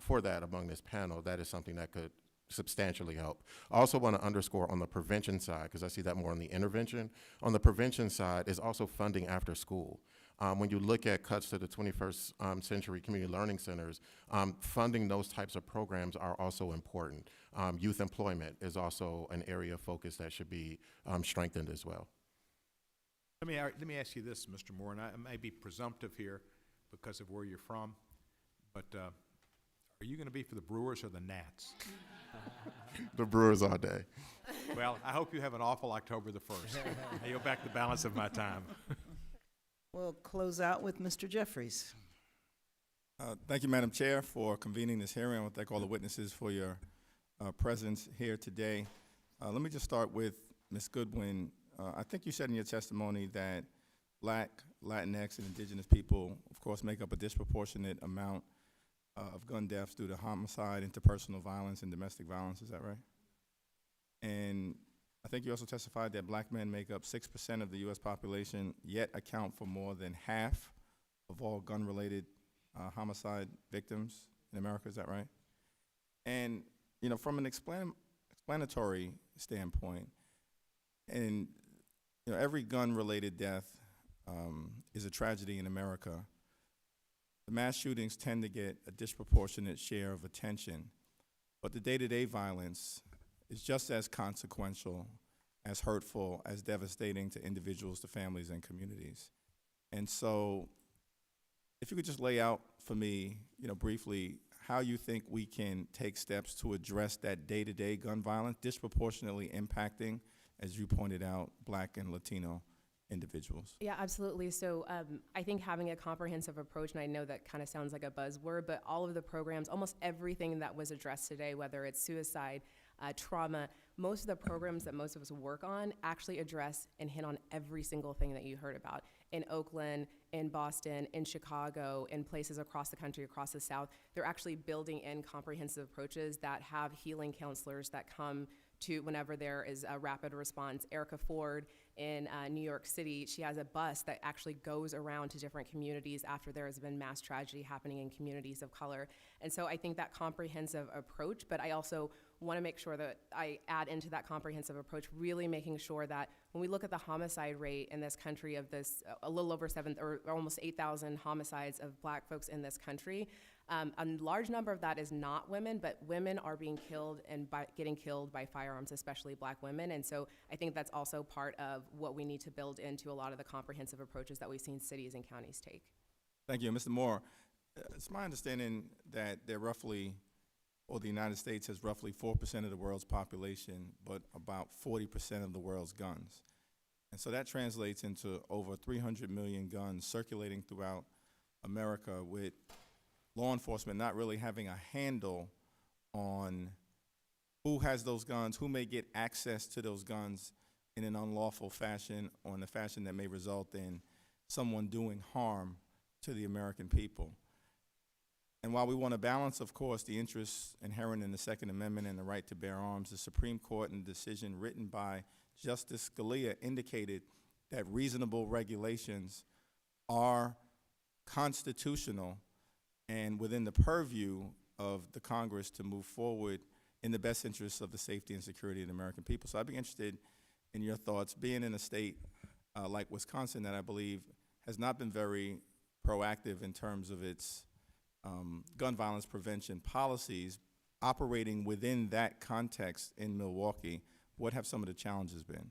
for that among this panel. That is something that could substantially help. I also want to underscore on the prevention side, because I see that more on the intervention. On the prevention side is also funding after school. When you look at cuts to the 21st century community learning centers, funding those types of programs are also important. Youth employment is also an area of focus that should be strengthened as well. Let me ask you this, Mr. Moore, and I may be presumptive here because of where you're from, but are you going to be for the Brewers or the Nats? The Brewers all day. Well, I hope you have an awful October the 1st. I yield back the balance of my time. We'll close out with Mr. Jeffries. Thank you, Madam Chair, for convening this hearing. I want to thank all the witnesses for your presence here today. Let me just start with Ms. Goodwin. I think you said in your testimony that Black, Latinx, and Indigenous people, of course, make up a disproportionate amount of gun deaths due to homicide, interpersonal violence, and domestic violence. Is that right? And I think you also testified that Black men make up 6% of the U.S. population, yet account for more than half of all gun-related homicide victims in America. Is that right? And from an explanatory standpoint, and every gun-related death is a tragedy in America. The mass shootings tend to get a disproportionate share of attention, but the day-to-day violence is just as consequential, as hurtful, as devastating to individuals, to families, and communities. And so, if you could just lay out for me, briefly, how you think we can take steps to address that day-to-day gun violence disproportionately impacting, as you pointed out, Black and Latino individuals. Yeah, absolutely. So I think having a comprehensive approach, and I know that kind of sounds like a buzzword, but all of the programs, almost everything that was addressed today, whether it's suicide, trauma, most of the programs that most of us work on actually address and hit on every single thing that you heard about. In Oakland, in Boston, in Chicago, in places across the country, across the South, they're actually building in comprehensive approaches that have healing counselors that come to whenever there is a rapid response. Erica Ford in New York City, she has a bus that actually goes around to different communities after there has been mass tragedy happening in communities of color. And so I think that comprehensive approach, but I also want to make sure that I add into that comprehensive approach, really making sure that when we look at the homicide rate in this country of this, a little over almost 8,000 homicides of Black folks in this country, A large number of that is not women, but women are being killed and getting killed by firearms, especially Black women. And so I think that's also part of what we need to build into a lot of the comprehensive approaches that we've seen cities and counties take. Thank you. Mr. Moore, it's my understanding that the United States has roughly 4% of the world's population, but about 40% of the world's guns. And so that translates into over 300 million guns circulating throughout America, with law enforcement not really having a handle on who has those guns, who may get access to those guns in an unlawful fashion or in a fashion that may result in someone doing harm to the American people. And while we want to balance, of course, the interests inherent in the Second Amendment and the right to bear arms, the Supreme Court, in a decision written by Justice Scalia, indicated that reasonable regulations are constitutional and within the purview of the Congress to move forward in the best interests of the safety and security of the American people. So I'd be interested in your thoughts, being in a state like Wisconsin that I believe has not been very proactive in terms of its gun violence prevention policies, operating within that context in Milwaukee. What have some of the challenges been?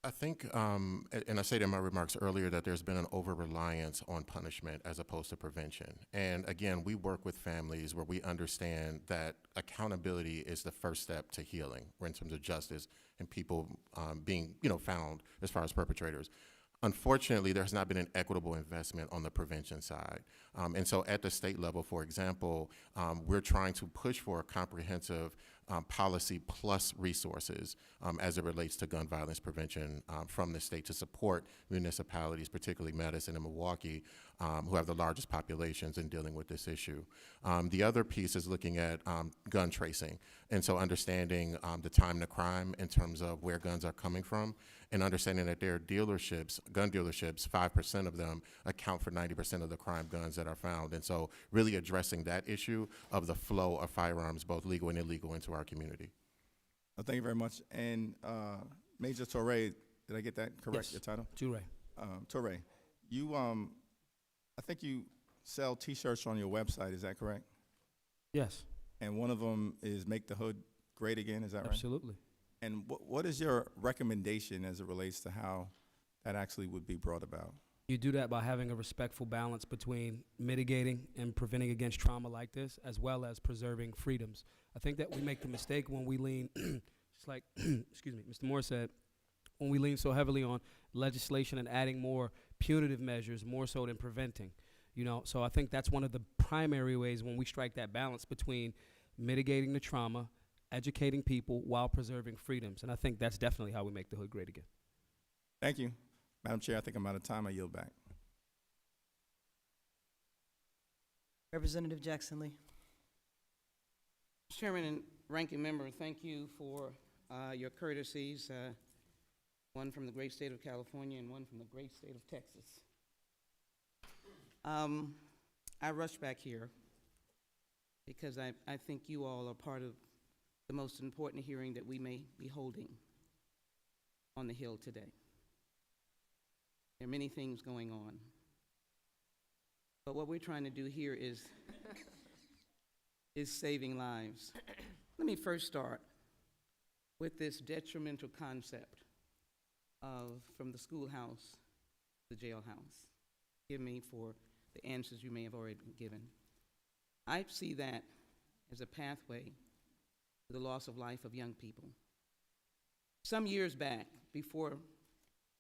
I think, and I said in my remarks earlier, that there's been an over-reliance on punishment as opposed to prevention. And again, we work with families where we understand that accountability is the first step to healing, in terms of justice and people being, found as far as perpetrators. Unfortunately, there has not been an equitable investment on the prevention side. And so at the state level, for example, we're trying to push for a comprehensive policy plus resources as it relates to gun violence prevention from the state to support municipalities, particularly Madison and Milwaukee, who have the largest populations in dealing with this issue. The other piece is looking at gun tracing, and so understanding the time to crime in terms of where guns are coming from, and understanding that their dealerships, gun dealerships, 5% of them account for 90% of the crime guns that are found. And so really addressing that issue of the flow of firearms, both legal and illegal, into our community. Thank you very much. And Major Torre, did I get that correct, Yes. your title? Toure. Torre, you, I think you sell T-shirts on your website, is that correct? Yes. And one of them is Make the Hood Great Again, is that right? Absolutely. And what is your recommendation as it relates to how that actually would be brought about? You do that by having a respectful balance between mitigating and preventing against trauma like this, as well as preserving freedoms. I think that we make the mistake when we lean, just like, excuse me, Mr. Moore said, when we lean so heavily on legislation and adding more punitive measures, more so than preventing. So I think that's one of the primary ways when we strike that balance between mitigating the trauma, educating people while preserving freedoms. And I think that's definitely how we make the hood great again. Thank you. Madam Chair, I think I'm out of time. I yield back. Representative Jackson Lee. Chairman and Ranking Member, thank you for your courtesies, one from the great state of California and one from the great state of Texas. I rushed back here because I think you all are part of the most important hearing that we may be holding on the Hill today. There are many things going on, but what we're trying to do here is saving lives. Let me first start with this detrimental concept of from the schoolhouse to the jailhouse. Forgive me for the answers you may have already been given. I see that as a pathway to the loss of life of young people. Some years back, before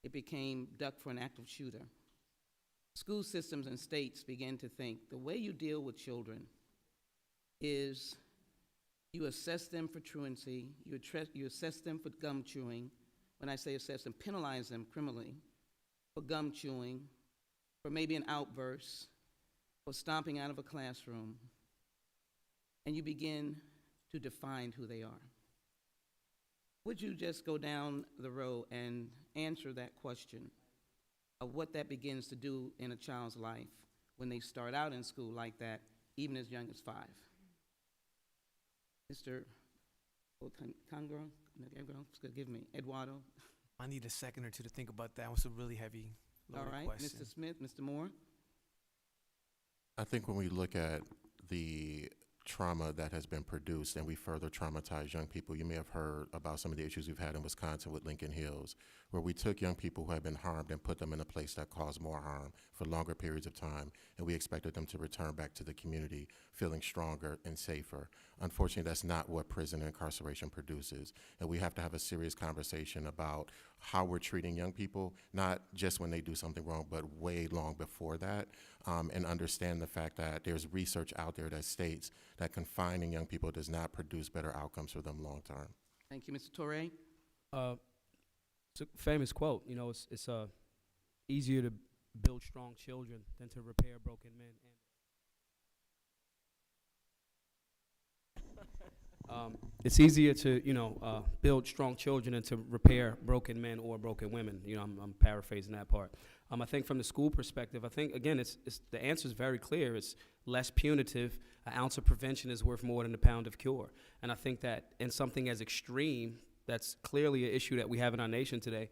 it became duck for an active shooter, school systems and states began to think the way you deal with children is you assess them for truancy, you assess them for gum chewing. When I say assess them, penalize them criminally for gum chewing, for maybe an outburst, for stomping out of a classroom, and you begin to define who they are. Would you just go down the road and answer that question of what that begins to do in a child's life when they start out in school like that, even as young as 5? Mr. Congro, forgive me, Eduardo. I need a second or two to think about that. It was a really heavy, loaded All right, question. Mr. Smith, Mr. Moore. I think when we look at the trauma that has been produced and we further traumatize young people, you may have heard about some of the issues we've had in Wisconsin with Lincoln Hills, where we took young people who had been harmed and put them in a place that caused more harm for longer periods of time, and we expected them to return back to the community feeling stronger and safer. Unfortunately, that's not what prison and incarceration produces, and we have to have a serious conversation about how we're treating young people, not just when they do something wrong, but way long before that, and understand the fact that there's research out there that states that confining young people does not produce better outcomes for them long term. Thank you, Mr. Torre. It's a famous quote. You know, it's easier to build strong children than to repair broken men. It's easier to build strong children than to repair broken men or broken women. You know, I'm paraphrasing that part. I think from the school perspective, I think again, it's the answer is very clear. It's less punitive. An ounce of prevention is worth more than a pound of cure. And I think that in something as extreme, that's clearly an issue that we have in our nation today.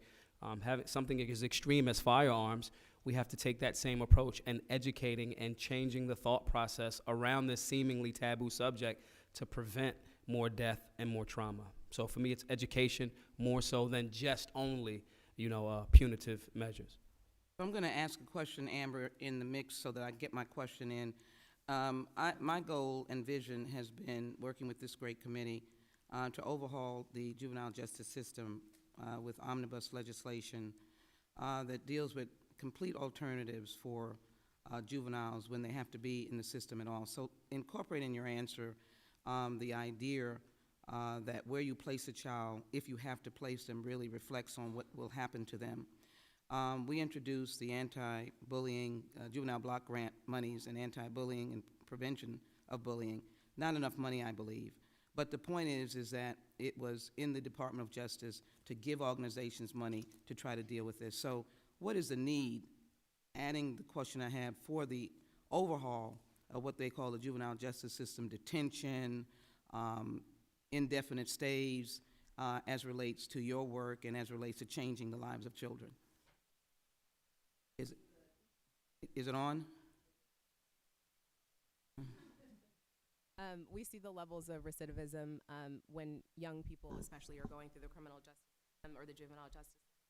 Having something as extreme as firearms, we have to take that same approach and educating and changing the thought process around this seemingly taboo subject to prevent more death and more trauma. So for me, it's education more so than just only, punitive measures. I'm going to ask a question, Amber, in the mix so that I get my question in. My goal and vision has been working with this great committee to overhaul the juvenile justice system with omnibus legislation that deals with complete alternatives for juveniles when they have to be in the system at all. So incorporating your answer, the idea that where you place a child, if you have to place them, really reflects on what will happen to them. We introduced the anti-bullying, juvenile block grant monies and anti-bullying and prevention of bullying. Not enough money, I believe. But the point is that it was in the Department of Justice to give organizations money to try to deal with this. So what is the need, adding the question I have, for the overhaul of what they call the juvenile justice system, detention, indefinite stays, as relates to your work and as relates to changing the lives of children? Is it on? We see the levels of recidivism when young people especially are going through the criminal justice system or the juvenile justice system.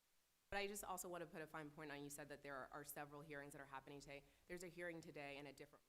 But I just also want to put a fine point on, you said that there are several hearings that are happening today. There's a hearing today in a different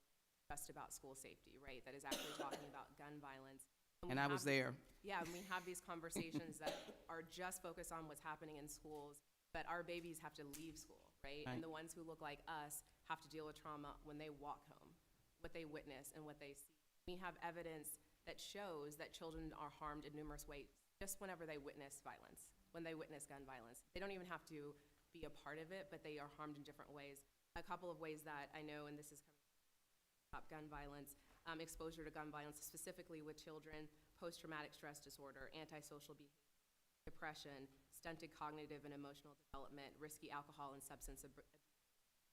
just about school safety, right, that is actually talking about gun violence. And I was there. Yeah, and we have these conversations that are just focused on what's happening in schools, but our babies have to leave school, right? And the ones who look like us have to deal with trauma when they walk home, what they witness and what they see. We have evidence that shows that children are harmed in numerous ways just whenever they witness violence, when they witness gun violence. They don't even have to be a part of it, but they are harmed in different ways. A couple of ways that I know, and this is coming up, gun violence, exposure to gun violence, specifically with children, post-traumatic stress disorder, antisocial behavior, depression, stunted cognitive and emotional development, risky alcohol and substance abuse,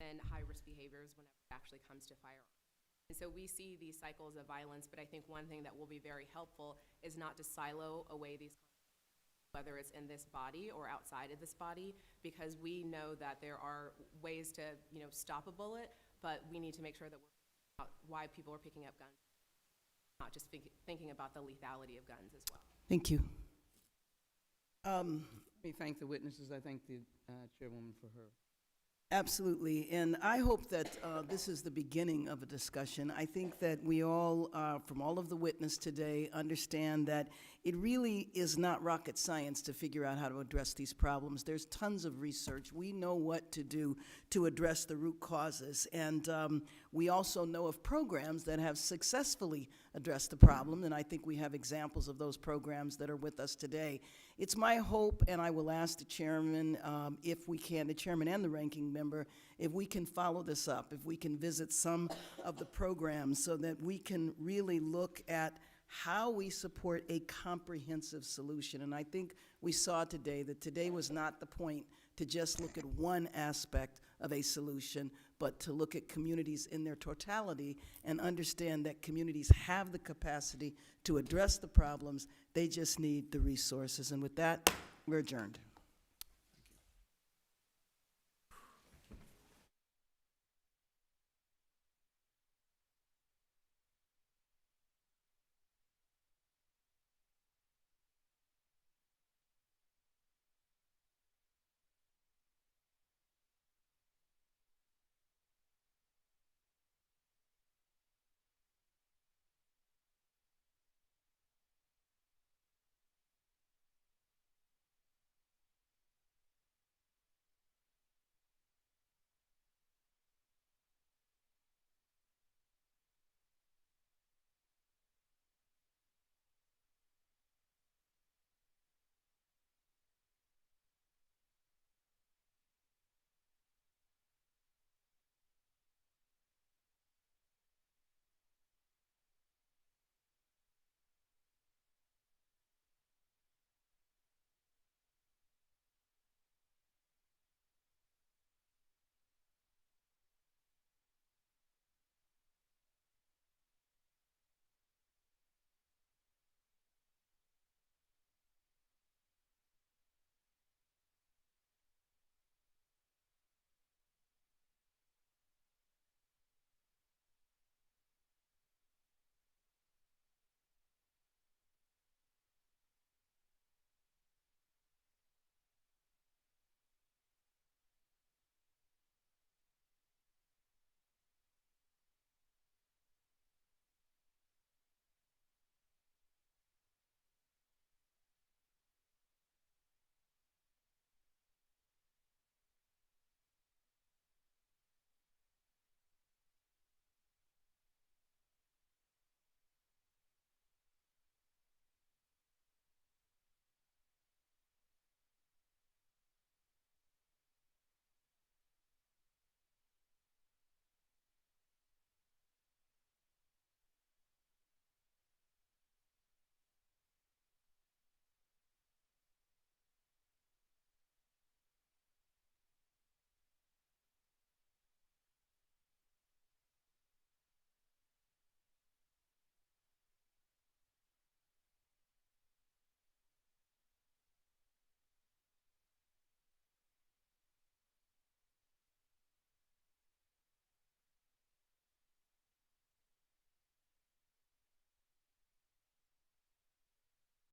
and high-risk behaviors whenever it actually comes to firearms. And so we see these cycles of violence, but I think one thing that will be very helpful is not to silo away these conversations, whether it's in this body or outside of this body, because we know that there are ways to, stop a bullet, but we need to make sure that we're thinking about why people are picking up guns, not just thinking about the lethality of guns as well. Thank you. Let me thank the witnesses. I thank the chairwoman for her. Absolutely, and I hope that this is the beginning of a discussion. I think that we all, from all of the witness today, understand that it really is not rocket science to figure out how to address these problems. There's tons of research. We know what to do to address the root causes, and we also know of programs that have successfully addressed the problem, and I think we have examples of those programs that are with us today. It's my hope, and I will ask the chairman, if we can, the chairman and the ranking member, if we can follow this up, if we can visit some of the programs so that we can really look at how we support a comprehensive solution. And I think we saw today that today was not the point to just look at one aspect of a solution, but to look at communities in their totality and understand that communities have the capacity to address the problems. They just need the resources. And with that, we're adjourned.